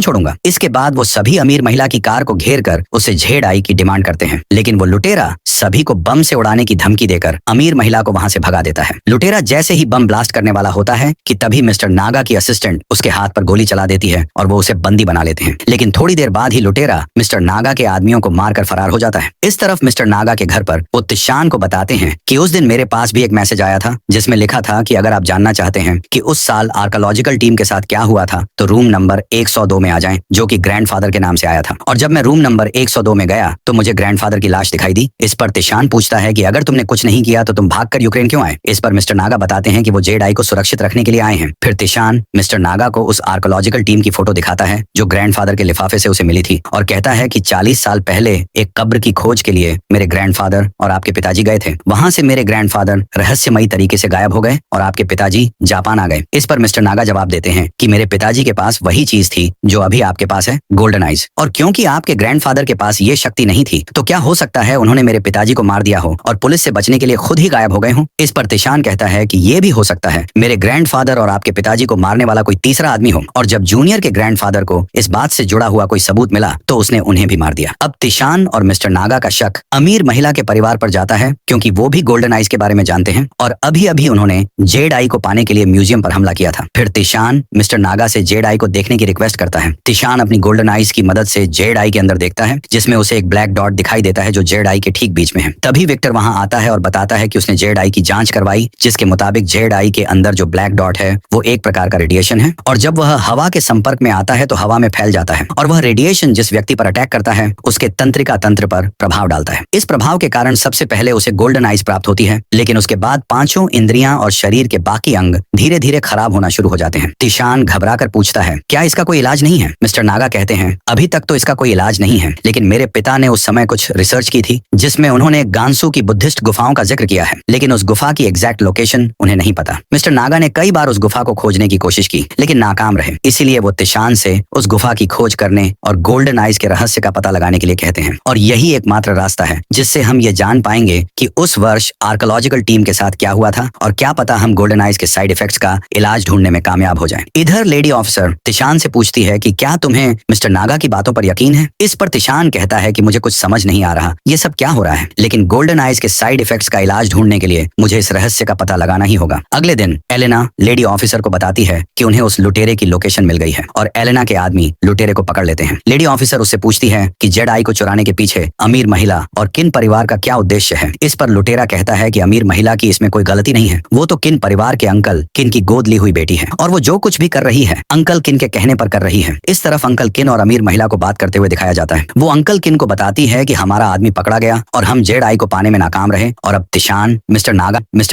छोड़ूंगा। इसके बाद वो सभी अमीर महिला की कार को घेर कर उसे झेड़ आई की डिमांड करते हैं, लेकिन वो लुटेरा सभी को बम से उड़ाने की धमकी देकर अमीर महिला को वहां से भगा देता है। लुटेरा जैसे ही बम ब्लास्ट करने वाला होता है कि तभी मिस्टर नागा की असिस्टेंट उसके हाथ पर गोली चला देती है और वो उसे बंदी बना लेते हैं। लेकिन थोड़ी देर बाद ही लुटेरा मिस्टर नागा के आदमियों को मारकर फरार हो जाता है। इस तरफ मिस्टर नागा के घर पर वो तिशान को बताते हैं कि उस दिन मेरे पास भी एक मैसेज आया था, जिसमें लिखा था कि अगर आप जानना चाहते हैं कि उस साल आर्कोलॉजिकल टीम के साथ क्या हुआ था तो रूम नंबर 102 में आ जाएं, जो कि ग्रैंडफादर के नाम से आया था। और जब मैं रूम नंबर 102 में गया तो मुझे ग्रैंडफादर की लाश दिखाई दी। इस पर तिशान पूछता है कि अगर तुमने कुछ नहीं किया तो तुम भागकर यूक्रेन क्यों आए। इस पर मिस्टर नागा बताते हैं कि वो जेड आई को सुरक्षित रखने के लिए आए हैं। फिर तिशान मिस्टर नागा को उस आर्कोलॉजिकल टीम की फोटो दिखाता है जो ग्रैंडफादर के लिफाफे से उसे मिली थी और कहता है कि 40 साल पहले एक कब्र की खोज के लिए मेरे ग्रैंडफादर और आपके पिताजी गए थे। वहां से मेरे ग्रैंडफादर रहस्यमयी तरीके से गायब हो गए और आपके पिताजी जापान आ गए। इस पर मिस्टर नागा जवाब देते हैं कि मेरे पिताजी के पास वही चीज थी जो अभी आपके पास है, गोल्डन आइज। और क्योंकि आपके ग्रैंडफादर के पास ये शक्ति नहीं थी तो क्या हो सकता है उन्होंने मेरे पिताजी को मार दिया हो और पुलिस से बचने के लिए खुद ही गायब हो गए हो। इस पर तिशान कहता है कि ये भी हो सकता है मेरे ग्रैंडफादर और आपके पिताजी को मारने वाला कोई तीसरा आदमी हो, और जब जूनियर के ग्रैंडफादर को इस बात से जुड़ा हुआ कोई सबूत मिला तो उसने उन्हें भी मार दिया। अब तिशान और मिस्टर नागा का शक अमीर महिला के परिवार पर जाता है क्योंकि वो भी गोल्डन आइज के बारे में जानते हैं और अभी अभी उन्होंने जेड आई को पाने के लिए म्यूजियम पर हमला किया था। फिर तिशान मिस्टर नागा से जेड आई को देखने की रिक्वेस्ट करता है। तिशान अपनी गोल्डन आइज की मदद से जेड आई के अंदर देखता है जिसमें उसे एक ब्लैक डॉट दिखाई देता है जो जेड आई के ठीक बीच में है। तभी विक्टर वहां आता है और बताता है कि उसने जेड आई की जांच करवाई जिसके मुताबिक जेड आई के अंदर जो ब्लैक डॉट है वो एक प्रकार का रेडिएशन है और जब वह हवा के संपर्क में आता है तो हवा में फैल जाता है और वह रेडिएशन जिस व्यक्ति पर अटैक करता है उसके तंत्रिका तंत्र पर प्रभाव डालता है। इस प्रभाव के कारण सबसे पहले उसे गोल्डन आइज प्राप्त होती है, लेकिन उसके बाद पांचों इंद्रियां और शरीर के बाकी अंग धीरे धीरे खराब होना शुरू हो जाते हैं। तिशान घबराकर पूछता है क्या इसका कोई इलाज नहीं है। मिस्टर नागा कहते हैं अभी तक तो इसका कोई इलाज नहीं है, लेकिन मेरे पिता ने उस समय कुछ रिसर्च की थी जिसमें उन्होंने गांसू की बुद्धिस्ट गुफाओं का जिक्र किया है, लेकिन उस गुफा की एग्जैक्ट लोकेशन उन्हें नहीं पता। मिस्टर नागा ने कई बार उस गुफा को खोजने की कोशिश की लेकिन नाकाम रहे, इसीलिए वो तिशान से उस गुफा की खोज करने और गोल्डन आइज के रहस्य का पता लगाने के लिए कहते हैं। और यही एकमात्र रास्ता है जिससे हम ये जान पाएंगे कि उस वर्ष आर्कोलॉजिकल टीम के साथ क्या हुआ था और क्या पता हम गोल्डन आइज के साइड इफेक्ट्स का इलाज ढूंढने में कामयाब हो जाएं। इधर लेडी ऑफिसर तिशान से पूछती है कि क्या तुम्हें मिस्टर नागा की बातों पर यकीन है। इस पर तिशान कहता है कि मुझे कुछ समझ नहीं आ रहा ये सब क्या हो रहा है, लेकिन गोल्डन आइज के साइड इफेक्ट्स का इलाज ढूंढने के लिए मुझे इस रहस्य का पता लगाना ही होगा। अगले दिन एलेना लेडी ऑफिसर को बताती है कि उन्हें उस लुटेरे की लोकेशन मिल गई है और एलेना के आदमी लुटेरे को पकड़ लेते हैं। लेडी ऑफिसर उससे पूछती है कि जेड आई को चुराने के पीछे अमीर महिला और किन परिवार का क्या उद्देश्य है। इस पर लुटेरा कहता है कि अमीर महिला की इसमें कोई गलती नहीं है, वो तो किन परिवार के अंकल किन की गोद ली हुई बेटी है और वो जो कुछ भी कर रही है अंकल किन के कहने पर कर रही है। इस तरफ अंकल किन और अमीर महिला को बात करते हुए दिखाया जाता है। वो अंकल किन को बताती है कि हमारा आदमी पकड़ा गया और हम जेड आई को पाने में नाकाम रहे और अब तिशान मिस्टर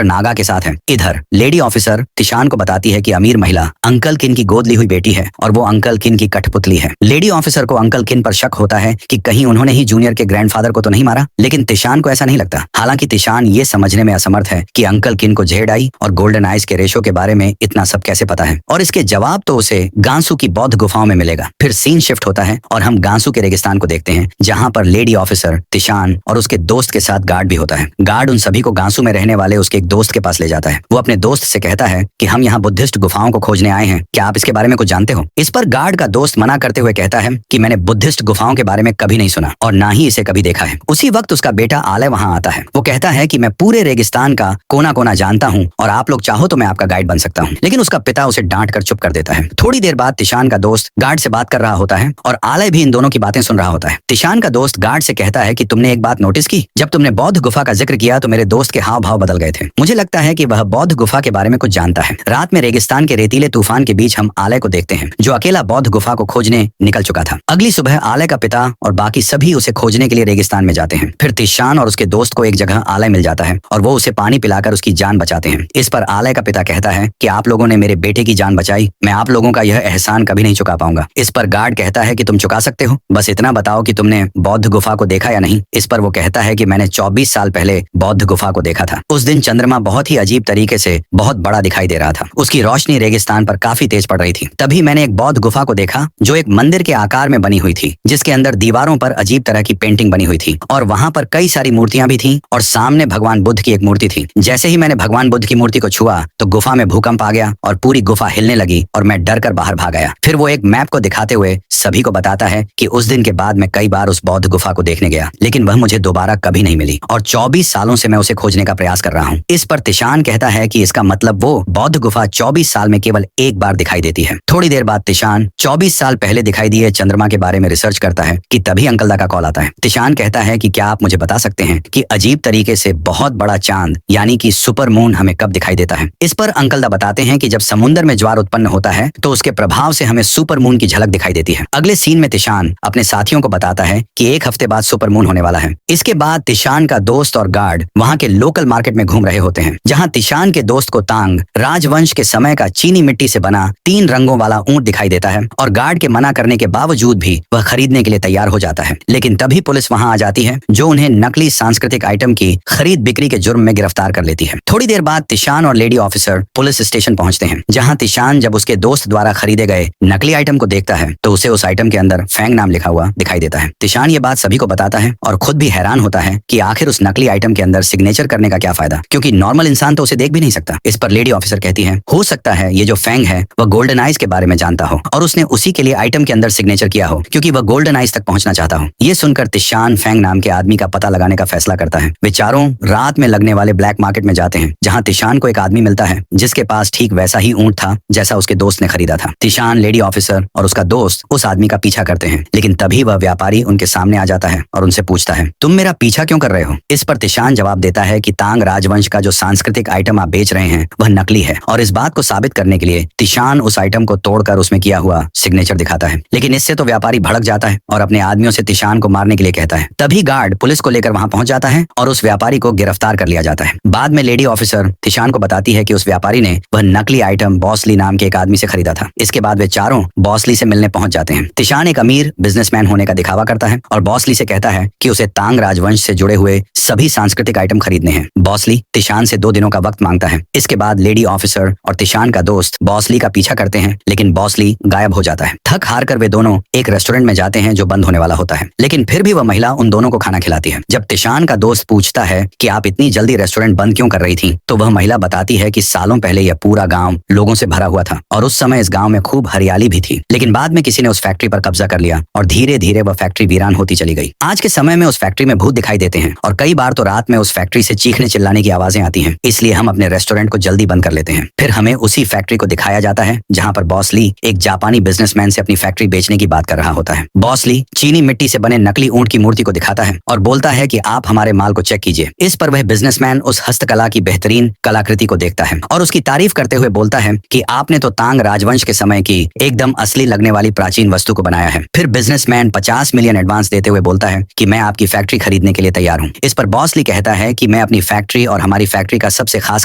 नागा के साथ है। इधर लेडी ऑफिसर तिशान को बताती है कि अमीर महिला अंकल किन की गोद ली हुई बेटी है और वो अंकल किन की कठपुतली है। लेडी ऑफिसर को अंकल किन पर शक होता है कि कहीं उन्होंने ही जूनियर के ग्रैंडफादर को तो नहीं मारा, लेकिन तिशान को ऐसा नहीं लगता। हालांकि तिशान ये समझने में असमर्थ है कि अंकल किन को जेड आई और गोल्डन आइज के रेशो के बारे में इतना सब कैसे पता है और इसके जवाब तो उसे गांसू की बौद्ध गुफाओं में मिलेगा। फिर सीन शिफ्ट होता है और हम गांसू के रेगिस्तान को देखते हैं जहां पर लेडी ऑफिसर तिशान और उसके दोस्त के साथ गार्ड भी होता है। गार्ड उन सभी को गांसू में रहने वाले उसके एक दोस्त के पास ले जाता है। वो अपने दोस्त से कहता है कि हम यहाँ बुद्धिस्ट गुफाओं को खोजने आए हैं, क्या आप इसके बारे में कुछ जानते हो। इस पर गार्ड का दोस्त मना करते हुए कहता है कि मैंने बुद्धिस्ट गुफाओं के बारे में कभी नहीं सुना और ना ही इसे कभी देखा है। उसी वक्त उसका बेटा आलय वहां आता है। वो कहता है कि मैं पूरे रेगिस्तान का कोना कोना जानता हूँ और आप लोग चाहो तो मैं आपका गाइड बन सकता हूँ, लेकिन उसका पिता उसे डांट कर चुप कर देता है। थोड़ी देर बाद तिशान का दोस्त गार्ड से बात कर रहा होता है और आलय भी इन दोनों की बातें सुन रहा होता है। तिशान का दोस्त गार्ड से कहता है कि तुमने एक बात नोटिस की, जब तुमने बौद्ध गुफा का जिक्र किया तो मेरे दोस्त के हाव भाव बदल गए थे। मुझे लगता है कि वह बौद्ध गुफा के बारे में कुछ जानता है। रात में रेगिस्तान के रेतीले तूफान के बीच हम आलय को देखते हैं जो अकेला बौद्ध गुफा को खोजने निकल चुका था। अगली सुबह आलय का पिता और बाकी सभी उसे खोजने के लिए रेगिस्तान में जाते हैं। फिर तिशान और उसके दोस्त को एक जगह आलय मिल जाता है और वो उसे पानी पिलाकर उसकी जान बचाते हैं। इस पर आलय का पिता कहता है कि आप लोगों ने मेरे बेटे की जान बचाई, मैं आप लोगों का यह एहसान कभी नहीं चुका पाऊंगा। इस पर गार्ड कहता है कि तुम चुका सकते हो, बस इतना बताओ कि तुमने बौद्ध गुफा को देखा या नहीं। इस पर वो कहता है कि मैंने 24 साल पहले बौद्ध गुफा को देखा था। उस दिन चंद्रमा बहुत ही अजीब तरीके से बहुत बड़ा दिखाई दे रहा था। उसकी रोशनी रेगिस्तान पर काफी तेज पड़ रही थी। तभी मैंने एक बौद्ध गुफा को देखा जो एक मंदिर के आकार में बनी हुई थी, जिसके अंदर दीवारों पर अजीब तरह की पेंटिंग बनी हुई थी और वहां पर कई सारी मूर्तियां भी थीं और सामने भगवान बुद्ध की एक मूर्ति थी। जैसे ही मैंने भगवान बुद्ध की मूर्ति को छुआ तो गुफा में भूकंप आ गया और पूरी गुफा हिलने लगी और मैं डर कर बाहर भाग गया। फिर वो एक मैप को दिखाते हुए सभी को बताता है कि उस दिन के बाद मैं कई बार उस बौद्ध गुफा को देखने गया, लेकिन वह मुझे दोबारा कभी नहीं मिली और 24 सालों से मैं उसे खोजने का प्रयास कर रहा हूँ। इस पर तिशान कहता है कि इसका मतलब वो बौद्ध गुफा 24 साल में केवल एक बार दिखाई देती है। थोड़ी देर बाद तिशान 24 साल पहले दिखाई दिए चंद्रमा के बारे में रिसर्च करता है कि तभी अंकल दा का कॉल आता है। तिशान कहता है कि क्या आप मुझे बता सकते हैं कि अजीब तरीके से बहुत बड़ा चांद यानी कि सुपर मून हमें कब दिखाई देता है। इस पर अंकल दा बताते हैं कि जब समुद्र में ज्वार उत्पन्न होता है तो उसके प्रभाव से हमें सुपर मून की झलक दिखाई देती है। अगले सीन में तिशान अपने साथियों को बताता है कि एक हफ्ते बाद सुपर मून होने वाला है। इसके बाद तिशान का दोस्त और गार्ड वहां के लोकल मार्केट में घूम रहे होते हैं, जहां तिशान के दोस्त को तांग राजवंश के समय का चीनी मिट्टी से बना 3 रंगों वाला ऊंट दिखाई देता है और गार्ड के मना करने के बावजूद भी वह वह खरीदने के लिए तैयार हो जाता है, लेकिन तभी पुलिस वहां आ जाती है जो उन्हें नकली सांस्कृतिक आइटम की खरीद बिक्री के जुर्म में गिरफ्तार कर लेती है। थोड़ी देर बाद तिशान और लेडी ऑफिसर पुलिस स्टेशन पहुंचते हैं, जहां तिशान जब उसके दोस्त द्वारा खरीदे गए नकली आइटम को देखता है तो उसे उस आइटम के अंदर फैंग नाम लिखा हुआ दिखाई देता है। तिशान ये बात सभी को बताता है और खुद भी हैरान होता है कि आखिर उस नकली आइटम के अंदर सिग्नेचर करने का क्या फायदा, क्योंकि नॉर्मल इंसान तो उसे देख भी नहीं सकता। इस पर लेडी ऑफिसर कहती है, हो सकता है ये जो फैंग है वह गोल्डन आइज के बारे में जानता हो और उसने उसी के लिए आइटम के अंदर सिग्नेचर किया हो, क्योंकि वह गोल्डन आइज तक पहुंचना चाहता हो। ये सुनकर तिशान फैंग नाम के आदमी का पता लगाने का फैसला करता है। वे चारों रात में लगने वाले ब्लैक मार्केट में जाते हैं, जहां तिशान को एक आदमी मिलता है जिसके पास ठीक वैसा ही ऊंट था जैसा उसके दोस्त ने खरीदा था। तिशान, लेडी ऑफिसर और उसका दोस्त उस आदमी का पीछा करते हैं, लेकिन तभी वह व्यापारी उनके सामने आ जाता है और उनसे पूछता है, तुम मेरा पीछा क्यों कर रहे हो? इस पर तिशान जवाब देता है कि तांग राजवंश का जो सांस्कृतिक आइटम आप बेच रहे हैं वह नकली है, और इस बात को साबित करने के लिए तिशान उस आइटम को तोड़कर उसमें किया हुआ सिग्नेचर दिखाता है। लेकिन इससे तो व्यापारी भड़क जाता है और अपने आदमियों से तिशान को मारने के लिए कहता है। तभी गार्ड पुलिस को लेकर वहां पहुंच जाता है और उस व्यापारी को गिरफ्तार कर लिया जाता है। बाद में लेडी ऑफिसर तिशान को बताती है कि उस व्यापारी ने वह नकली आइटम बॉसली नाम के एक आदमी से खरीदा था। इसके बाद वे चारों बॉसली से मिलने पहुंच जाते हैं। तिशान एक अमीर बिजनेसमैन होने का दिखावा करता है और बॉसली से कहता है कि उसे तांग राजवंश से जुड़े हुए सभी सांस्कृतिक आइटम खरीदने हैं। बॉसली तिशान से 2 दिनों का वक्त मांगता है। इसके बाद लेडी ऑफिसर और तिशान का दोस्त बॉसली का पीछा करते हैं, लेकिन बॉसली गायब हो जाता है। थक हार कर वे दोनों एक रेस्टोरेंट में जाते हैं जो बंद होने वाला होता है, लेकिन फिर भी वह महिला उन दोनों को खाना खिलाती है। जब तिशान का दोस्त पूछता है कि आप इतनी जल्दी रेस्टोरेंट बंद क्यों कर रही थी, तो वह महिला बताती है कि सालों पहले यह पूरा गांव लोगों से भरा हुआ था और उस समय इस गांव में खूब हरियाली भी थी, लेकिन बाद में किसी ने उस फैक्ट्री पर कब्जा कर लिया और धीरे धीरे वह फैक्ट्री वीरान होती चली गई। आज के समय में उस फैक्ट्री में भूत दिखाई देते हैं और कई बार तो रात में उस फैक्ट्री से चीखने चिल्लाने की आवाजें आती हैं, इसलिए हम अपने रेस्टोरेंट को जल्दी बंद कर लेते हैं। फिर हमें उसी फैक्ट्री को दिखाया जाता है जहां पर बॉस ली एक जापानी बिजनेसमैन से अपनी फैक्ट्री बेचने की बात कर रहा होता है। बॉस ली चीनी मिट्टी से बने नकली ऊंट की मूर्ति को दिखाता है और बोलता है कि आप हमारे माल को चेक कीजिए। इस पर वह बिजनेसमैन उस हस्तकला की बेहतरीन कलाकृति को देखता है और उसकी तारीफ करते हुए बोलता है कि आपने तो तांग राजवंश के समय की एकदम असली लगने वाली प्राचीन वस्तु को बनाया है। फिर बिजनेसमैन 50 मिलियन एडवांस देते हुए बोलता है कि मैं आपकी फैक्ट्री खरीदने के लिए तैयार हूँ। इस पर बॉस ली कहता है कि मैं अपनी फैक्ट्री और हमारी फैक्ट्री का सबसे खास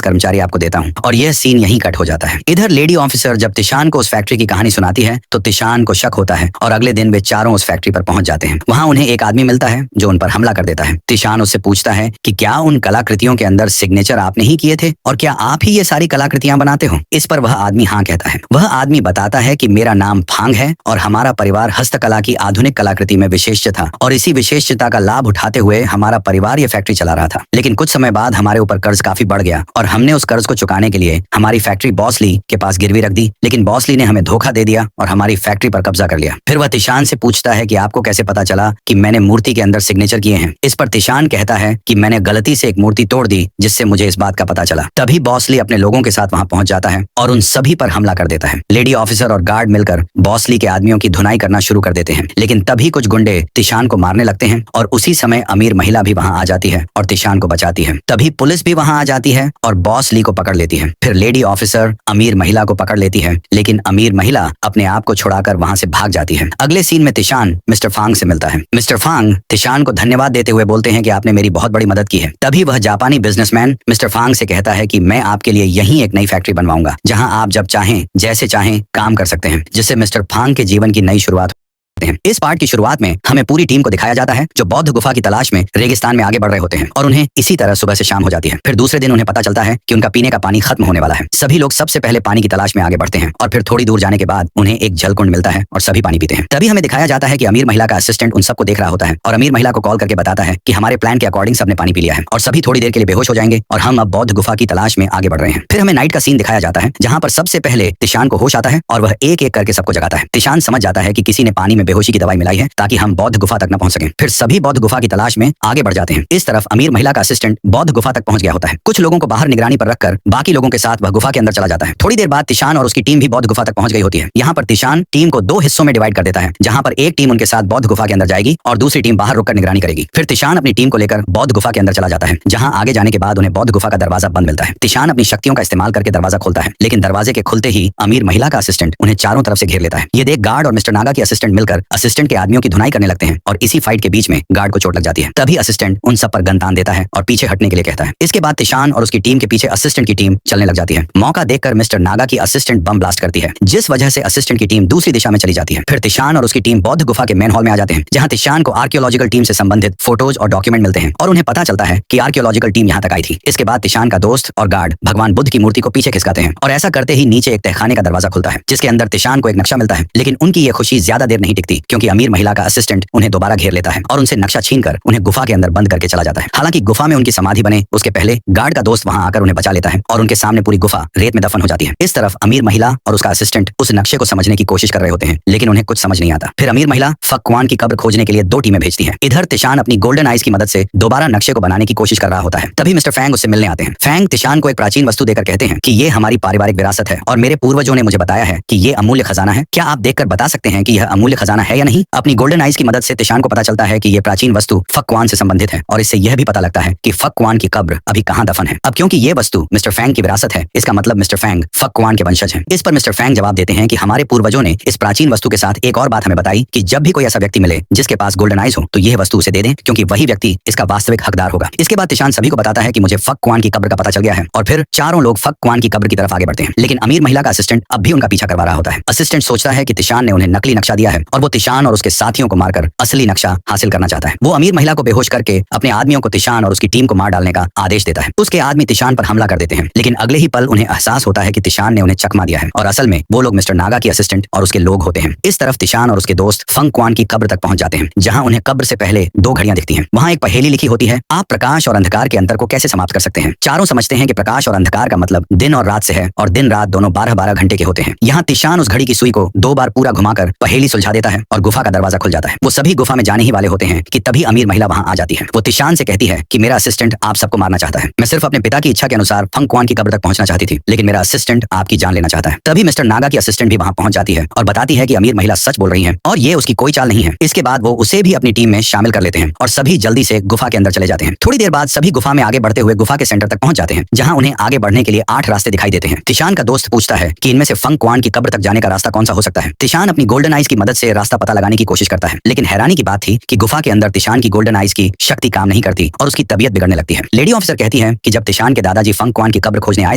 कर्मचारी आपको देता हूँ, और यह सीन यहीं कट हो जाता है। इधर लेडी ऑफिसर जब तिशान को उस फैक्ट्री की कहानी सुनाती है तो तिशान को शक होता है और अगले दिन वे चारों उस फैक्ट्री पर पहुंच जाते हैं। वहां उन्हें एक आदमी मिलता है जो उन पर हमला कर देता है। तिशान उससे पूछता है कि क्या उन कलाकृतियों के अंदर सिग्नेचर आपने ही किए थे और क्या आप ही ये सारी कलाकृतियां बनाते हो? इस पर वह आदमी हाँ कहता है। वह आदमी बताता है कि मेरा नाम फांग है और हमारा परिवार हस्तकला की आधुनिक कलाकृति में विशेष था और इसी विशेषता का लाभ उठाते हुए हमारा परिवार ये फैक्ट्री चला रहा था। लेकिन कुछ समय बाद हमारे ऊपर कर्ज काफी बढ़ गया और हमने उस कर्ज को चुकाने के लिए हमारी फैक्ट्री बॉस ली के पास गिरवी रख दी, लेकिन बॉस ली ने हमें धोखा दे दिया और हमारी फैक्ट्री पर कब्जा कर लिया। फिर वह तिशान से पूछता है कि आपको कैसे पता चला कि मैंने मूर्ति के अंदर सिग्नेचर किए हैं? इस पर तिशान कहता है कि मैंने गलती से एक मूर्ति तोड़ दी जिससे मुझे इस बात का पता चला। तभी बॉस ली अपने लोगों के साथ वहां पहुंच जाता है और उन सभी पर हमला कर देता है। लेडी ऑफिसर और गार्ड मिलकर बॉस ली के आदमियों की धुनाई करना शुरू कर देते हैं, लेकिन तभी कुछ गुंडे तिशान को मारने लगते हैं और उसी समय अमीर महिला भी वहां आ जाती है और तिशान को बचाती है। तभी पुलिस भी वहां आ जाती है और बॉस ली को पकड़ लेती है। फिर लेडी ऑफिसर अमीर महिला को पकड़ लेती है, लेकिन अमीर महिला अपने आप को छुड़ाकर वहां से भाग जाती है। अगले सीन में तिशान मिस्टर फांग से मिलता है। मिस्टर फांग तिशान को धन्यवाद देते हुए बोलते हैं कि आपने मेरी बहुत बड़ी मदद की है। तभी वह जापानी बिजनेसमैन मिस्टर फांग से कहता है कि मैं आपके लिए यहीं एक नई फैक्ट्री बनवाऊंगा जहां आप जब चाहें जैसे चाहें काम कर सकते हैं, जिससे मिस्टर फांग के जीवन की नई शुरुआत हैं। इस पार्ट की शुरुआत में हमें पूरी टीम को दिखाया जाता है जो बौद्ध गुफा की तलाश में रेगिस्तान में आगे बढ़ रहे होते हैं और उन्हें इसी तरह सुबह से शाम हो जाती है। फिर दूसरे दिन उन्हें पता चलता है कि उनका पीने का पानी खत्म होने वाला है। सभी लोग सबसे पहले पानी की तलाश में आगे बढ़ते हैं और फिर थोड़ी दूर जाने के बाद उन्हें एक जलकुंड मिलता है और सभी पानी पीते हैं। तभी हमें दिखाया जाता है कि अमीर महिला का असिस्टेंट उन सबको देख रहा होता है और अमीर महिला को कॉल करके बताता है कि हमारे प्लान के अकॉर्डिंग सबने पानी पी लिया है और सभी थोड़ी देर के लिए बेहोश हो जाएंगे और हम अब बौद्ध गुफा की तलाश में आगे बढ़ रहे हैं। फिर हमें नाइट का सीन दिखाया जाता है जहां पर सबसे पहले तिशान को होश आता है और वह एक एक करके सबको जगाता है। तिशान समझ जाता है कि किसी ने पानी में बेहोशी की दवाई मिलाई है ताकि हम बौद्ध गुफा तक न पहुंच सकें। फिर सभी बौद्ध गुफा की तलाश में आगे बढ़ जाते हैं। इस तरफ अमीर महिला का असिस्टेंट बौद्ध गुफा तक पहुंच गया होता है। कुछ लोगों को बाहर निगरानी पर रखकर बाकी लोगों के साथ वह गुफा के अंदर चला जाता है। थोड़ी देर बाद तिशान और उसकी टीम भी बौद्ध गुफा तक पहुंच गई होती है। यहाँ पर तिशान टीम को 2 हिस्सों में डिवाइड कर देता है, जहां पर एक टीम उनके साथ बौद्ध गुफा के अंदर जाएगी और दूसरी टीम बाहर रुककर निगरानी करेगी। फिर तिशान अपनी टीम को लेकर बौद्ध गुफा के अंदर चला जाता है, जहां आगे जाने के बाद उन्हें बौद्ध गुफा का दरवाजा बंद मिलता है। तिशान अपनी शक्तियों का इस्तेमाल करके दरवाजा खोलता है, लेकिन दरवाजे के खुलते ही अमीर महिला का असिस्टेंट उन्हें चारों तरफ से घेर लेता है। ये देख गार्ड और मिस्टर नागा की असिस्टेंट मिलकर कर असिस्टेंट के आदमियों की धुनाई करने लगते हैं और इसी फाइट के बीच में गार्ड को चोट लग जाती है। तभी असिस्टेंट उन सब पर गन तान देता है और पीछे हटने के लिए कहता है। इसके बाद तिशान और उसकी टीम के पीछे असिस्टेंट की टीम चलने लग जाती है। मौका देखकर मिस्टर नागा की असिस्टेंट बम ब्लास्ट करती है, जिस वजह से असिस्टेंट की टीम दूसरी दिशा में चली जाती है। फिर तिशान और उसकी टीम बौद्ध गुफा के मेन हॉल में आ जाते हैं, जहां तिशान को आर्कियोलॉजिकल टीम से संबंधित फोटोज और डॉक्यूमेंट मिलते हैं और उन्हें पता चलता है कि आर्कियोलॉजिकल टीम यहाँ तक आई थी। इसके बाद तिशान का दोस्त और गार्ड भगवान बुद्ध की मूर्ति को पीछे खिसकाते हैं और ऐसा करते ही नीचे एक तहखाने का दरवाजा खुलता है, जिसके अंदर तिशान को एक नक्शा मिलता है। लेकिन उनकी ये खुशी ज्यादा देर नहीं टिकती, क्योंकि अमीर महिला का असिस्टेंट उन्हें दोबारा घेर लेता है और उनसे नक्शा छीनकर उन्हें गुफा के अंदर बंद करके चला जाता है। हालांकि गुफा में उनकी समाधि बने उसके पहले गार्ड का दोस्त वहां आकर उन्हें बचा लेता है और उनके सामने पूरी गुफा रेत में दफन हो जाती है। इस तरफ अमीर महिला और उसका असिस्टेंट उस नक्शे को समझने की कोशिश कर रहे होते हैं, लेकिन उन्हें कुछ समझ नहीं आता। फिर अमीर महिला फक्वान की कब्र खोजने के लिए 2 टीमें भेजती है। इधर तिशान अपनी गोल्डन आइज की मदद से दोबारा नक्शे को बनाने की कोशिश कर रहा होता है। तभी मिस्टर फैंग उससे मिलने आते हैं। फैंग तिशान को एक प्राचीन वस्तु देकर कहते हैं कि ये हमारी पारिवारिक विरासत है और मेरे पूर्वजों ने मुझे बताया है कि ये अमूल्य खजाना है। क्या आप देखकर बता सकते हैं कि यह अमूल्य खजाना है या नहीं? अपनी गोल्डन आइज की मदद से तिशान को पता चलता है कि यह प्राचीन वस्तु फक्वान से संबंधित है और इससे यह भी पता लगता है कि फक्वान की कब्र अभी कहां दफन है। अब क्योंकि ये वस्तु मिस्टर फैंग की विरासत है, इसका मतलब मिस्टर फैंग फक्वान के वंशज हैं। इस पर मिस्टर फैंग जवाब देते हैं कि हमारे पूर्वजों ने इस प्राचीन वस्तु के साथ एक और बात हमें बताई कि जब भी कोई ऐसा व्यक्ति मिले जिसके पास गोल्डन आइज हो तो यह वस्तु उसे दे दें, क्योंकि वही व्यक्ति इसका वास्तविक हकदार होगा। इसके बाद तिशान सभी को बताता है कि मुझे फक्वान की कब्र का पता चल गया है और फिर चारों लोग फक्वान की कब्र की तरफ आगे बढ़ते हैं। लेकिन अमीर महिला का असिस्टेंट अब भी उनका पीछा करवा रहा होता है। असिस्टेंट सोचता है कि तिशान ने उन्हें नकली नक्शा दिया है और वो तिशान और उसके साथियों को मारकर असली नक्शा हासिल करना चाहता है। वो अमीर महिला को बेहोश करके अपने आदमियों को तिशान और उसकी टीम को मार डालने का आदेश देता है। उसके आदमी तिशान पर हमला कर देते हैं, लेकिन अगले ही पल उन्हें एहसास होता है कि तिशान ने उन्हें चकमा दिया है और असल में वो लोग मिस्टर नागा की असिस्टेंट और उसके लोग होते हैं। इस तरफ तिशान और उसके दोस्त फंक्वान की कब्र तक पहुंच जाते हैं, जहां उन्हें कब्र से पहले 2 घड़ियां दिखती हैं। वहां एक पहेली लिखी होती है, आप प्रकाश और अंधकार के अंतर को कैसे समाप्त कर सकते हैं? चारों समझते हैं कि प्रकाश और अंधकार का मतलब दिन और रात से है और दिन रात दोनों 12-12 घंटे के होते हैं। यहाँ तिशान उस घड़ी की सुई को 2 बार पूरा घुमाकर पहेली सुलझा देता है और गुफा का दरवाजा खुल जाता है। वो सभी गुफा में जाने ही वाले होते हैं कि तभी अमीर महिला वहां आ जाती है। वो तिशान से कहती है कि मेरा असिस्टेंट आप सबको मारना चाहता है। मैं सिर्फ अपने पिता की इच्छा के अनुसार फंक्वान की कब्र तक पहुंचना चाहती थी, लेकिन मेरा असिस्टेंट आपकी जान लेना चाहता है। तभी मिस्टर नागा की असिस्टेंट भी वहां पहुंच जाती है और बताती है कि अमीर महिला सच बोल रही है और ये उसकी कोई चाल नहीं है। इसके बाद वो उसे भी अपनी टीम में शामिल कर लेते हैं और सभी जल्दी से गुफा के अंदर चले जाते हैं। थोड़ी देर बाद सभी गुफा में आगे बढ़ते हुए गुफा के सेंटर तक पहुंच जाते हैं, जहां उन्हें आगे बढ़ने के लिए 8 रास्ते दिखाई देते हैं। तिशान का दोस्त पूछता है कि इनमें से फंक्वान की कब्र तक जाने का रास्ता कौन सा हो सकता है। तिशान अपनी गोल्डन आइज की मदद से रास्ता पता लगाने की कोशिश करता है, लेकिन हैरानी की बात थी कि गुफा के अंदर तिशान की गोल्डन आइज की शक्ति काम नहीं करती और उसकी तबीयत बिगड़ने लगती है। लेडी ऑफिसर कहती है कि जब तिशान के दादाजी फंक्वान की कब्र खोजने आए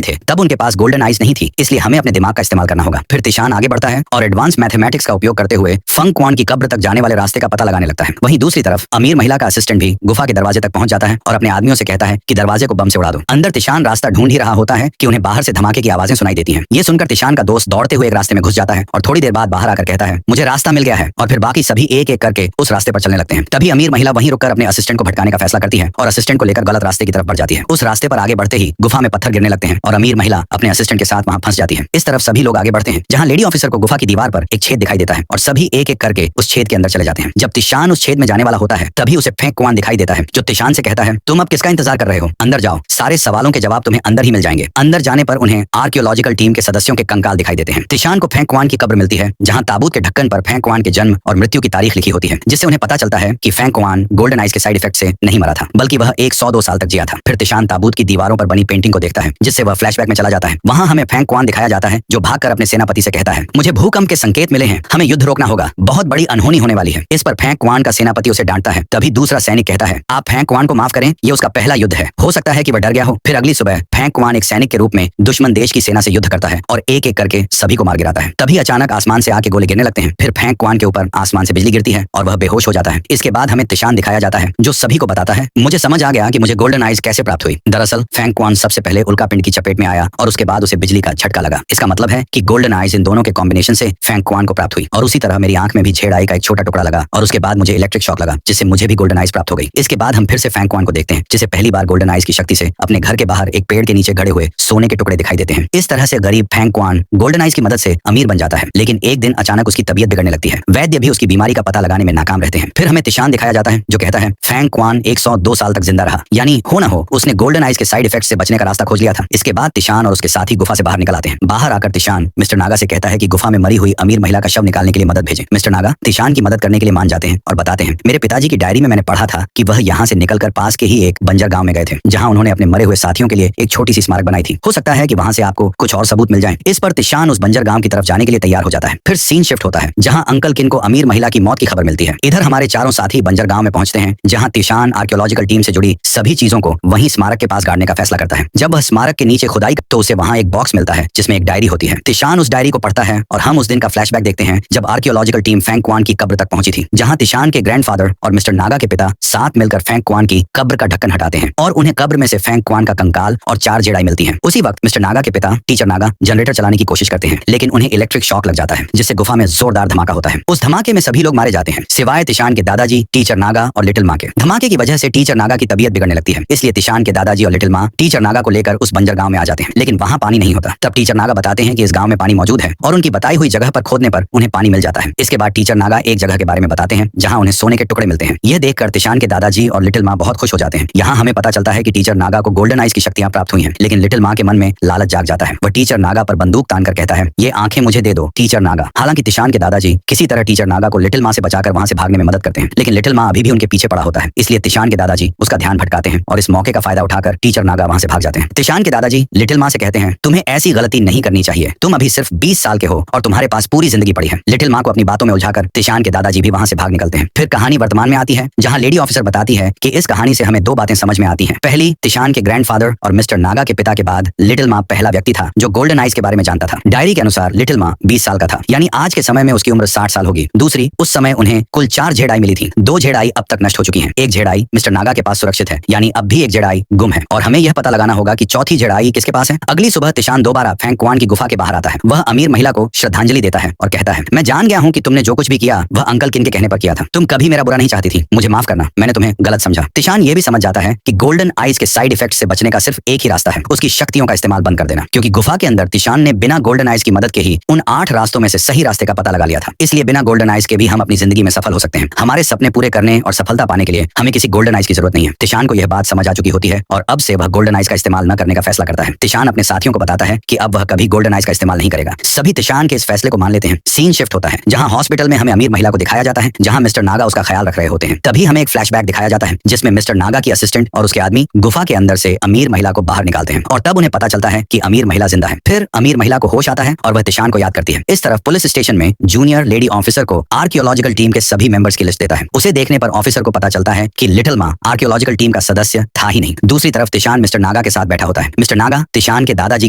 थे तब उनके पास गोल्डन आइज नहीं थी, इसलिए हमें अपने दिमाग का इस्तेमाल करना होगा। फिर तिशान आगे बढ़ता है और एडवांस मैथमेटिक्स का उपयोग करते हुए फंक्वान की कब्र तक जाने वाले रास्ते का पता लगाने लगता है। वहीं दूसरी तरफ अमीर महिला का असिस्टेंट भी गुफा के दरवाजे तक पहुंच जाता है और अपने आदमियों से कहता है कि दरवाजे को बम से उड़ा दो। अंदर तिशान रास्ता ढूंढ ही रहा होता है कि उन्हें बाहर से धमाके की आवाजें सुनाई देती हैं। ये सुनकर तिशान का दोस्त दौड़ते हुए एक रास्ते में घुस जाता है और थोड़ी देर बाद बाहर आकर कहता है मुझे रास्ता मिल गया है और फिर बाकी सभी एक एक करके उस रास्ते पर चलने लगते हैं। तभी अमीर महिला वहीं रुककर अपने असिस्टेंट को भटकाने का फैसला करती है और असिस्टेंट को लेकर गलत रास्ते की तरफ बढ़ जाती है। उस रास्ते पर आगे बढ़ते ही गुफा में पत्थर गिरने लगते हैं और अमीर महिला अपने असिस्टेंट के साथ वहां फंस जाती है। इस तरफ सभी लोग आगे बढ़ते हैं, जहां लेडी ऑफिसर को गुफा की दीवार पर एक छेद दिखाई देता है और सभी एक एक करके उस छेद के अंदर चले जाते हैं। जब तिशान उस छेद में जाने वाला होता है तभी उसे फंक्वान दिखाई देता है, जो तिशान से कहता है तुम अब किसका इंतजार कर रहे हो, अंदर जाओ, सारे सवालों के जवाब तुम्हें अंदर ही मिल जाएंगे। अंदर जाने पर उन्हें आर्कियोलॉजिकल टीम के सदस्यों के कंकाल दिखाई देते हैं। तिशान को फंक्वान की कब्र मिलती है, जहां ताबूत के ढक्कन पर फंक्वान के जन्म और मृत्यु की तारीख लिखी होती है, जिससे उन्हें पता चलता है कि फंक्वान गोल्डन आइज के साइड इफेक्ट से नहीं मरा था, बल्कि वह 102 साल तक जिया था। फिर तिशान ताबूत की दीवारों पर बनी पेंटिंग को देखता है, जिससे वह फ्लैशबैक में चला जाता है। वहां हमें फंक्वान दिखाया जाता है, जो भागकर अपने सेनापति से कहता है मुझे भूकंप के संकेत मिले हैं, हमें युद्ध रोकना होगा, बहुत बड़ी अनहोनी होने वाली है। इस पर फंक्वान का सेनापति उसे डांटता है। तभी दूसरा सैनिक कहता है आप फंक्वान को माफ करें, ये उसका पहला युद्ध है, हो सकता है कि वह डर गया हो। फिर अगली सुबह फंक्वान एक सैनिक के रूप में दुश्मन देश की सेना से युद्ध करता है और एक एक करके सभी को मार गिराता है। तभी अचानक आसमान से आके गोले गिरने लगते हैं। फिर फंक्वान के ऊपर आसमान से बिजली गिरती है और वह बेहोश हो जाता है। इसके बाद हमें तिशान दिखाया जाता है, जो सभी को बताता है मुझे समझ आ गया कि मुझे गोल्डन आइज कैसे प्राप्त हुई। दरअसल फंक्वान सबसे पहले उल्कापिंड की चपेट में आया और उसके बाद उसे बिजली का झटका लगा। इसका मतलब है कि गोल्डन आइज इन दोनों के कॉम्बिनेशन से फंक्वान को प्राप्त हुई और उसी तरह मेरी आंख में भी छेड़ आई का एक छोटा टुकड़ा लगा और उसके बाद मुझे इलेक्ट्रिक शॉक लगा, जिससे मुझे भी गोल्डन आइज प्राप्त हो गई। इसके बाद हम फिर से फंक्वान को देखते हैं, जिसे पहली बार गोल्डन आइज की शक्ति से अपने घर के बाहर एक पेड़ के नीचे गड़े हुए सोने के टुकड़े दिखाई देते हैं। इस तरह से गरीब फंक्वान गोल्डन आइज की मदद से अमीर बन जाता है, लेकिन एक दिन अचानक उसकी तबीयत बिगड़ने लगती है। वैद्य भी उसकी बीमारी का पता लगाने में नाकाम रहते हैं। फिर हमें तिशान दिखाया जाता है, जो कहता है फंक्वान 102 साल तक जिंदा रहा, यानी हो न हो उसने गोल्डन आइज के साइड इफेक्ट से बचने का रास्ता खोज लिया था। इसके बाद तिशान और उसके साथी गुफा से बाहर निकल आते हैं। बाहर आकर तिशान मिस्टर नागा से कहता है कि गुफा में मरी हुई अमीर महिला का शव निकालने के लिए मदद भेजें। मिस्टर नागा तिशान की मदद करने के लिए मान जाते हैं और बताते हैं मेरे पिताजी की डायरी में मैंने पढ़ा था कि वह यहाँ से निकलकर पास के ही एक बंजर गांव में गए थे, जहां उन्होंने अपने मरे हुए साथियों के लिए एक छोटी सी स्मारक बनाई थी। हो सकता है कि वहां से आपको कुछ और सबूत मिल जाएं। इस पर तिशान उस बंजर गांव की तरफ जाने के लिए तैयार हो जाता है। फिर सीन शिफ्ट होता है, जहां अंकल अंकल किन को अमीर महिला की मौत की खबर मिलती है। इधर हमारे चारों साथी बंजर गांव में पहुंचते हैं, जहां तिशान आर्कियोलॉजिकल टीम से जुड़ी सभी चीजों को वहीं स्मारक के पास गाड़ने का फैसला करता है। जब वह स्मारक के नीचे खुदाई तो उसे वहां एक बॉक्स मिलता है जिसमें एक डायरी होती है। तिशान उस डायरी को पढ़ता है और हम उस दिन का फ्लैशबैक देखते हैं जब आर्कियोलॉजिकल टीम फेंग क्वान की कब्र तक पहुंची थी, जहां तिशान के ग्रैंडफादर और मिस्टर नागा के पिता साथ मिलकर फेंग क्वान की कब्र का ढक्कन हटाते हैं और उन्हें कब्र में से फेंग क्वान का कंकाल और 4 जेडाई मिलती हैं। उसी वक्त मिस्टर नागा के पिता टीचर नागा जनरेटर चलाने की कोशिश करते हैं, लेकिन उन्हें इलेक्ट्रिक शॉक लग जाता है, जिससे गुफा में जोरदार धमाका होता है। उस धमाके में सभी लोग मारे जाते हैं सिवाय तिशान के दादाजी, टीचर नागा और लिटिल माँ के। धमाके की वजह से टीचर नागा की तबीयत बिगड़ने लगती है, इसलिए तिशान के दादाजी और लिटिल माँ टीचर नागा को लेकर उस बंजर गांव में आ जाते हैं, लेकिन वहां पानी नहीं होता। तब टीचर नागा बताते हैं कि इस गांव में पानी मौजूद है और उनकी बताई हुई जगह पर खोदने पर उन्हें पानी मिल जाता है। इसके बाद टीचर नागा एक जगह के बारे में बताते हैं जहां उन्हें सोने के टुकड़े मिलते हैं। यह देखकर तिशान के दादाजी और लिटिल माँ बहुत खुश हो जाते हैं। यहाँ हमें पता चलता है कि टीचर नागा को गोल्डन आइज की शक्तियां प्राप्त हुई हैं, लेकिन लिटिल माँ के मन में लालच जाग जाता है। वह टीचर नागा पर बंदूक तानकर कहता है, ये आंखें मुझे दे दो टीचर नागा। हालांकि तिशान के दादाजी किसी तरह टीचर नागा को लिटिल माँ से बचाकर वहां से भागने में मदद करते हैं, लेकिन लिटिल माँ अभी भी उनके पीछे पड़ा होता है, इसलिए तिशान के दादाजी उसका ध्यान भटकाते हैं और इस मौके का फायदा उठाकर टीचर नागा वहां से भाग जाते हैं। तिशान के दादाजी लिटिल माँ से कहते हैं, तुम्हें ऐसी गलती नहीं करनी चाहिए, तुम अभी सिर्फ 20 साल के हो और तुम्हारे पास पूरी जिंदगी पड़ी है। लिटिल माँ को अपनी बातों में उलझाकर तिशान के दादाजी भी वहां से भाग निकलते हैं। फिर कहानी वर्तमान में आती है, जहां लेडी ऑफिसर बताती है कि इस कहानी से हमें 2 बातें समझ में आती हैं। पहली, तिशान के ग्रैंडफादर और मिस्टर नागा के पिता के बाद लिटिल माँ पहला व्यक्ति था जो गोल्डन आइज के बारे में जानता था। डायरी के अनुसार लिटिल माँ 20 साल का था, यानी आज के समय में उसकी उम्र 60 साल होगी। दूसरी, उस समय उन्हें कुल 4 जेडाई मिली थी। 2 जेडाई अब तक नष्ट हो चुकी हैं। एक जेडाई मिस्टर नागा के पास सुरक्षित है, यानी अब भी एक जेडाई गुम है और हमें यह पता लगाना होगा कि चौथी जेडाई किसके पास है। अगली सुबह तिशान दोबारा फेंग क्वान की गुफा के बाहर आता है। वह अमीर महिला को श्रद्धांजलि देता है और कहता है, मैं जान गया हूँ कि तुमने जो कुछ भी किया वह अंकल किन के कहने पर किया था। तुम कभी मेरा बुरा नहीं चाहती थी, मुझे माफ करना, मैंने तुम्हें गलत समझा। तिशान ये भी समझ जाता है कि गोल्डन आइज के साइड इफेक्ट से बचने का सिर्फ एक ही रास्ता है, उसकी शक्तियों का इस्तेमाल बंद कर देना, क्योंकि गुफा के अंदर तिशान ने बिना गोल्डन आइज की मदद के ही उन 8 रास्तों में से सही रास्ते का पता लगा लिया था। इसलिए बिना गोल्डन आइज के भी हम अपनी जिंदगी में सफल हो सकते हैं। हमारे सपने पूरे करने और सफलता पाने के लिए हमें किसी गोल्डन आइज की जरूरत नहीं है। तिशान को यह बात समझ आ चुकी होती है और अब से वह गोल्डन आइज का इस्तेमाल न करने का फैसला करता है। तिशान अपने साथियों को बताता है कि अब वह कभी गोल्डन आइज का इस्तेमाल नहीं करेगा। सभी तिशान के इस फैसले को मान लेते हैं। सीन शिफ्ट होता है, जहां हॉस्पिटल में हमें अमीर महिला को दिखाया जाता है, जहां मिस्टर नागा उसका ख्याल रख रहे होते हैं। तभी हमें एक फ्लैशबैक दिखाया जाता है जिसमें मिस्टर नागा की असिस्टेंट और उसके आदमी गुफा के अंदर से अमीर महिला को बाहर निकालते हैं और तब उन्हें पता चलता है कि अमीर महिला जिंदा है। फिर अमीर महिला को होश आता है और वह तिशान को याद करती है। इस तरफ पुलिस स्टेशन में जूनियर लेडी ऑफिसर को आर्कियोलॉजिकल टीम के सभी मेंबर्स की लिस्ट देता है। उसे देखने पर ऑफिसर को पता चलता है कि लिटिल माँ आर्कियोलॉजिकल टीम का सदस्य था ही नहीं। दूसरी तरफ तिशान मिस्टर नागा के साथ बैठा होता है। मिस्टर नागा तिशान के दादाजी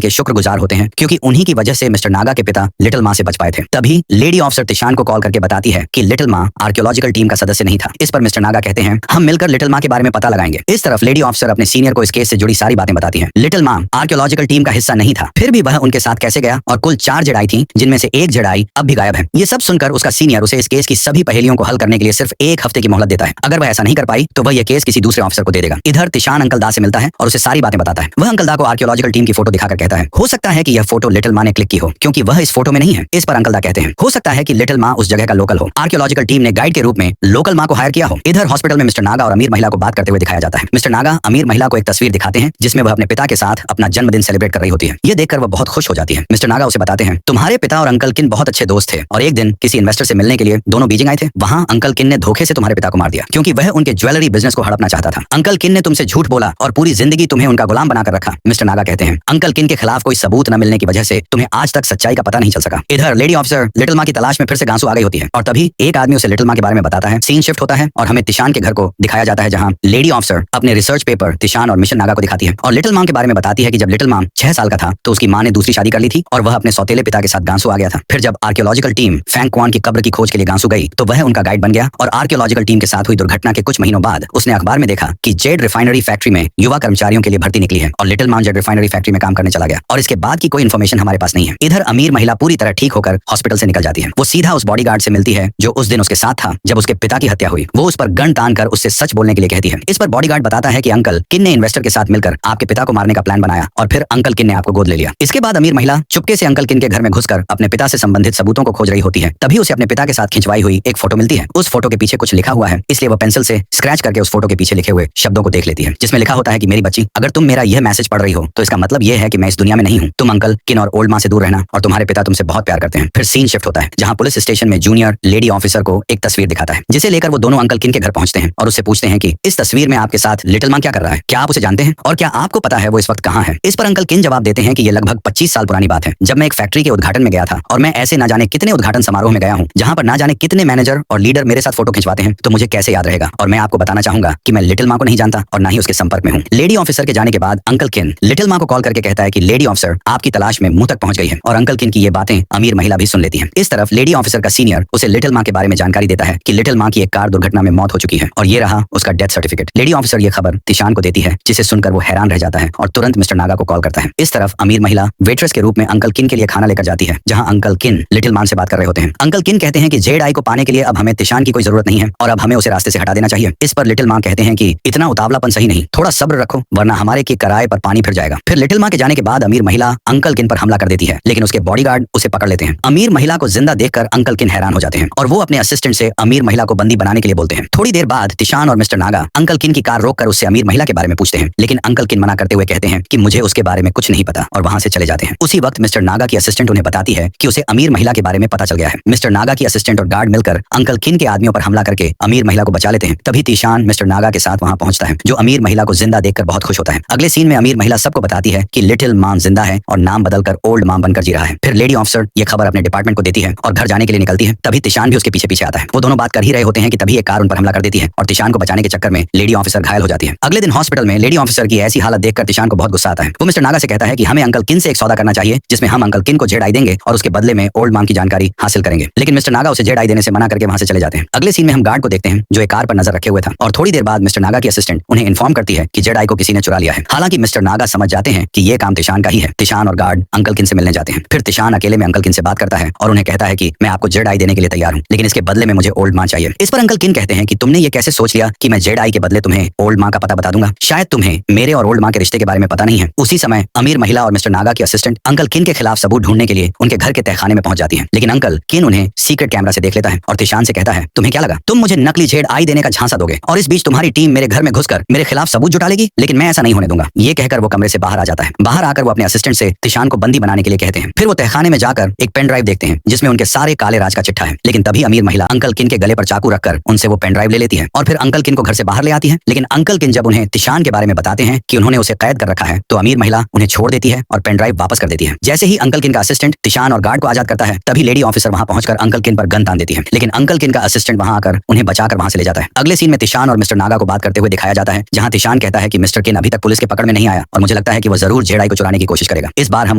के शुक्रगुजार होते हैं, क्योंकि उन्हीं की वजह से मिस्टर नागा के पिता लिटिल माँ से बच पाए थे। तभी लेडी ऑफिसर तिशान को कॉल करके बताती है कि लिटिल माँ आर्कियोलॉजिकल टीम का सदस्य नहीं था। इस पर मिस्टर नागा कहते हैं, हम मिलकर लिटिल माँ के बारे में पता लगाएंगे। इस तरफ लेडी ऑफिसर अपने सीनियर को इस केस से जुड़ी सारी बातें बताती है। लिटिल माँ आर्कियोलॉजिकल टीम का हिस्सा नहीं था, फिर भी वह उनके साथ कैसे गया और कुल 4 जेडाई थी, जिनमें से एक जेडाई अब भी गायब है। ये सब सुनकर उसका सीनियर उसे इस केस की सभी पहेलियों को हल करने के लिए सिर्फ 1 हफ्ते की मोहलत देता है। अगर वह ऐसा नहीं कर पाई तो वह यह केस किसी दूसरे ऑफिसर को दे देगा। इधर तिशान अंकल दा से मिलता है और उसे सारी बातें बताता है। वह अंकल दा को आर्कियोलॉजिकल टीम की फोटो दिखाकर कहता है, हो सकता है कि यह फोटो लिटिल माँ ने क्लिक की हो, क्योंकि वह इस फोटो में नहीं है। इस पर अंकल दा कहते हैं, हो सकता है कि लिटिल माँ उस जगह का लोकल हो, आर्कियोलॉजिकल टीम ने गाइड के रूप में लोकल माँ को हायर किया हो। इधर हॉस्पिटल में मिस्टर नागा और अमीर महिला को बात करते हुए दिखाया जाता है। मिस्टर नागा अमीर महिला को एक तस्वीर दिखाते हैं जिसमें वह अपने पिता के साथ अपना जन्मदिन सेलिब्रेट कर रही होती है। ये देखकर वह बहुत खुश हो जाती है। मिस्टर नागा उसे बताते हैं, तुम्हारे पिता और अंकल किन बहुत अच्छे दोस्त थे और एक दिन किसी इन्वेस्टर से मिलने के लिए दोनों बीजिंग आए थे। वहां अंकल किन ने धोखे से तुम्हारे पिता को मार दिया, क्योंकि वह उनके ज्वेलरी बिजनेस को हड़पना चाहता था। अंकल किन ने तुमसे झूठ बोला और पूरी जिंदगी तुम्हें उनका गुलाम बनाकर रखा। मिस्टर नागा कहते हैं, अंकल किन के खिलाफ कोई सबूत न मिलने की वजह से तुम्हें आज तक सच्चाई का पता नहीं चल सका। इधर लेडी ऑफिसर लिटिल माँ की तलाश में फिर से गांसू आ गई होती है और तभी एक आदमी उसे लिटिल माँ के बारे में बताता है। सीन शिफ्ट होता है और हमें तिशान के घर को दिखाया जाता है, जहां लेडी ऑफिसर अपने रिसर्च पेपर तिशान और मिशन नागा को दिखाती है और लिटिल माँ के बारे में बताती है कि जब लिटिल माँ 6 साल का था तो उसकी माँ ने दूसरी शादी कर ली थी और वह अपने सौतेले पिता के साथ गांसू आ गया था। फिर जब आर्कियोलॉजिकल टीम फेंग क्वान की कब्र की खोज के लिए गांसू गई तो वह उनका गाइड बन गया और आर्कियोलॉजिकल टीम के साथ हुई दुर्घटना के कुछ महीनों बाद उसने अखबार में देखा कि जेड रिफाइनरी फैक्ट्री में युवा कर्मचारियों के लिए भर्ती निकली है और लिटिल माँ जेड रिफाइनरी फैक्ट्री में काम करने चला गया और इसके बाद की कोई इन्फॉर्मेशन हमारे पास नहीं है। इधर अमीर महिला पूरी तरह ठीक होकर हॉस्पिटल से निकल जाती है। वो सीधा उस बॉडीगार्ड से मिलती है जो उस दिन उसके साथ था जब उसके पिता की हत्या हुई। वो उस पर गन तान कर उससे सच बोलने के लिए कहती है। इस पर बॉडीगार्ड बताता है कि अंकल किन ने इन्वेस्टर के साथ मिलकर आपके पिता को मारने का प्लान बनाया और फिर अंकल किन ने आपको गोद ले लिया। इसके बाद अमीर महिला चुपके से अंकल किन के घर में घुसकर अपने पिता से संबंधित सबूतों को खोज रही होती है। तभी उसे अपने पिता के साथ खिंचवाई हुई एक फोटो मिलती है। उस फोटो के पीछे कुछ लिखा हुआ है, इसलिए वो पेंसिल से स्क्रैच करके उस फोटो के पीछे लिखे हुए शब्दों को देख लेती है, जिसमें लिखा होता है कि मेरी बच्ची, अगर तुम मेरा यह मैसेज पढ़ रही हो तो इसका मतलब यह है कि मैं इस दुनिया में नहीं हूँ। तुम अंकल किन और ओल्ड माँ से दूर रहना और तुम्हारे पिता तुमसे बहुत प्यार करते हैं। फिर सीन शिफ्ट होता है, जहाँ पुलिस स्टेशन में जूनियर लेडी ऑफिसर को एक तस्वीर दिखाता है, जिसे लेकर वो दोनों अंकल किन के घर पहुंचते हैं और उससे पूछते हैं कि इस तस्वीर में आपके साथ लिटिल माँ क्या कर रहा है, क्या आप उसे जानते हैं और क्या आपको पता है वो इस वक्त कहाँ है। इस पर अंकल किन जवाब देते हैं कि ये लगभग 25 साल पुरानी बात है, जब मैं एक फैक्ट्री के उद्घाटन में गया था और मैं ऐसे न जाने कितने उद्घाटन समारोह में गया हूँ जहाँ पर ना जाने कितने मैनेजर और लीडर मेरे साथ फोटो खिंचवाते हैं, तो मुझे कैसे याद रहेगा। और मैं आपको बताना चाहूंगा कि मैं लिटिल माँ को नहीं जानता और ना ही उसके संपर्क में हूँ। लेडी ऑफिसर के जाने के बाद अंकल किन लिटिल माँ को कॉल करके कहता है कि लेडी ऑफिसर आपकी तलाश में मुंह तक पहुंच गई है। और अंकल किन की ये बातें अमीर महिला भी सुन लेती है। इस तरफ लेडी ऑफिसर का सीनियर उसे लिटिल माँ के बारे में जानकारी देता है कि लिटिल माँ की एक कार दुर्घटना में मौत हो चुकी है और ये रहा उसका डेथ सर्टिफिकेट। लेडी ऑफिसर ये खबर तिशान को देती है, जिसे सुनकर वो हैरान रह जाता है और तुरंत मिस्टर नागा को कॉल करता है। इस तरफ अमीर महिला वेट्रेस के रूप में अंकल किन के लिए खाना लेकर जाती है, जहां अंकल किन लिटिल मान से बात कर रहे होते हैं। अंकल किन कहते हैं कि जेड आई को पाने के लिए अब हमें तिशान की कोई जरूरत नहीं है और अब हमें उसे रास्ते से हटा देना चाहिए। इस पर लिटिल माँ कहते हैं कि इतना उतावलापन सही नहीं, थोड़ा सब्र रखो वरना हमारे के किराए पर पानी फिर जाएगा। फिर लिटिल माँ के जाने के बाद अमीर महिला अंकल किन पर हमला कर देती है, लेकिन उसके बॉडीगार्ड उसे पकड़ लेते हैं। अमीर महिला को जिंदा देखकर अंकल किन हैरान हो जाते हैं और वो अपने असिस्टेंट से अमीर महिला को बंदी बनाने के लिए बोलते हैं। थोड़ी देर बाद तिशान और मिस्टर नागा अंकल किन की कार रोककर उससे अमीर महिला के बारे में पूछते हैं, लेकिन अंकल किन मना करते हुए कहते हैं कि मुझे उसके बारे में कुछ नहीं पता और वहां से चले जाते हैं। उसी वक्त मिस्टर नागा की असिस्टेंट उन्हें बताती है कि उसे अमीर महिला के बारे में पता चल गया है। मिस्टर नागा की असिस्टेंट और गार्ड मिलकर अंकल किन के आदमियों पर हमला करके अमीर महिला को बचा लेते हैं। तभी तिशान मिस्टर नागा के साथ वहां पहुंचता है, जो अमीर महिला को जिंदा देखकर बहुत खुश होता है। अगले सीन में अमीर महिला सबको बताती है कि लिटिल मॉम जिंदा है और नाम बदलकर ओल्ड मॉम बनकर जी रहा है। फिर लेडी ऑफिसर ये खबर अपने डिपार्टमेंट को देती है और घर जाने के लिए निकलती है। तभी तिशान भी उसके पीछे पीछे आता है। वो दोनों बात कर ही रहे होते हैं कि तभी एक कार उन पर हमला कर देती है और तिशान को बचाने के चक्कर में लेडी ऑफिसर घायल हो जाती है। अगले दिन हॉस्पिटल में लेडी ऑफिसर की ऐसी हालत देखकर तिशान को बहुत गुस्सा आता है। वो मिस्टर नागा से कहता है कि हमें अंकल किन से एक सौदा करना चाहिए, जिसमें हम अंकल किन को जेड आई देंगे और उसके बदले में ओल्ड मॉम की जानकारी हासिल करेंगे। लेकिन मिस्टर नागा उसे जेड आई देने से मना करके वहां से चले जाते हैं। अगले सीन में हम गार्ड को देखते हैं जो एक कार पर नजर रखे हुए था और थोड़ी देर बाद मिस्टर नागा की असिस्टेंट उन्हें इन्फॉर्म करती है कि जेड आई को किसी ने चुरा लिया है। हालांकि मिस्टर नागा समझ जाते हैं कि ये काम तिशान का ही है। तिशान और गार्ड अंकल किन से मिलने जाते हैं। फिर तिशान अकेले में अंकल किन से बात करता है और उन्हें कहता है कि मैं आपको जेड आई देने के लिए तैयार हूँ, लेकिन इसके बदले में मुझे ओल्ड माँ चाहिए। इस पर अंकल किन कहते हैं कि तुमने ये कैसे सोच लिया कि मैं जेड आई के बदले तुम्हें ओल्ड माँ का पता बता दूंगा। शायद तुम्हें मेरे और ओल्ड माँ के रिश्ते के बारे में पता नहीं है। उसी समय अमीर महिला और मिस्टर नागा की असिस्टेंट अंकल किन के खिलाफ सबूत ढूंढने के लिए उनके घर के तहखाने में पहुंच जाती है, लेकिन अंकल किन उन्हें सीक्रेट कैमरा से देख लेता है और तिशान से कहता है तुम्हें क्या लगा तुम मुझे नकली जेड आई देने का झांसा दोगे और इस बीच तुम्हारी टीम मेरे घर में घुसकर मेरे खिलाफ सबूत जुटा लेगी, लेकिन मैं ऐसा नहीं होने दूंगा। ये कहकर वो कमरे से बाहर आ जाता है। बाहर आकर वो अपने असिस्टेंट से तिशान को बंदी बनाने के लिए कहते हैं। फिर वो तहखाने में जाकर एक पेन ड्राइव देखते हैं जिसमें उनके सारे काले राज का चिट्ठा है, लेकिन तभी अमीर महिला अंकल किन के गले पर चाकू रखकर उनसे वो पेन ड्राइव ले लेती है और फिर अंकल किन को घर से बाहर ले आती है। लेकिन अंकल किन जब उन्हें तिशान के बारे में बताते हैं कि उन्होंने उसे कैद कर रखा है, तो अमीर महिला उन्हें छोड़ देती है और पेन ड्राइव वापस कर देती है। जैसे ही अंकल किन का असिस्टेंट तिशान और गार्ड को आजाद करता है, तभी लेडी ऑफिसर वहां पहुंचकर अंकल किन पर गन तान देती है, लेकिन अंकल किन का असिस्टेंट वहां आकर उन्हें बचाकर वहां से ले जाता है। अगले सीन में तिशान और मिस्टर नागा को बात करते हुए दिखाया जाता है, जहां तिशान कहता है कि मिस्टर किन अभी तक पुलिस के पकड़ में नहीं आया और मुझे लगता है कि वो जरूर जेड आई को चुराने की कोशिश करेगा। इस बार हम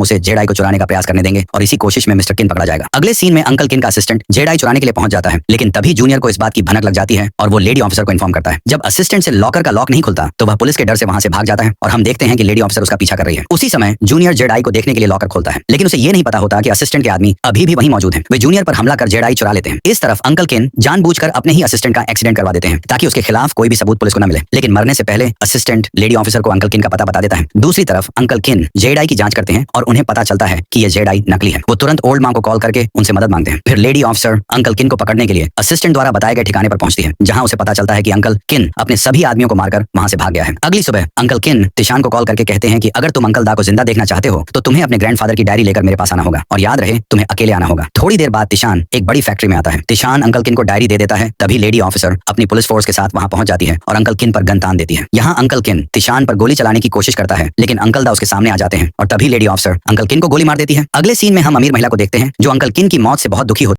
उसे जेड आई को चुराने का प्रयास करने देंगे और इसी कोशिश में मिस्टर किन पकड़ा जाएगा। अगले सीन में अंकल किन का असिस्टेंट जेड आई चुराने के लिए पहुंच जाता है, लेकिन तभी जूनियर को इस बात की भनक लग जाती है और वो लेडी ऑफिसर को इन्फॉर्म करता है। जब असिस्टेंट से लॉकर का लॉक नहीं खुलता तो वह पुलिस के डर से वहां से भाग जाता है और हम देखते हैं कि लेडी ऑफिसर उसका पीछा कर रही है। उसी समय जूनियर जेड आई को देखने के लिए लॉकर खोलता है, लेकिन उसे ये नहीं पता होता कि असिस्टेंट के आदमी अभी भी वहीं मौजूद हैं। वे जूनियर पर हमला कर जेड आई चुरा लेते हैं। इस तरफ अंकल किन जानबूझकर अपने ही असिस्टेंट का एक्सीडेंट करवा देते हैं ताकि उसके खिलाफ कोई भी सबूत पुलिस को न मिले, लेकिन मरने से पहले असिस्टेंट लेडी ऑफिसर को अंकल किन का पता बता देता है। दूसरी तरफ अंकल किन जेड आई की जांच करते हैं और उन्हें पता चलता है कि ये जेड आई नकली है। वो तुरंत ओल्ड माँ को कॉल करके उनसे मदद मांगते हैं। फिर लेडी ऑफिसर अंकल किन को पकड़ने के लिए असिस्टेंट द्वारा बताए गए ठिकाने पर पहुंचती है, जहां उसे पता चलता है कि अंकल किन अपने सभी आदमियों को मारकर वहां से भाग गया है। अगली सुबह अंकल किन तिशान को कॉल करके कहते हैं कि अगर तुम अंकल दा को जिंदा देखना चाहते हो तो तुम्हें अपने ग्रैंडफादर की डायरी लेकर मेरे पास आना होगा और याद रहे तुम्हें अकेले आना होगा। थोड़ी देर बाद तिशान एक बड़ी फैक्ट्री में आता है। तिशान अंकल किन को डायरी दे देता है। तभी लेडी ऑफिसर अपनी पुलिस फोर्स के साथ वहां पहुंच जाती है और अंकल किन पर गन तान देती है। यहाँ अंकल किन तिशान पर गोली चलाने की कोशिश करता है, लेकिन अंकल दा उसके सामने आ जाते हैं और तभी लेडी ऑफिसर अंकल किन को गोली मार देती है। अगले सीन में हम अमीर महिला को देखते हैं जो अंकल किन की मौत से बहुत दुखी होती है।